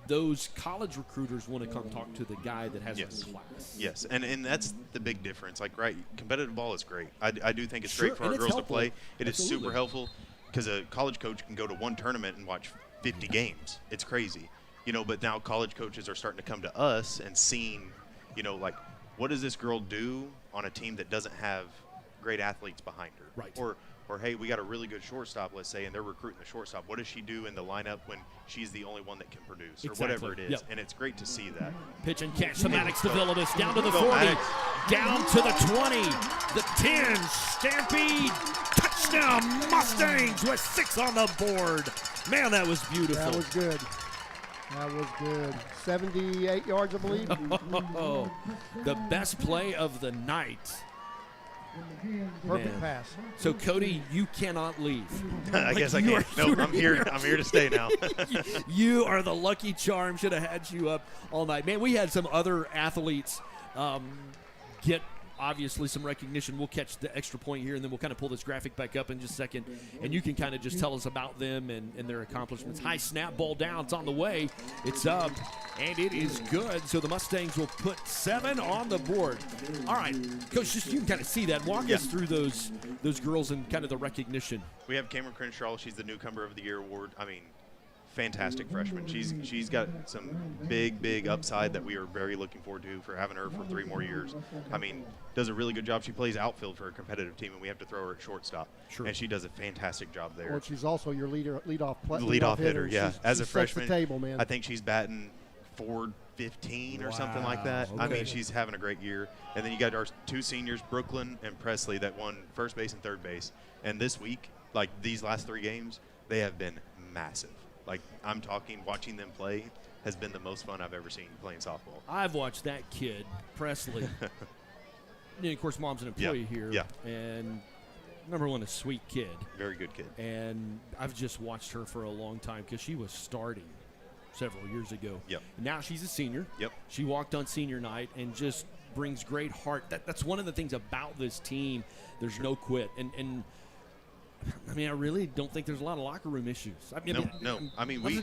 Those college recruiters want to come talk to the guy that has a class. Yes, and that's the big difference. Like, right, competitive ball is great. I do think it's Sure, great for our and it's girls helpful. to play. It Absolutely. is super helpful because a college coach can go to one tournament and watch 50 games. It's crazy. But now college coaches are starting to come to us and seeing, like, what does this girl do on a team that doesn't have great athletes behind her? Right. Or hey, we got a really good shortstop, let's say, and they're recruiting the shortstop. What does she do in the lineup when she's the only one that can produce, or whatever it is? Yep. And it's great to see that. Pitch and catch to Maddox to Villadis, down to the Go 40, Maddox. down to the 20, the 10, Stampede, touchdown Mustangs with 6 on the board. Man, that was beautiful. That was good. That was good. 78 yards, I believe. The best play of the night. Perfect Man. pass. So Cody, you cannot leave. I guess I can't. No, I'm here to stay now. You are the lucky charm. Should have had you up all night. Man, we had some other athletes get obviously some recognition. We'll catch the extra point here, and then we'll kind of pull this graphic back up in just a second, and you can kind of just tell us about them and their accomplishments. High snap, ball down. It's on the way. It's up, and it is good. So the Mustangs will put 7 on the board. All right, Coach, just you can kind of see that. Walk us through those girls and kind of the recognition. We have Cameron Crenshaw. She's the Newcomer of the Year award. Fantastic freshman. She's got some big upside that we are very looking forward to for having her for 3 more years. Does a really good job. She plays outfield for a competitive team, and we have to throw her at shortstop. Sure. And she does a fantastic job there. Well, she's also your leadoff hitter. Yeah, as a freshman, sets the table, man. I think she's batting .415 or something like that. Okay. She's having a great year. And then you got our 2 seniors, Brooklyn and Presley, that won first base and third base. And this week, like these last 3 games, they have been massive. Like, I'm talking, watching them play has been the most fun I've ever seen playing softball. I've watched that kid, Presley. And of course, Mom's an employee here. Yeah. And number one, a sweet kid. Very good kid. And I've just watched her for a long time because she was starting several years ago. Yep. Now she's a senior. Yep. She walked on senior night and just brings great heart. That's one of the things about this team. There's no quit. And I really don't think there's a lot of locker room issues. No.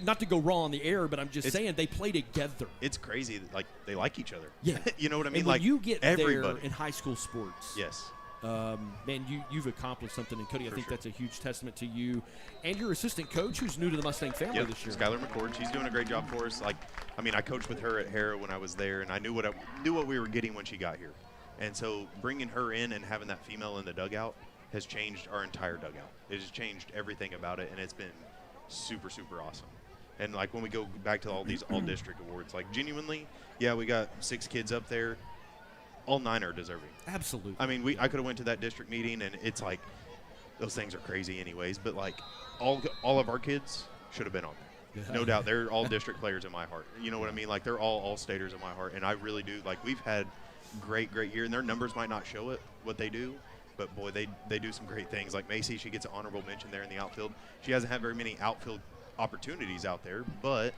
Not to go raw on the air, but I'm just saying they play together. It's crazy that, like, they like each other. Yeah. You know what I mean? And when like, you get everybody. there in high school sports. Yes. Man, you've accomplished something. And Cody, I think that's a huge testament to you and your assistant coach who's new to the Mustang family this year. Skylar McCord. She's doing a great job for us. I coached with her at Harrow when I was there, and I knew what we were getting when she got here. And so bringing her in and having that female in the dugout has changed our entire dugout. It has changed everything about it, and it's been super, super awesome. And, like, when we go back to all these all-district awards, like, genuinely, yeah, we got 6 kids up there. all 9 are deserving. Absolutely. I mean, I could have went to that district meeting, and it's like those things are crazy anyways. But like all of our kids should have been on there. Yeah. No doubt, they're all district players in my heart. You know what I mean? Like they're all staters in my heart, and I really do. Like we've had great year, and their numbers might not show it what they do, but boy, they do some great things. Like Macy, she gets an honorable mention there in the outfield. She hasn't had very many outfield opportunities out there, but.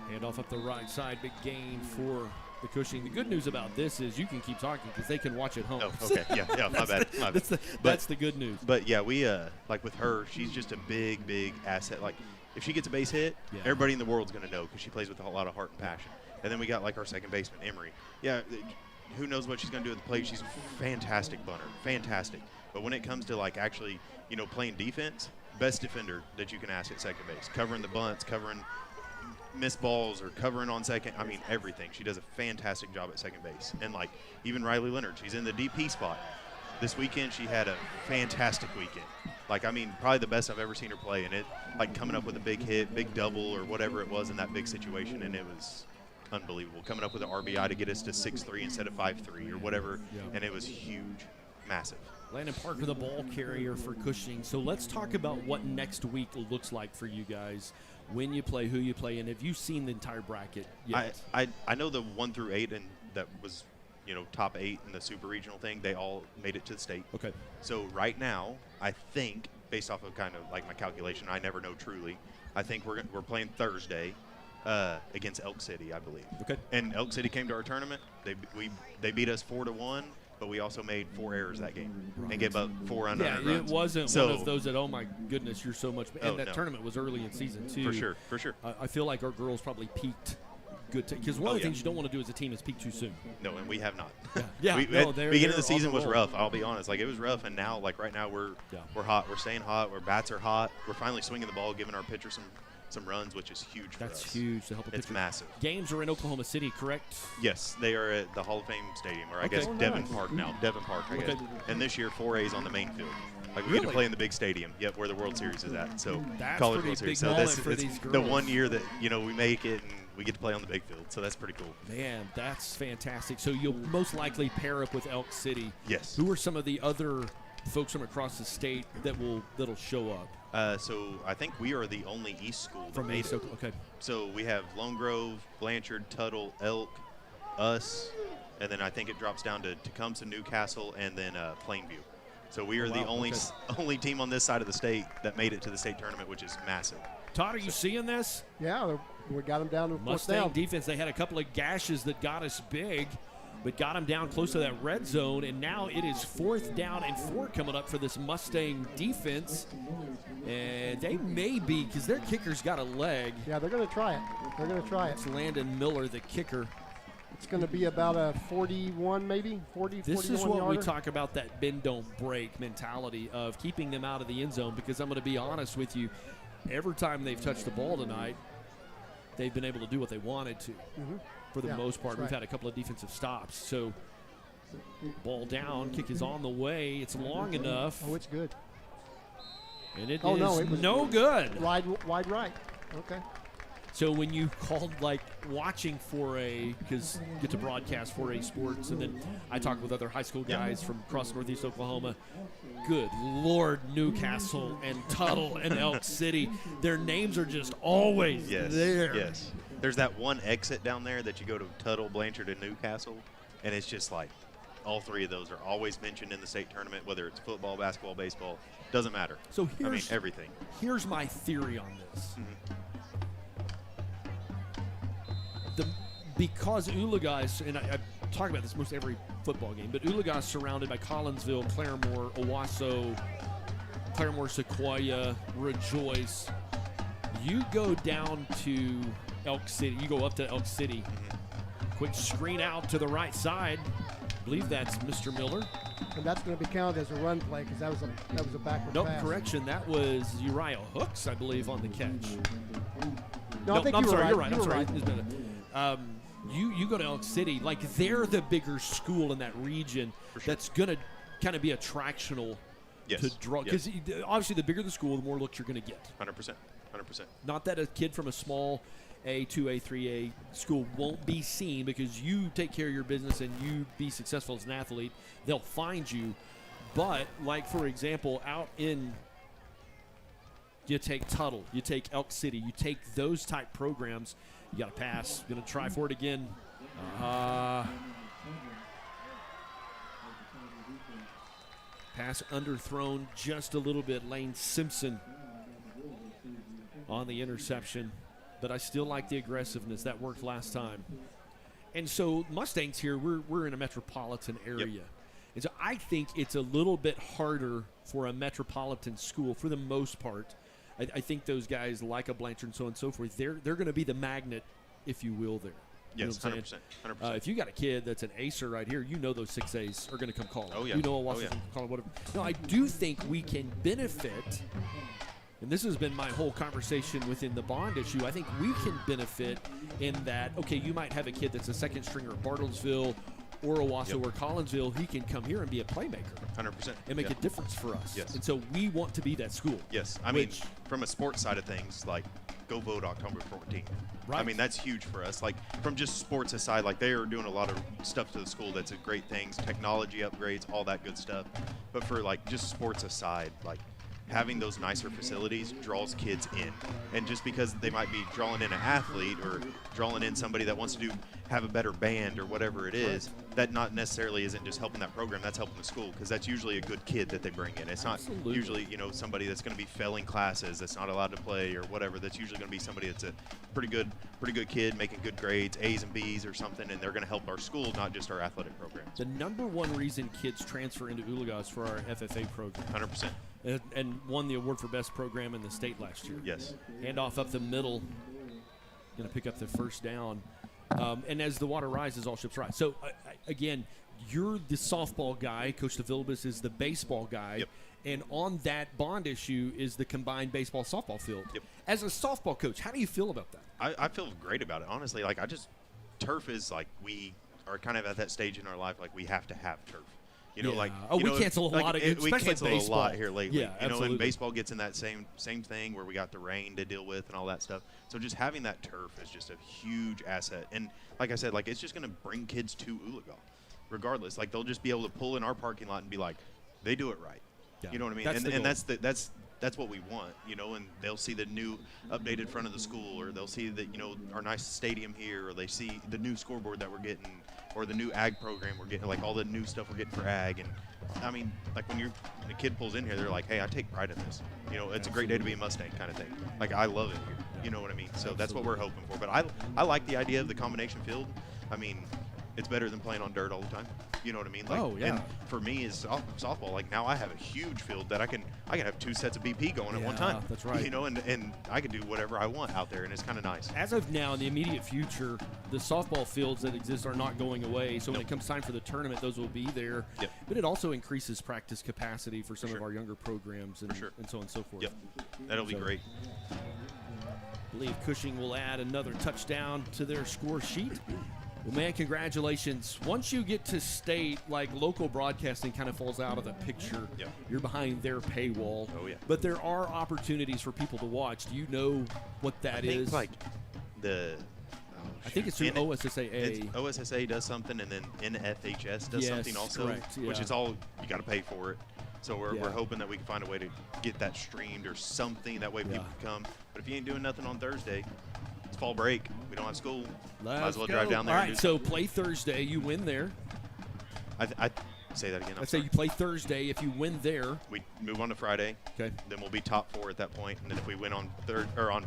Hand off up the right side, big gain for the Cushing. The good news about this is you can keep talking because they can watch at home. Oh, okay, yeah, my bad. That's the good news. But yeah, we like with her, she's just a big asset. Like if she gets a base hit, everybody in the world's gonna know because she plays with a lot of heart and passion. And then we got like our second baseman, Emery. Yeah, who knows what she's gonna do at the plate? She's a fantastic bunter, fantastic. But when it comes to like actually, playing defense, best defender that you can ask at second base, covering the bunts, covering missed balls, or covering on second. I mean, everything. She does a fantastic job at second base. And like even Riley Leonard, she's in the DP spot. This weekend, she had a fantastic weekend. Like, I mean, probably the best I've ever seen her play. And it, like, coming up with a big hit, big double, or whatever it was in that big situation, and it was unbelievable. Coming up with an RBI to get us to 6-3 instead of 5-3 or whatever, and it was huge, massive. Landon Parker, the ball carrier for Cushing. So let's talk about what next week looks like for you guys, when you play, who you play, and have you seen the entire bracket yet? I know the 1 through 8, and that was, top 8 in the super regional thing. They all made it to the state. Okay. So right now, I think, based off of kind of like my calculation, I never know truly. I think we're playing Thursday against Elk City, I believe. Okay. And Elk City came to our tournament. They beat us 4-1. But we also made 4 errors that game and gave up 4 unearned runs. Yeah, it wasn't one of those that, oh my goodness, you're so much. And that tournament was early in season too. For sure. I feel like our girls probably peaked good because one of the things you don't want to do as a team is peak too soon. No, and we have not. Beginning of the season was rough. I'll be honest. Like it was rough, and now, like right now, we're hot. We're staying hot. Our bats are hot. We're finally swinging the ball, giving our pitcher some runs, which is huge for us. That's huge to help a pitcher. It's massive. Games are in Oklahoma City, correct? Yes, they are at the Hall of Fame Stadium, or I guess Devon Park now. Devon Park, I guess. And this year, 4A's on the main field. Like we get to play in the big stadium. Yep, where the World Series is at. So College World Series. So this is the one year that we make it and we get to play on the big field. So that's pretty cool. Man, that's fantastic. So you'll most likely pair up with Elk City. Yes. Who are some of the other folks from across the state that'll show up? So I think we are the only East school from East. Okay. So we have Lone Grove, Blanchard, Tuttle, Elk, us, and then I think it drops down to Tecumseh, Newcastle, and then Plainview. So we are the only team on this side of the state that made it to the state tournament, which is massive. Todd, are you seeing this? Yeah, we got them down to Mustang defense. They had a couple of gashes that got us big, but got them down close to that red zone, and now it is 4th down and 4 coming up for this Mustang defense. And they may be, because their kicker's got a leg. Yeah, they're going to try it. It's Landon Miller, the kicker. It's going to be about a 41, maybe 40. This is what yarder. we talk about, that bend don't break mentality of keeping them out of the end zone. Because I'm going to be honest with you, every time they've touched the ball tonight, they've been able to do what they wanted to. For the most part, we've had a couple of defensive stops. So, ball down, kick is on the way. It's long enough. Oh, it's good. And it was no good. Wide right. Okay. So when you called, like, watching because you get to broadcast 4A sports, and then I talk with other high school guys from across Northeast Oklahoma. Good Lord, Newcastle and Tuttle and Elk City. Their names are just always there. Yes. There's that one exit down there that you go to Tuttle, Blanchard, and Newcastle, and it's just like all 3 of those are always mentioned in the state tournament, whether it's football, basketball, baseball, doesn't matter. So everything. Here's my theory on this. Because Oologah is, and I talk about this most every football game, but Oologah is surrounded by Collinsville, Claremore, Owasso, Claremore, Sequoia, Rejoice. You go down to Elk City. You go up to Elk City. Quick screen out to the right side. I believe that's Mr. Miller. And that's going to be counted as a run play because that was a backward pass. Correction. That was Uriah Hooks, I believe, on the catch. I'm sorry. You're right. I'm sorry. You go to Elk City, like they're the bigger school in that region that's going to kind of be attractional to draw. Because obviously the bigger the school, the more looks you're going to get. 100%. 100%. Not that a kid from a small A, 2A, 3A school won't be seen because you take care of your business and you be successful as an athlete. They'll find you. But, like, for example, out in, you take Tuttle, you take Elk City, you take those type programs, you got to pass. Going to try for it again. Pass underthrown just a little bit. Lane Simpson on the interception. But I still like the aggressiveness. That worked last time. And so Mustangs here, we're in a metropolitan area. Yep. And so I think it's a little bit harder for a metropolitan school for the most part. I think those guys like a Blanchard and so on and so forth. They're going to be the magnet, if you will, there. Yes, 100%. 100%. If you got a kid that's an acer right here, you know those 6As are going to come call it. Oh, yeah. You know a Washington call it, whatever. No, I do think we can benefit, and this has been my whole conversation within the bond issue. I think we can benefit in that, okay, you might have a kid that's a second stringer at Bartlesville or Owasso or Collinsville. He can come here and be a playmaker. 100%. And make a difference for us. Yes. And so we want to be that school. Yes. I mean, from a sports side of things, like, go vote October 14th. Right. I mean, that's huge for us. Like, from just sports aside, like, they are doing a lot of stuff to the school that's a great things, technology upgrades, all that good stuff. But for, like, just sports aside, like, having those nicer facilities draws kids in. And just because they might be drawing in an athlete or drawing in somebody that wants to have a better band or whatever it is, that not necessarily isn't just helping that program, that's helping the school, because that's usually a good kid that they bring in. It's not usually, you know, somebody that's going to be failing classes, that's not allowed to play or whatever. That's usually going to be somebody that's a pretty good kid, making good grades, A's and B's or something, and they're going to help our school, not just our athletic programs. The number one reason kids transfer into Oologah is for our FFA program. 100%. And won the award for best program in the state last year. Yes. Handoff up the middle, going to pick up the first down. And as the water rises, all ships rise. So, again, you're the softball guy. Coach DeVilbiss is the baseball guy. Yep. And on that bond issue is the combined baseball-softball field. Yep. As a softball coach, how do you feel about that? I feel great about it, honestly. Like, turf is like, we are kind of at that stage in our life, like, we have to have turf. You know, like, we cancel a lot of we cancel a lot here lately. Yeah, you know, absolutely. and baseball gets in that same thing where we got the rain to deal with and all that stuff. So just having that turf is just a huge asset. And like I said, like, it's just going to bring kids to Oologah, regardless. Like, they'll just be able to pull in our parking lot and be like, they do it right. Yeah. You know what I mean? That's what we want, you know, and they'll see the new updated front of the school, or they'll see that, you know, our nice stadium here, or they see the new scoreboard that we're getting, or the new ag program we're getting, like all the new stuff we're getting for ag. And I mean, like, when a kid pulls in here, they're like, hey, I take pride in this. You know, it's a great day to be a Mustang kind of thing. Like, I love it here. You know what I mean? So that's what we're hoping for. But I like the idea of the combination field. I mean, it's better than playing on dirt all the time. You know what I mean? Like, and for me as softball, like, now I have a huge field that I can have two sets of BP going at one time. That's right. You know, and I can do whatever I want out there, and it's kind of nice. As of now, in the immediate future, the softball fields that exist are not going away. So when it comes time for the tournament, those will be there. Yep. But it also increases practice capacity for some of our younger programs and so on and so forth. Yep. That'll be great. I believe Cushing will add another touchdown to their score sheet. Well, man, congratulations. Once you get to state, like, local broadcasting kind of falls out of the picture. Yep. You're behind their paywall. Oh, yeah. But there are opportunities for people to watch. Do you know what that is? Like I think it's through OSSAA. OSSAA does something, and then NFHS does something also, correct, which is all, you got to pay for it. So we're hoping that we can find a way to get that streamed or something. That way people can come. But if you ain't doing nothing on Thursday, it's fall break. We don't have school. Might as well drive down there. All right, so play Thursday. You win there. I say that again. I'd say you play Thursday. If you win there, we move on to Friday. Okay. Then we'll be top 4 at that point, and then if we win on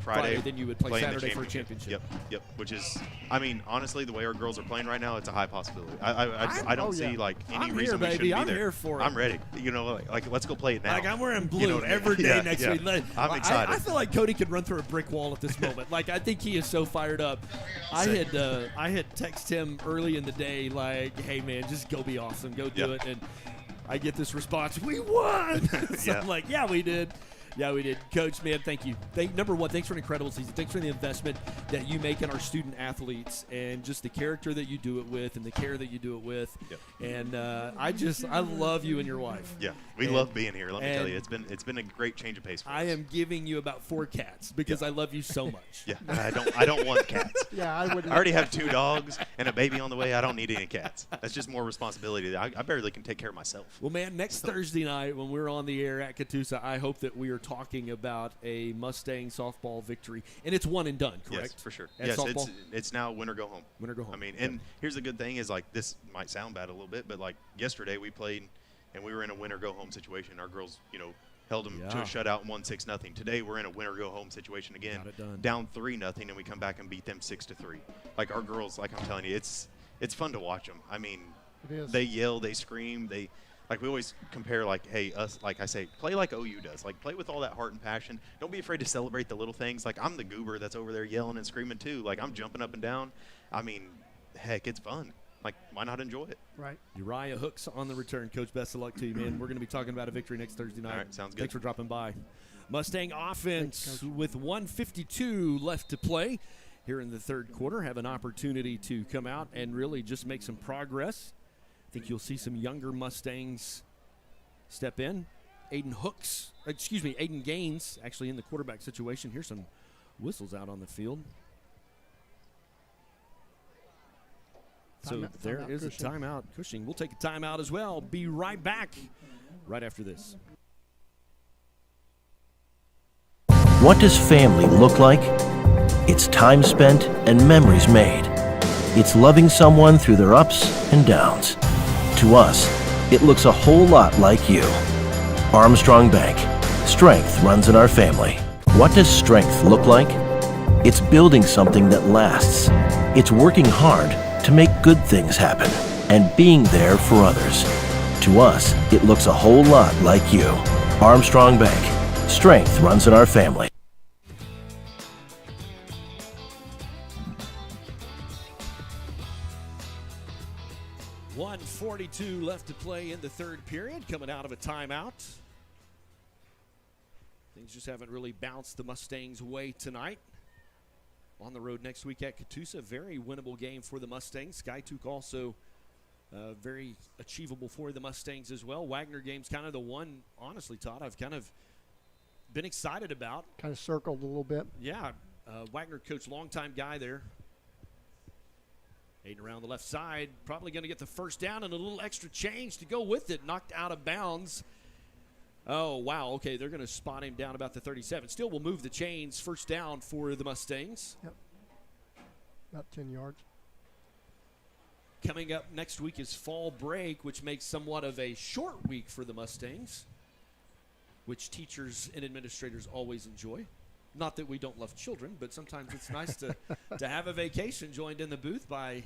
Friday, then you would play Saturday for a championship. Yep. Which is, I mean, honestly, the way our girls are playing right now, it's a high possibility. I don't see like any reason we shouldn't be there. I'm here for it. I'm ready. You know, like let's go play it now. Like, I'm wearing blue every day next week. I'm excited. I feel like Cody could run through a brick wall at this moment. Like, I think he is so fired up. I had texted him early in the day, like, hey man, just go be awesome, go do it. And I get this response, we won. So I'm like, yeah, we did. Yeah, we did. Coach, man, thank you. Number one, thanks for an incredible season. Thanks for the investment that you make in our student athletes and just the character that you do it with and the care that you do it with. Yep. And I love you and your wife. Yeah, we love being here. Let me tell you, it's been a great change of pace for us. I am giving you about 4 cats because I love you so much. Yeah, I don't want cats. Yeah, I wouldn't. I already have 2 dogs and a baby on the way. I don't need any cats. That's just more responsibility. I barely can take care of myself. Well, man, next Thursday night when we're on the air at Catoosa, I hope that we are talking about a Mustang softball victory. And it's one and done, correct? Yes, for sure. At yes, softball? it's now win or go home. Win or go home. I mean, and here's the good thing is, like, this might sound bad a little bit, but, like, yesterday we played and we were in a win or go home situation. Our girls, held them to a shutout and won 6-0. Today we're in a win or go home situation again, down 3-0, and we come back and beat them 6-3. Like, our girls, like I'm telling you, it's fun to watch them. I mean, they yell, they scream, we always compare, like, hey, us, like I say, play like OU does. Like, play with all that heart and passion. Don't be afraid to celebrate the little things. Like, I'm the goober that's over there yelling and screaming too. Like, I'm jumping up and down. I mean, heck, it's fun. Like, why not enjoy it? Right. Uriah Hooks on the return. Coach, best of luck to you, man. We're going to be talking about a victory next Thursday night. All right, sounds good. Thanks for dropping by. Mustang offense with 1:52 left to play here in the third quarter have an opportunity to come out and really just make some progress. I think you'll see some younger Mustangs step in. Aiden Gaines actually in the quarterback situation. Here's some whistles out on the field. So there is a timeout. Cushing. We'll take a timeout as well. Be right back right after this. What does family look like? It's time spent and memories made. It's loving someone through their ups and downs. To us, it looks a whole lot like you. Armstrong Bank. Strength runs in our family. What does strength look like? It's building something that lasts. It's working hard to make good things happen and being there for others. To us, it looks a whole lot like you. Armstrong Bank. Strength runs in our family. .42 left to play in the third period, coming out of a timeout. Things just haven't really bounced the Mustangs' way tonight. On the road next week at Catoosa, very winnable game for the Mustangs. Skytook also very achievable for the Mustangs as well. Wagner game's kind of the one, honestly, Todd, I've kind of been excited about. Kind of circled a little bit. Yeah, Wagner coach, longtime guy there. Aiden around the left side, probably going to get the first down and a little extra change to go with it. Knocked out of bounds. Oh, wow. Okay, they're going to spot him down about the 37. Still will move the chains. First down for the Mustangs. Yep. About 10 yards. Coming up next week is fall break, which makes somewhat of a short week for the Mustangs, which teachers and administrators always enjoy. Not that we don't love children, but sometimes it's nice to have a vacation. Joined in the booth by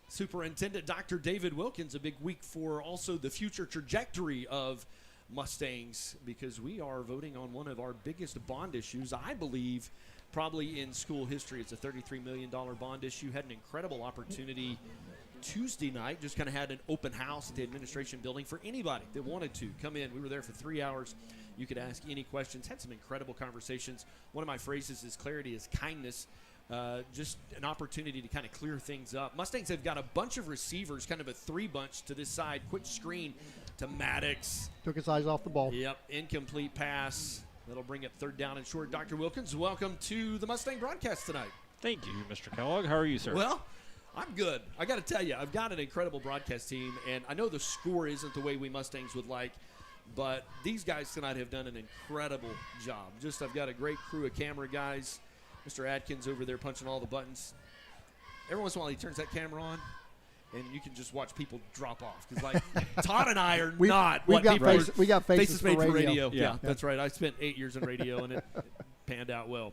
Superintendent Dr. David Wilkins. A big week for also the future trajectory of Mustangs, because we are voting on one of our biggest bond issues, I believe, probably in school history. It's a $33 million bond issue. Had an incredible opportunity Tuesday night. Just kind of had an open house at the administration building for anybody that wanted to come in. We were there for 3 hours. You could ask any questions. Had some incredible conversations. One of my phrases is clarity is kindness. Just an opportunity to kind of clear things up. Mustangs have got a bunch of receivers, kind of a 3 bunch to this side. Quick screen to Maddox. Took his eyes off the ball. Yep, incomplete pass. That'll bring up third down and short. Dr. Wilkins, welcome to the Mustang broadcast tonight. Thank you, Mr. Kellogg. How are you, sir? Well, I'm good. I got to tell you, I've got an incredible broadcast team, and I know the score isn't the way we Mustangs would like, but these guys tonight have done an incredible job. I've got a great crew of camera guys. Mr. Adkins over there punching all the buttons. Every once in a while he turns that camera on, and you can just watch people drop off. Because, like, Todd and I are not what people are. We got faces made for radio. Yeah, that's right. I spent 8 years in radio, and it panned out well.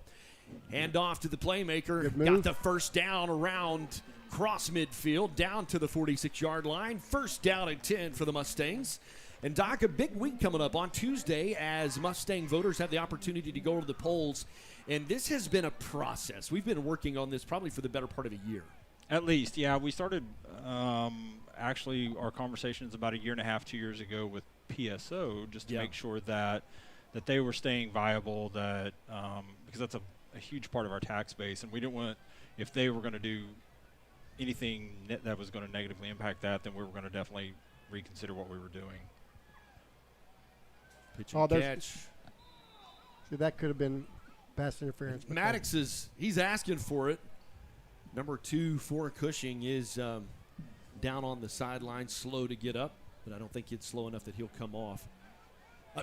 Hand off to the playmaker. Got the first down around cross midfield, down to the 46-yard line. First down and 10 for the Mustangs. And, Doc, a big week coming up on Tuesday as Mustang voters have the opportunity to go to the polls. And this has been a process. We've been working on this probably for the better part of a year. At least, yeah. We started actually our conversations about 1.5 years, 2 years ago with PSO just to make sure that that they were staying viable, that because that's a huge part of our tax base, and we didn't want, if they were going to do anything that was going to negatively impact that, then we were going to definitely reconsider what we were doing. Pitch and catch. See, that could have been pass interference. Maddox he's asking for it. Number 2 for Cushing is down on the sideline, slow to get up, but I don't think it's slow enough that he'll come off.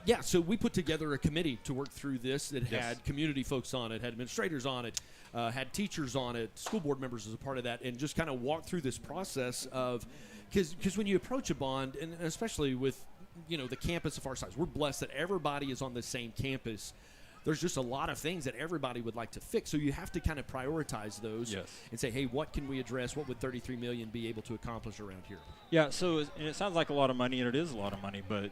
Yeah, so we put together a committee to work through this that had community folks on it, had administrators on it, had teachers on it, school board members as a part of that, and just kind of walk through this process of, because when you approach a bond, and especially with, the campus of our size, we're blessed that everybody is on the same campus. There's just a lot of things that everybody would like to fix, so you have to kind of prioritize those and say, hey, what can we address? What would $33 million be able to accomplish around here? Yeah, so and it sounds like a lot of money, and it is a lot of money, but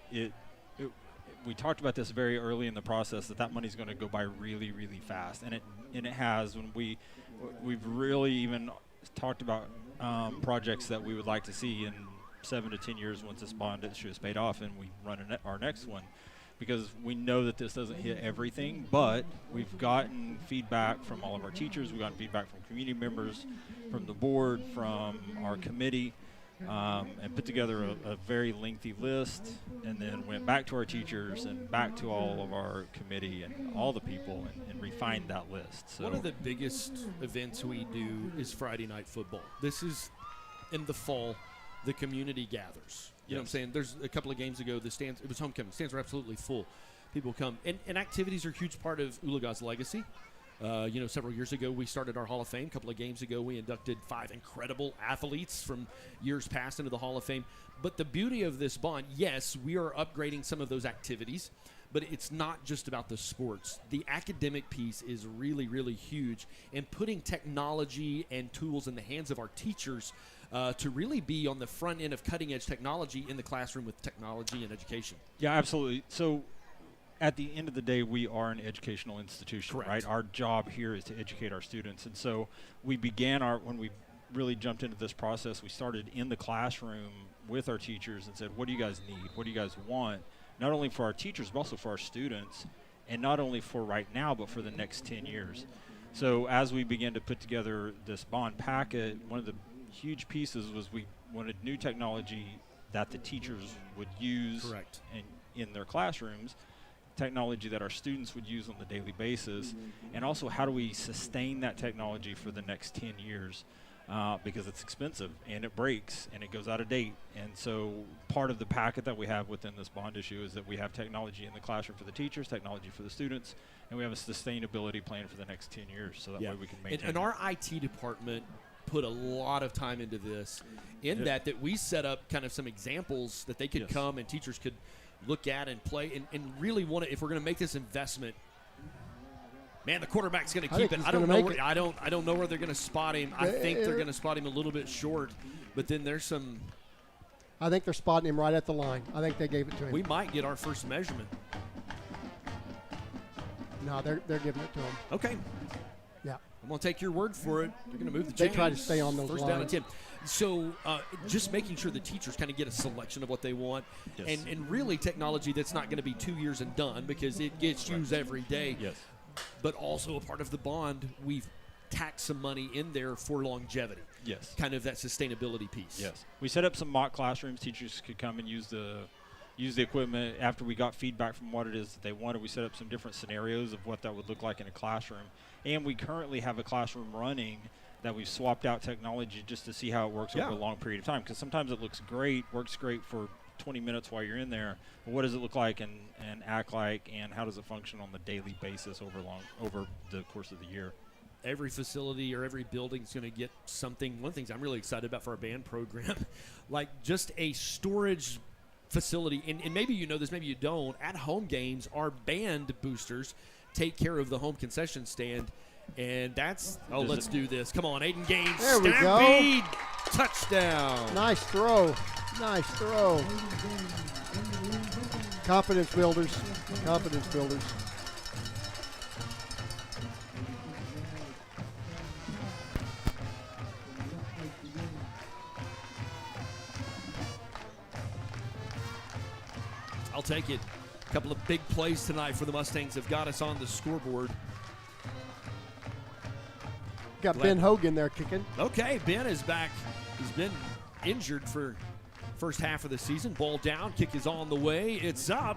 we talked about this very early in the process, that money's going to go by really, really fast, and it has. When we've really even talked about projects that we would like to see in 7 to 10 years once this bond issue is paid off, and we run our next one, because we know that this doesn't hit everything, but we've gotten feedback from all of our teachers, we've gotten feedback from community members, from the board, from our committee, and put together a very lengthy list, and then went back to our teachers and back to all of our committee and all the people and refined that list. So one of the biggest events we do is Friday night football. This is in the fall. The community gathers. You know what I'm saying? There's a couple of games ago, the stands, it was homecoming. Stands were absolutely full. People come. And activities are a huge part of Oologah's legacy. Several years ago, we started our Hall of Fame. A couple of games ago, we inducted 5 incredible athletes from years past into the Hall of Fame. But the beauty of this bond, yes, we are upgrading some of those activities, but it's not just about the sports. The academic piece is really, really huge, and putting technology and tools in the hands of our teachers to really be on the front end of cutting-edge technology in the classroom with technology and education. Yeah, absolutely. So at the end of the day, we are an educational institution, right? Our job here is to educate our students. And so we began when we really jumped into this process, we started in the classroom with our teachers and said, what do you guys need? What do you guys want? Not only for our teachers, but also for our students, and not only for right now, but for the next 10 years. So as we began to put together this bond packet, one of the huge pieces was we wanted new technology that the teachers would use in their classrooms, technology that our students would use on the daily basis, and also how do we sustain that technology for the next 10 years, because it's expensive and it breaks and it goes out of date. And so part of the packet that we have within this bond issue is that we have technology in the classroom for the teachers, technology for the students, and we have a sustainability plan for the next 10 years, so that way we can maintain and our IT department put a lot of time into this, that we set up kind of some examples that they could come and teachers could look at and play and really want to, if we're going to make this investment, man, the quarterback's going to keep it. I don't know where they're going to spot him. I think they're going to spot him a little bit short, but then there's some. I think they're spotting him right at the line. I think they gave it to him. We might get our first measurement. No, they're giving it to him. Okay. Yeah. I'm going to take your word for it. They're going to move the chains. They try to stay on those First lines. down and 10. So just making sure the teachers kind of get a selection of what they want. And really technology that's not going to be 2 years and done, because it gets used every day. Yes. But also a part of the bond, we've tacked some money in there for longevity. Yes. Kind of that sustainability piece. Yes. We set up some mock classrooms. Teachers could come and use the equipment. After we got feedback from what it is that they wanted, we set up some different scenarios of what that would look like in a classroom. And we currently have a classroom running that we've swapped out technology just to see how it works over a long period of time. Because sometimes it looks great, works great for 20 minutes while you're in there. But what does it look like and act like, and how does it function on the daily basis over the course of the year? Every facility or every building is going to get something. One of the things I'm really excited about for our band program, like just a storage facility, and maybe you know this, maybe you don't. At home games, our band boosters take care of the home concession stand, and that's let's do this. Come on, Aiden Gaines, there we Stampede, go. Touchdown. Nice throw. Confidence builders. I'll take it. A couple of big plays tonight for the Mustangs have got us on the scoreboard. Got Ben Hogan there kicking. Okay, Ben is back. He's been injured for first half of the season. Ball down, kick is on the way. It's up,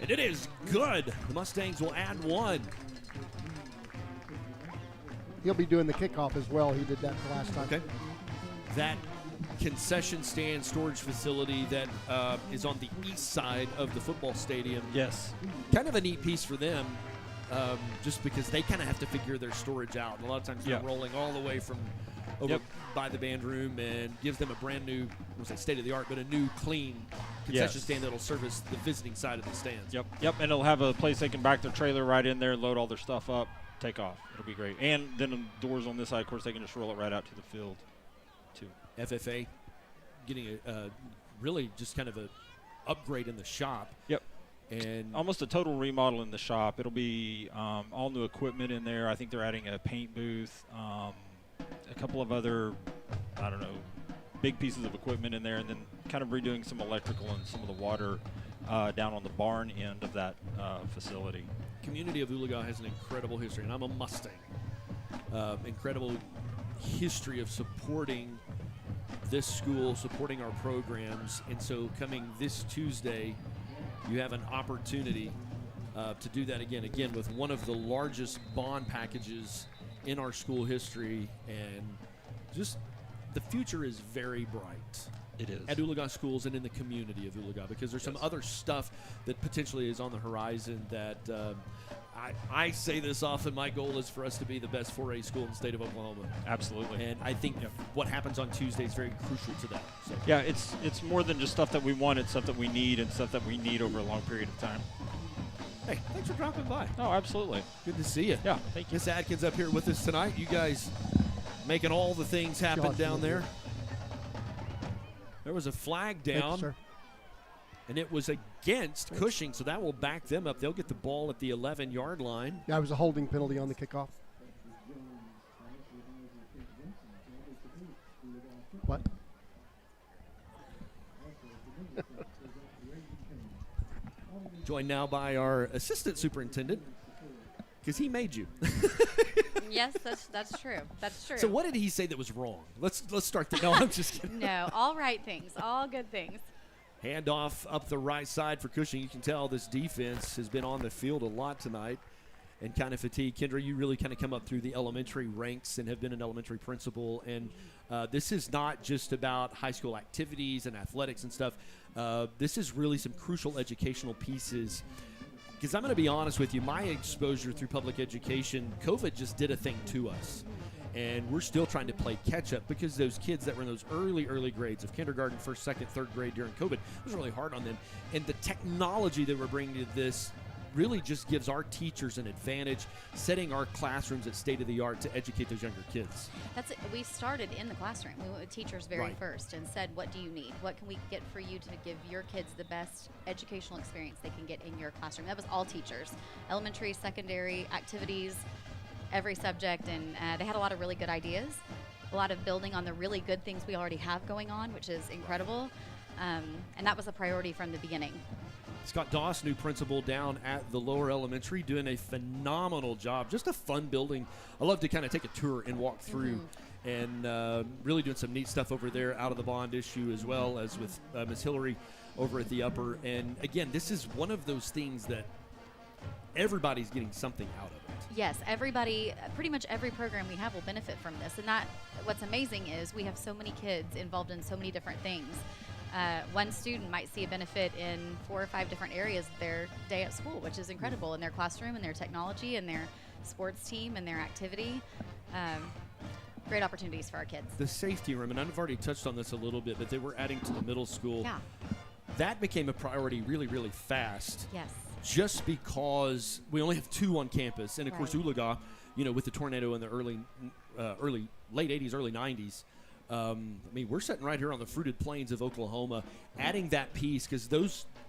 and it is good. The Mustangs will add one. He'll be doing the kickoff as well. He did that the last time. Okay. That concession stand storage facility that is on the east side of the football stadium. Yes. Kind of a neat piece for them, just because they kind of have to figure their storage out. And a lot of times they're rolling all the way from over by the band room, and gives them a brand new, I won't say state-of-the-art, but a new, clean concession stand that'll service the visiting side of the stands. Yep, and it'll have a place they can back their trailer right in there, load all their stuff up, take off. It'll be great. And then the doors on this side, of course, they can just roll it right out to the field, too. FFA getting a really just kind of a upgrade in the shop. Yep. And almost a total remodel in the shop. It'll be all new equipment in there. I think they're adding a paint booth, a couple of other, I don't know, big pieces of equipment in there, and then kind of redoing some electrical and some of the water down on the barn end of that facility. Community of Oologah has an incredible history, and I'm a Mustang. Incredible history of supporting this school, supporting our programs, and so coming this Tuesday, you have an opportunity to do that again with one of the largest bond packages in our school history, and just the future is very bright. It is. At Oologah schools and in the community of Oologah, because there's some other stuff that potentially is on the horizon that I say this often, my goal is for us to be the best 4A school in the state of Oklahoma. Absolutely. And I think what happens on Tuesday is very crucial to that. So. Yeah, it's more than just stuff that we want. It's stuff that we need, and stuff that we need over a long period of time. Hey, thanks for dropping by. Oh, absolutely. Good to see you. Yeah, thank you. Miss Atkins up here with us tonight. You guys making all the things happen down there. There was a flag down, sir. And it was against Cushing, so that will back them up. They'll get the ball at the 11-yard line. Yeah, it was a holding penalty on the kickoff. What? Joined now by our assistant superintendent, because he made you. Yes, that's true. That's true. So what did he say that was wrong? Let's start there. No, I'm just kidding. No, all right things, all good things. Handoff up the right side for Cushing. You can tell this defense has been on the field a lot tonight and kind of fatigued. Kendra, you really kind of come up through the elementary ranks and have been an elementary principal. And this is not just about high school activities and athletics and stuff. This is really some crucial educational pieces. Because I'm going to be honest with you, my exposure through public education, COVID just did a thing to us. And we're still trying to play catch up because those kids that were in those early grades of kindergarten, first, second, third grade during COVID, it was really hard on them. And the technology that we're bringing to this really just gives our teachers an advantage, setting our classrooms at state of the art to educate those younger kids. That's it. We started in the classroom. We went with teachers very first and said, what do you need? What can we get for you to give your kids the best educational experience they can get in your classroom? That was all teachers, elementary, secondary, activities, every subject, and they had a lot of really good ideas, a lot of building on the really good things we already have going on, which is incredible, and that was a priority from the beginning. Scott Doss, new principal down at the lower elementary, doing a phenomenal job. Just a fun building. I love to kind of take a tour and walk through, and really doing some neat stuff over there out of the bond issue, as well as with Ms. Hillary over at the upper. And again, this is one of those things that everybody's getting something out of it. Yes, everybody, pretty much every program we have will benefit from this. And what's amazing is we have so many kids involved in so many different things. One student might see a benefit in 4 or 5 different areas of their day at school, which is incredible, in their classroom and their technology and their sports team and their activity. Great opportunities for our kids. The safety room, and I've already touched on this a little bit, but they were adding to the middle school. Yeah. That became a priority really, really fast. Yes. Just because we only have 2 on campus, and of course Oologah, with the tornado in the late 80s, early 90s, I mean, we're sitting right here on the fruited plains of Oklahoma, adding that piece because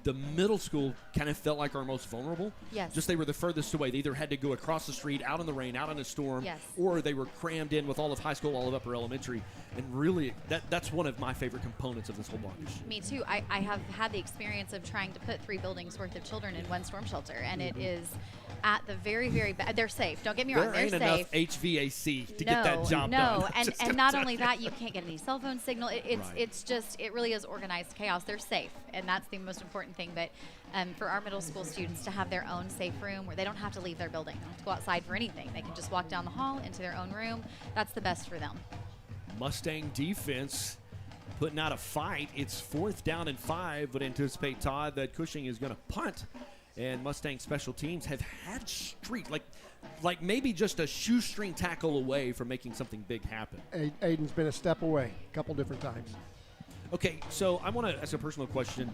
the middle school kind of felt like our most vulnerable. Yes. Just they were the furthest away. They either had to go across the street, out in the rain, out in a storm, Yes. or they were crammed in with all of high school, all of upper elementary. And really, that's one of my favorite components of this whole block. Me too. I have had the experience of trying to put 3 buildings worth of children in one storm shelter, and it is at the very, very bad. They're safe. Don't get me wrong. There ain't They're enough safe. HVAC to get that job done. No, and not only that, you can't get any cell phone signal. It's just, it really is organized chaos. They're safe, and that's the most important thing. But for our middle school students to have their own safe room where they don't have to leave their building, they don't have to go outside for anything. They can just walk down the hall into their own room. That's the best for them. Mustang defense putting out a fight. It's 4th down and 5, but anticipate, Todd, that Cushing is going to punt. And Mustang special teams have had streak, like maybe just a shoestring tackle away from making something big happen. Aiden's been a step away a couple different times. Okay, so I want to ask a personal question.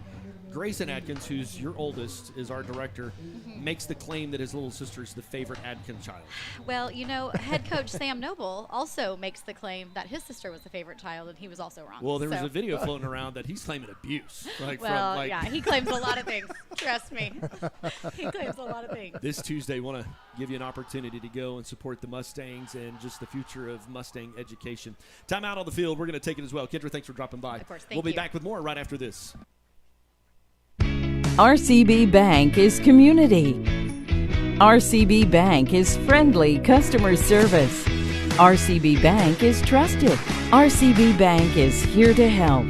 Grayson Adkins, who's your oldest, is our director, makes the claim that his little sister is the favorite Adkins child. Well, you know, head coach Sam Noble also makes the claim that his sister was the favorite child, and he was also wrong. Well, there was a video floating around that he's claiming abuse. Yeah, he claims a lot of things. Trust me. He claims a lot of things. This Tuesday, want to give you an opportunity to go and support the Mustangs and just the future of Mustang education. Time out on the field. We're going to take it as well. Kendra, thanks for dropping by. Of course, we'll be back with more right after this. RCB Bank is community. RCB Bank is friendly customer service. RCB Bank is trusted. RCB Bank is here to help.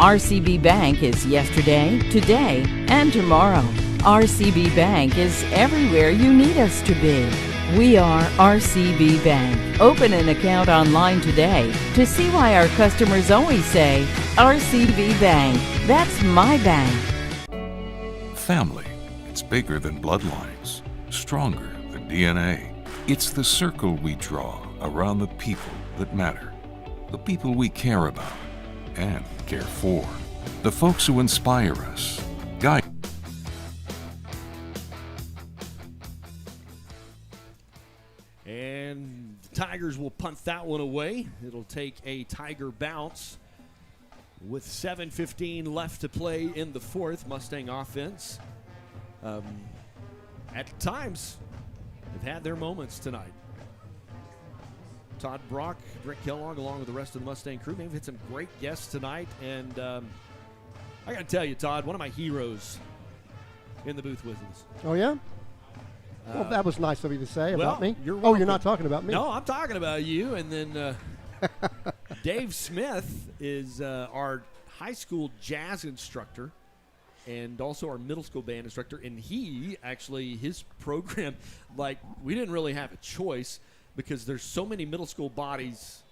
RCB Bank is yesterday, today, and tomorrow. RCB Bank is everywhere you need us to be. We are RCB Bank. Open an account online today to see why our customers always say, RCB Bank, that's my bank. Family. It's bigger than bloodlines, stronger than DNA. It's the circle we draw around the people that matter, the people we care about and care for, the folks who inspire us, guide. And the Tigers will punt that one away. It'll take a Tiger bounce. With 7:15 left to play in the 4th, Mustang offense, at times, have had their moments tonight. Todd Brock, Brent Kellogg, along with the rest of the Mustang crew, they've had some great guests tonight. And I got to tell you, Todd, one of my heroes in the booth with us. Oh, yeah? Well, that was nice of you to say about me. You're you're not talking about me. No, I'm talking about you. And then Dave Smith is our high school jazz instructor and also our middle school band instructor. And he actually, his program, we didn't really have a choice because there's so many middle school bodies.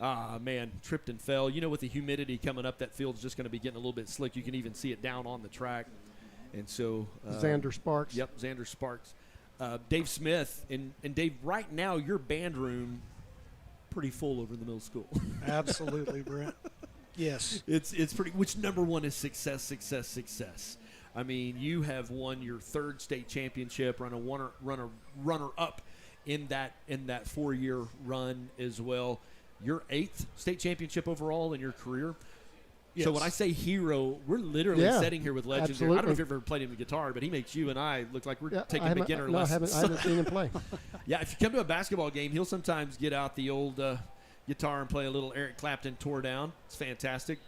Tripped and fell. You know, with the humidity coming up, that field's just going to be getting a little bit slick. You can even see it down on the track. And so Xander Sparks. Yep, Xander Sparks. Dave Smith. And Dave, right now, your band room pretty full over in the middle school. Absolutely, Brent. Yes. It's pretty, which number one is success. I mean, you have won your 3rd state championship, run a runner up in that 4-year run as well. Your 8th state championship overall in your career. Yes. So when I say hero, we're literally sitting here with legends. Absolutely. I don't know if you've ever played him the guitar, but he makes you and I look like we're taking beginner lessons. I haven't seen him play. Yeah, if you come to a basketball game, he'll sometimes get out the old guitar and play a little Eric Clapton Tore Down. It's fantastic.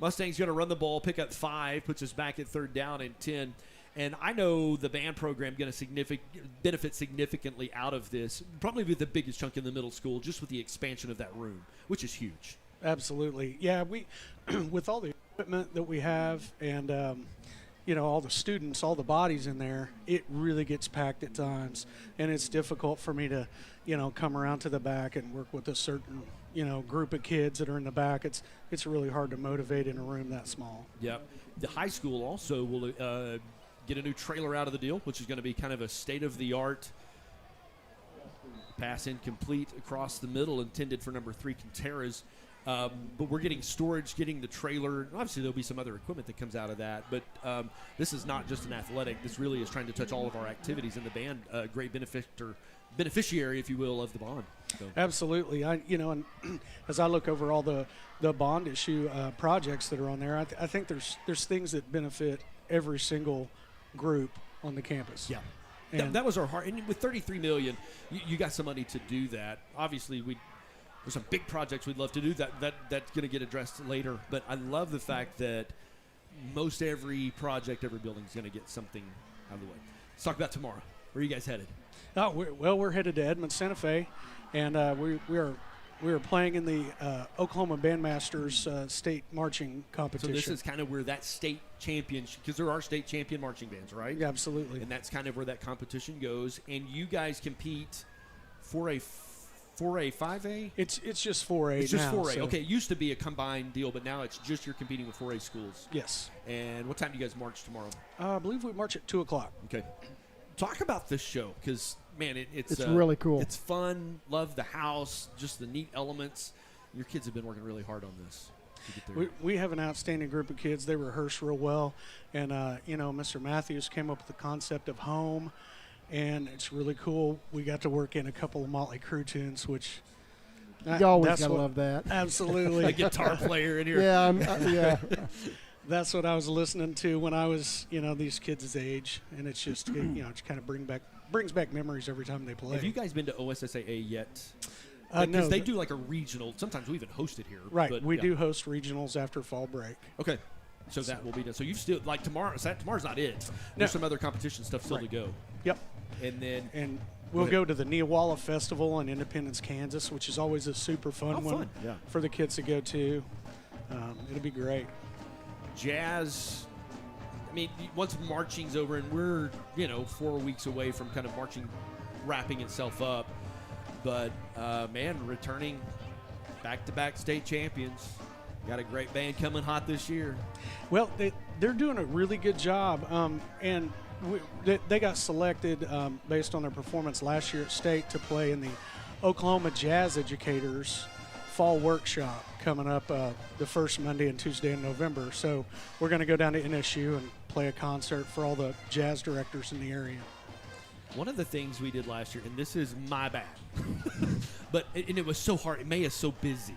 Mustang's going to run the ball, pick up 5, puts us back at 3rd down and 10. And I know the band program going to benefit significantly out of this, probably with the biggest chunk in the middle school, just with the expansion of that room, which is huge. Absolutely. Yeah, we with all the equipment that we have and, all the students, all the bodies in there, it really gets packed at times. And it's difficult for me to, come around to the back and work with a certain, group of kids that are in the back. It's really hard to motivate in a room that small. Yep. The high school also will get a new trailer out of the deal, which is going to be kind of a state-of-the-art pass incomplete across the middle, intended for number 3 Contreras. But we're getting storage, getting the trailer. And obviously, there'll be some other equipment that comes out of that. But this is not just an athletic. This really is trying to touch all of our activities, and the band, great beneficiary, if you will, of the bond. So. Absolutely. And as I look over all the bond issue projects that are on there, I think there's things that benefit every single group on the campus. Yeah. That was our heart. And with $33 million, you got some money to do that. Obviously, there's some big projects we'd love to do that's going to get addressed later. But I love the fact that most every project, every building is going to get something out of the way. Let's talk about tomorrow. Where are you guys headed? We're headed to Edmond Santa Fe, and we are playing in the Oklahoma Bandmasters state marching competition. So this is kind of where that state championship, because there are state champion marching bands, right? Yeah, absolutely. And that's kind of where that competition goes. And you guys compete for a 4A, 5A? It's just 4A. It's just now, 4A. So. Okay, it used to be a combined deal, but now it's just you're competing with 4A schools. Yes. And what time do you guys march tomorrow? I believe we march at 2:00. Okay. Talk about this show, because, man, it's really cool. It's fun. Love the house, just the neat elements. Your kids have been working really hard on this. We have an outstanding group of kids. They rehearse real well. And, Mr. Matthews came up with the concept of home, and it's really cool. We got to work in a couple of Motley Crue tunes, which you always got to love that. Absolutely. A guitar player in here. Yeah, yeah. That's what I was listening to when I was, these kids' age, and it's just, it kind of brings back memories every time they play. Have you guys been to OSSAA yet? No. Because they do like a regional. Sometimes we even host it here. Right. But, we do host regionals after fall break. Okay. So that will be done. So you've still, like tomorrow's not it. There's some other competition stuff still to go. Yep. And we'll go to the Neowalla Festival in Independence, Kansas, which is always a super fun one for the kids to go to. It'll be great. Jazz, once marching's over, and we're 4 weeks away from kind of marching wrapping itself up, but returning back-to-back state champions. Got a great band coming hot this year. Well, they're doing a really good job, and they got selected based on their performance last year at state to play in the Oklahoma Jazz Educators Fall Workshop coming up the first Monday and Tuesday in November. So we're going to go down to NSU and play a concert for all the jazz directors in the area. One of the things we did last year, and this is my bad, but it was so hard. May is so busy.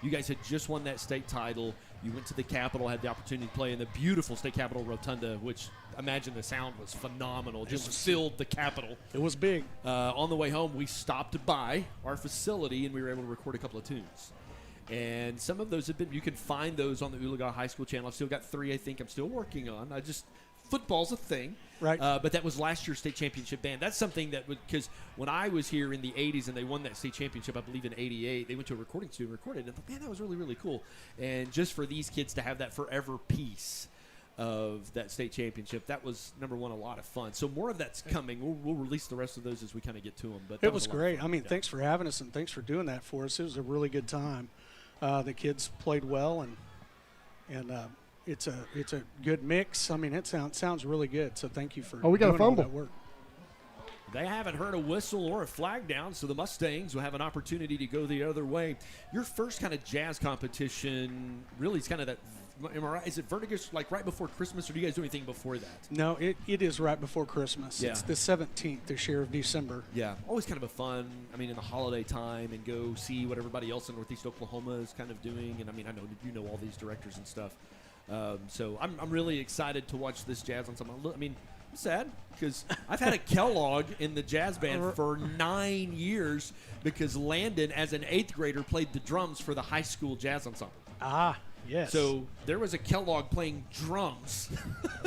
You guys had just won that state title. You went to the Capitol, had the opportunity to play in the beautiful State Capitol Rotunda, which imagine the sound was phenomenal. Just filled the Capitol. It was big. On the way home, we stopped by our facility, and we were able to record a couple of tunes. And some of those you can find those on the Oologah High School channel. I've still got 3 I think I'm still working on. Football's a thing. Right. But that was last year's state championship band. That's something that because when I was here in the 80s and they won that state championship, I believe in 88, they went to a recording studio and recorded it. And I thought, man, that was really, really cool. And just for these kids to have that forever piece of that state championship, that was, number one, a lot of fun. So more of that's coming. We'll release the rest of those as we kind of get to them. But it was great. Thanks for having us, and thanks for doing that for us. It was a really good time. The kids played well, and it's a good mix. It sounds really good. So thank you for we got doing a fumble. all that work. They haven't heard a whistle or a flag down, so the Mustangs will have an opportunity to go the other way. Your first kind of jazz competition really is kind of that. Am I right? Is it Vertigus like right before Christmas, or do you guys do anything before that? No, it is right before Christmas. Yeah. It's the 17th this year of December. Yeah, always kind of a fun. In the holiday time, and go see what everybody else in Northeast Oklahoma is kind of doing. And I know you know all these directors and stuff. So I'm really excited to watch this jazz ensemble. I'm sad because I've had a Kellogg in the jazz band for 9 years because Landon, as an 8th grader, played the drums for the high school jazz ensemble. Ah, yes. So there was a Kellogg playing drums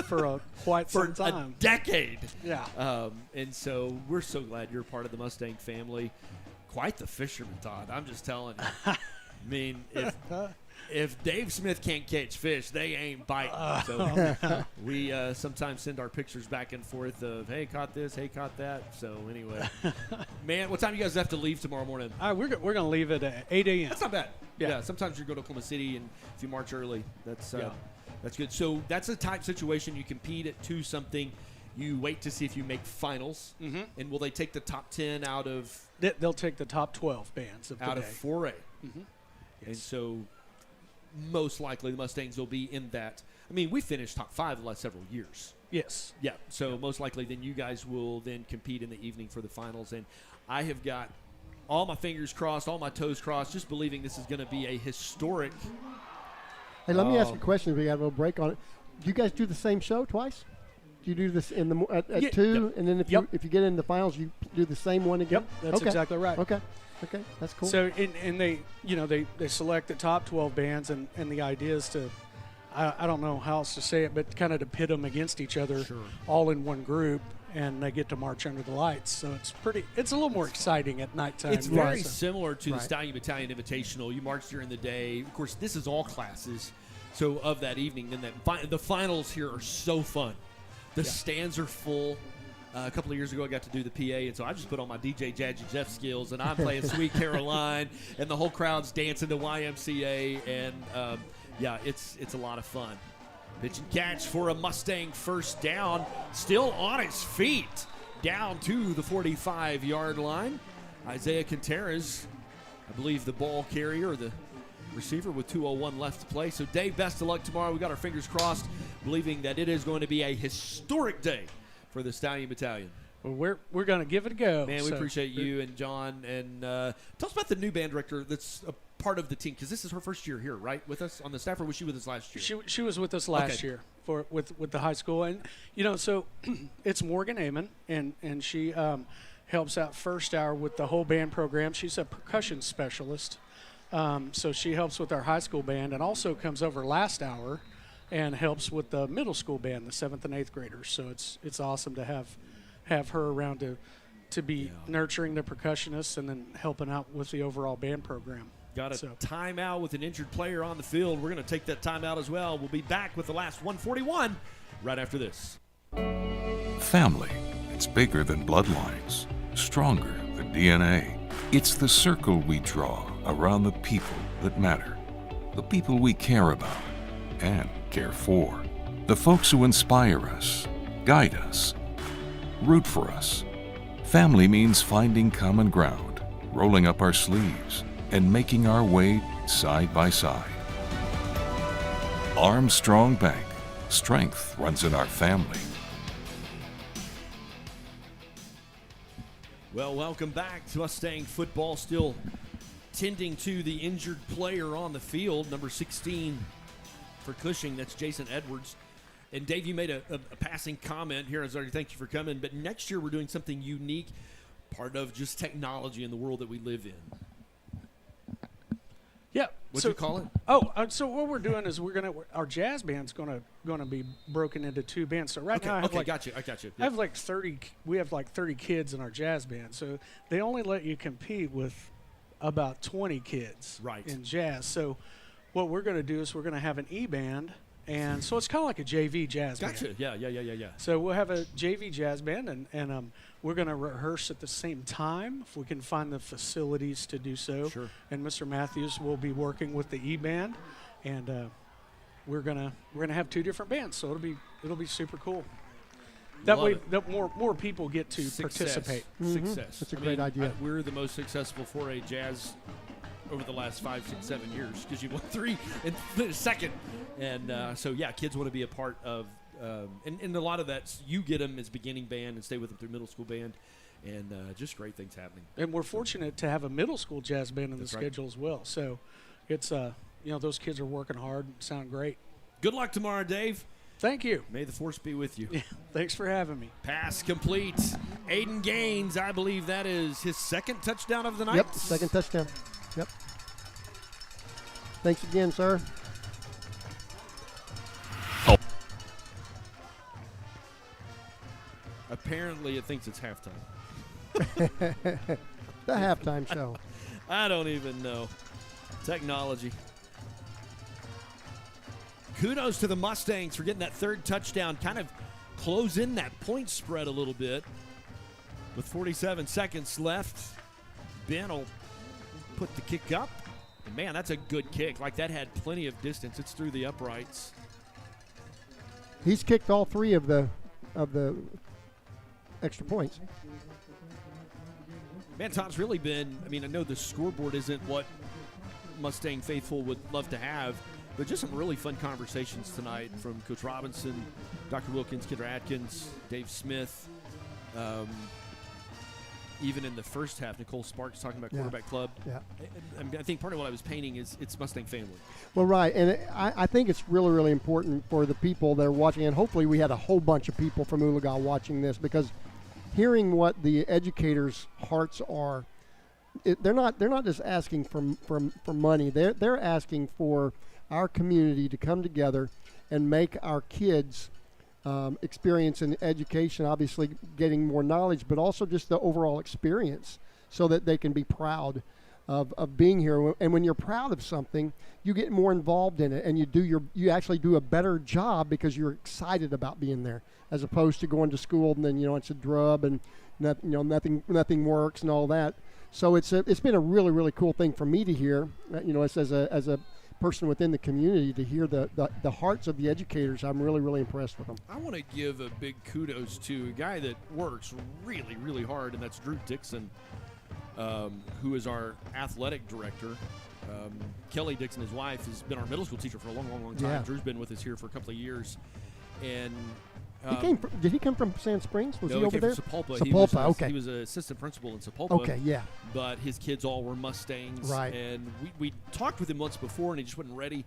for quite some time. A decade. Yeah. And so we're so glad you're part of the Mustang family. Quite the fisherman, Todd. I'm just telling you. If Dave Smith can't catch fish, they ain't biting. So we sometimes send our pictures back and forth of, hey, caught this, hey, caught that. So anyway, man, what time do you guys have to leave tomorrow morning? We're going to leave at 8 a.m. That's not bad. Yeah. Sometimes you go to Oklahoma City, and if you march early, that's good. So that's a type situation. You compete at 2 something. You wait to see if you make finals. Mm-hmm. And will they take the top 10 out of? They'll take the top 12 bands of the day. Out of 4A. Mm-hmm. And so most likely the Mustangs will be in that. I mean, we finished top 5 the last several years. Yes. Yeah, so most likely then you guys will then compete in the evening for the finals. And I have got all my fingers crossed, all my toes crossed, just believing this is going to be a historic. Hey, let me ask you a question. We got a little break on it. Do you guys do the same show twice? Do you do this in the at 2, and then if you get in the finals, you do the same one again? Yep, that's exactly right. Okay, that's cool. So and they they select the top 12 bands, and the idea is to, I don't know how else to say it, but kind of to pit them against each other, all in one group, and they get to march under the lights. So it's a little more exciting at nighttime. It's very similar to the Stallion Battalion Invitational. You march during the day. Of course, this is all classes. So of that evening, then the finals here are so fun. The stands are full. A couple of years ago, I got to do the PA, and so I just put on my DJ Jazzy Jeff skills, and I'm playing Sweet Caroline, and the whole crowd's dancing to YMCA, and it's a lot of fun. Pitch and catch for a Mustang first down, still on his feet, down to the 45-yard line. Isaiah Contreras, I believe the ball carrier, the receiver, with 2:01 left to play. So, Dave, best of luck tomorrow. We got our fingers crossed, believing that it is going to be a historic day for the Stallion Battalion. Well, we're going to give it a go. Man, we appreciate you and John. And tell us about the new band director that's a part of the team, because this is her first year here, right, with us on the staff, or was she with us last year? She was with us last year with the high school. And, so it's Morgan Amon, and she helps out first hour with the whole band program. She's a percussion specialist. So she helps with our high school band, and also comes over last hour and helps with the middle school band, the 7th and 8th graders. So it's awesome to have her around to be nurturing the percussionists and then helping out with the overall band program. Got a timeout with an injured player on the field. We're going to take that timeout as well. We'll be back with the last 141 right after this. Family. It's bigger than bloodlines, stronger than DNA. It's the circle we draw around the people that matter, the people we care about and care for, the folks who inspire us, guide us, root for us. Family means finding common ground, rolling up our sleeves, and making our way side by side. Armstrong Bank. Strength runs in our family. Well, welcome back to Mustang football. Still tending to the injured player on the field, number 16 for Cushing. That's Jason Edwards. And Dave, you made a passing comment here. Thank you for coming. But next year we're doing something unique, part of just technology in the world that we live in. Yeah. What do you call it? So what we're doing is our jazz band's gonna be broken into 2 bands. So now I have got you. I have like 30. We have like 30 kids in our jazz band. So they only let you compete with about 20 kids in jazz. So what we're gonna do is we're gonna have an E band. And so it's kind of like a JV jazz band. Gotcha. Yeah. So we'll have a JV jazz band, and we're going to rehearse at the same time if we can find the facilities to do so. Sure. And Mr. Matthews will be working with the E band, and we're gonna have 2 different bands. So it'll be super cool. That way, more people get to participate. Success. That's a great idea. We're the most successful 4A jazz over the last 5, 6, 7 years, because you won 3 and a second. And so, kids want to be a part of, and a lot of that, you get them as beginning band and stay with them through middle school band, and just great things happening. And we're fortunate to have a middle school jazz band in the schedule as well. So it's, those kids are working hard and sound great. Good luck tomorrow, Dave. Thank you. May the force be with you. Yeah, thanks for having me. Pass complete. Aiden Gaines, I believe that is his 2nd touchdown of the night. Yep, 2nd touchdown. Yep. Thanks again, sir. Apparently, it thinks it's halftime. The halftime show. I don't even know. Technology. Kudos to the Mustangs for getting that 3rd touchdown, kind of close in that point spread a little bit. With 47 seconds left, Ben will put the kick up. And man, that's a good kick. Like, that had plenty of distance. It's through the uprights. He's kicked all 3 of the extra points. Man, Tom's really been, I know the scoreboard isn't what Mustang faithful would love to have. But just some really fun conversations tonight from Coach Robinson, Dr. Wilkins, Kidder Atkins, Dave Smith. Even in the first half, Nicole Sparks talking about quarterback club. Yeah. I think part of what I was painting is it's Mustang family. Well, right, and I think it's really, really important for the people that are watching, and hopefully we had a whole bunch of people from Oologah watching this, because hearing what the educators' hearts are, they're not just asking for money. They're asking for our community to come together and make our kids experience in education, obviously getting more knowledge, but also just the overall experience, so that they can be proud of being here. And when you're proud of something, you get more involved in it, and you actually do a better job because you're excited about being there, as opposed to going to school and then it's a drub and nothing works and all that. So it's been a really, really cool thing for me to hear, as a person within the community, to hear the hearts of the educators. I'm really, really impressed with them. I want to give a big kudos to a guy that works really, really hard, and that's Drew Dixon, who is our athletic director. Kelly Dixon, his wife, has been our middle school teacher for a long, long, long time. Yeah. Drew's been with us here for a couple of years. And did he come from Sand Springs? Was no, he over came there? from Sepulpa. Sepulpa, okay. He was an assistant principal in Sepulpa. Okay, yeah. But his kids all were Mustangs. Right. And we talked with him once before, and he just wasn't ready.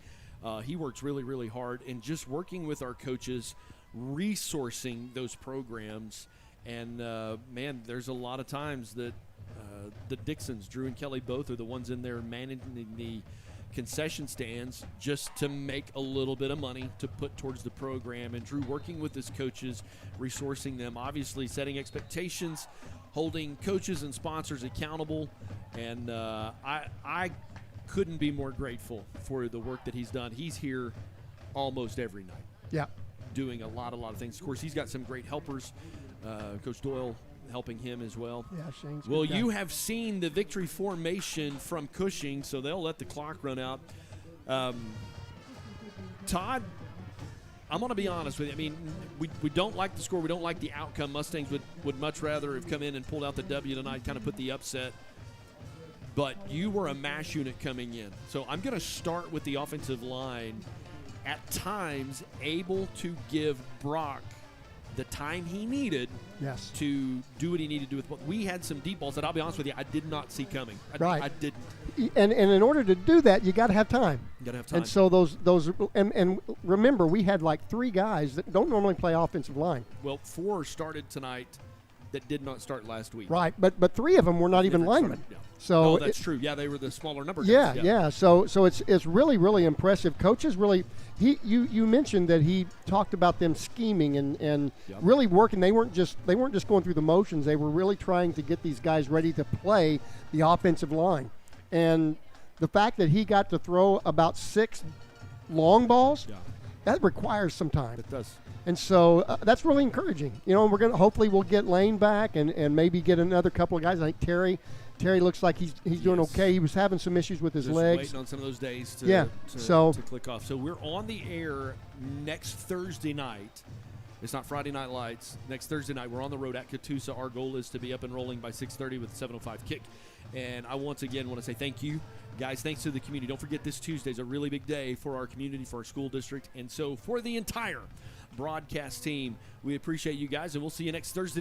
He works really, really hard. And just working with our coaches, resourcing those programs. And, man, there's a lot of times that the Dixons, Drew and Kelly both, are the ones in there managing the concession stands just to make a little bit of money to put towards the program. And Drew working with his coaches, resourcing them, obviously setting expectations, holding coaches and sponsors accountable. And I couldn't be more grateful for the work that he's done. He's here almost every night. Yeah. Doing a lot of things. Of course, he's got some great helpers. Coach Doyle helping him as well. Yeah, Shane's well, good guy. you have seen the victory formation from Cushing, so they'll let the clock run out. Todd, I'm going to be honest with you. I mean, we don't like the score. We don't like the outcome. Mustangs would much rather have come in and pulled out the W tonight, kind of put the upset. But you were a mash unit coming in. So I'm going to start with the offensive line, at times able to give Brock the time he needed to do what he needed to do with. We had some deep balls that, I'll be honest with you, I did not see coming. I didn't. And in order to do that, you got to have time. You got to have time. And so those and remember, we had like 3 guys that don't normally play offensive line. Well, 4 started tonight that did not start last week. Right, but 3 of them were not even linemen. Yeah. So that's true. Yeah, they were the smaller number guys. guys. Yeah. So it's really, really impressive. Coaches really, you mentioned that he talked about them scheming and really working. They weren't just going through the motions. They were really trying to get these guys ready to play the offensive line. And the fact that he got to throw about 6 long balls, that requires some time. It does. And so that's really encouraging. We're hopefully we'll get Lane back and maybe get another couple of guys. I think Terry looks like he's doing okay. He was having some issues with his legs. Waiting on some of those days to click off. So we're on the air next Thursday night. It's not Friday Night Lights. Next Thursday night, we're on the road at Catoosa. Our goal is to be up and rolling by 6:30 with a 7:05 kick. And I once again want to say thank you, guys. Thanks to the community. Don't forget, this Tuesday is a really big day for our community, for our school district. And so for the entire broadcast team, we appreciate you guys, and we'll see you next Thursday.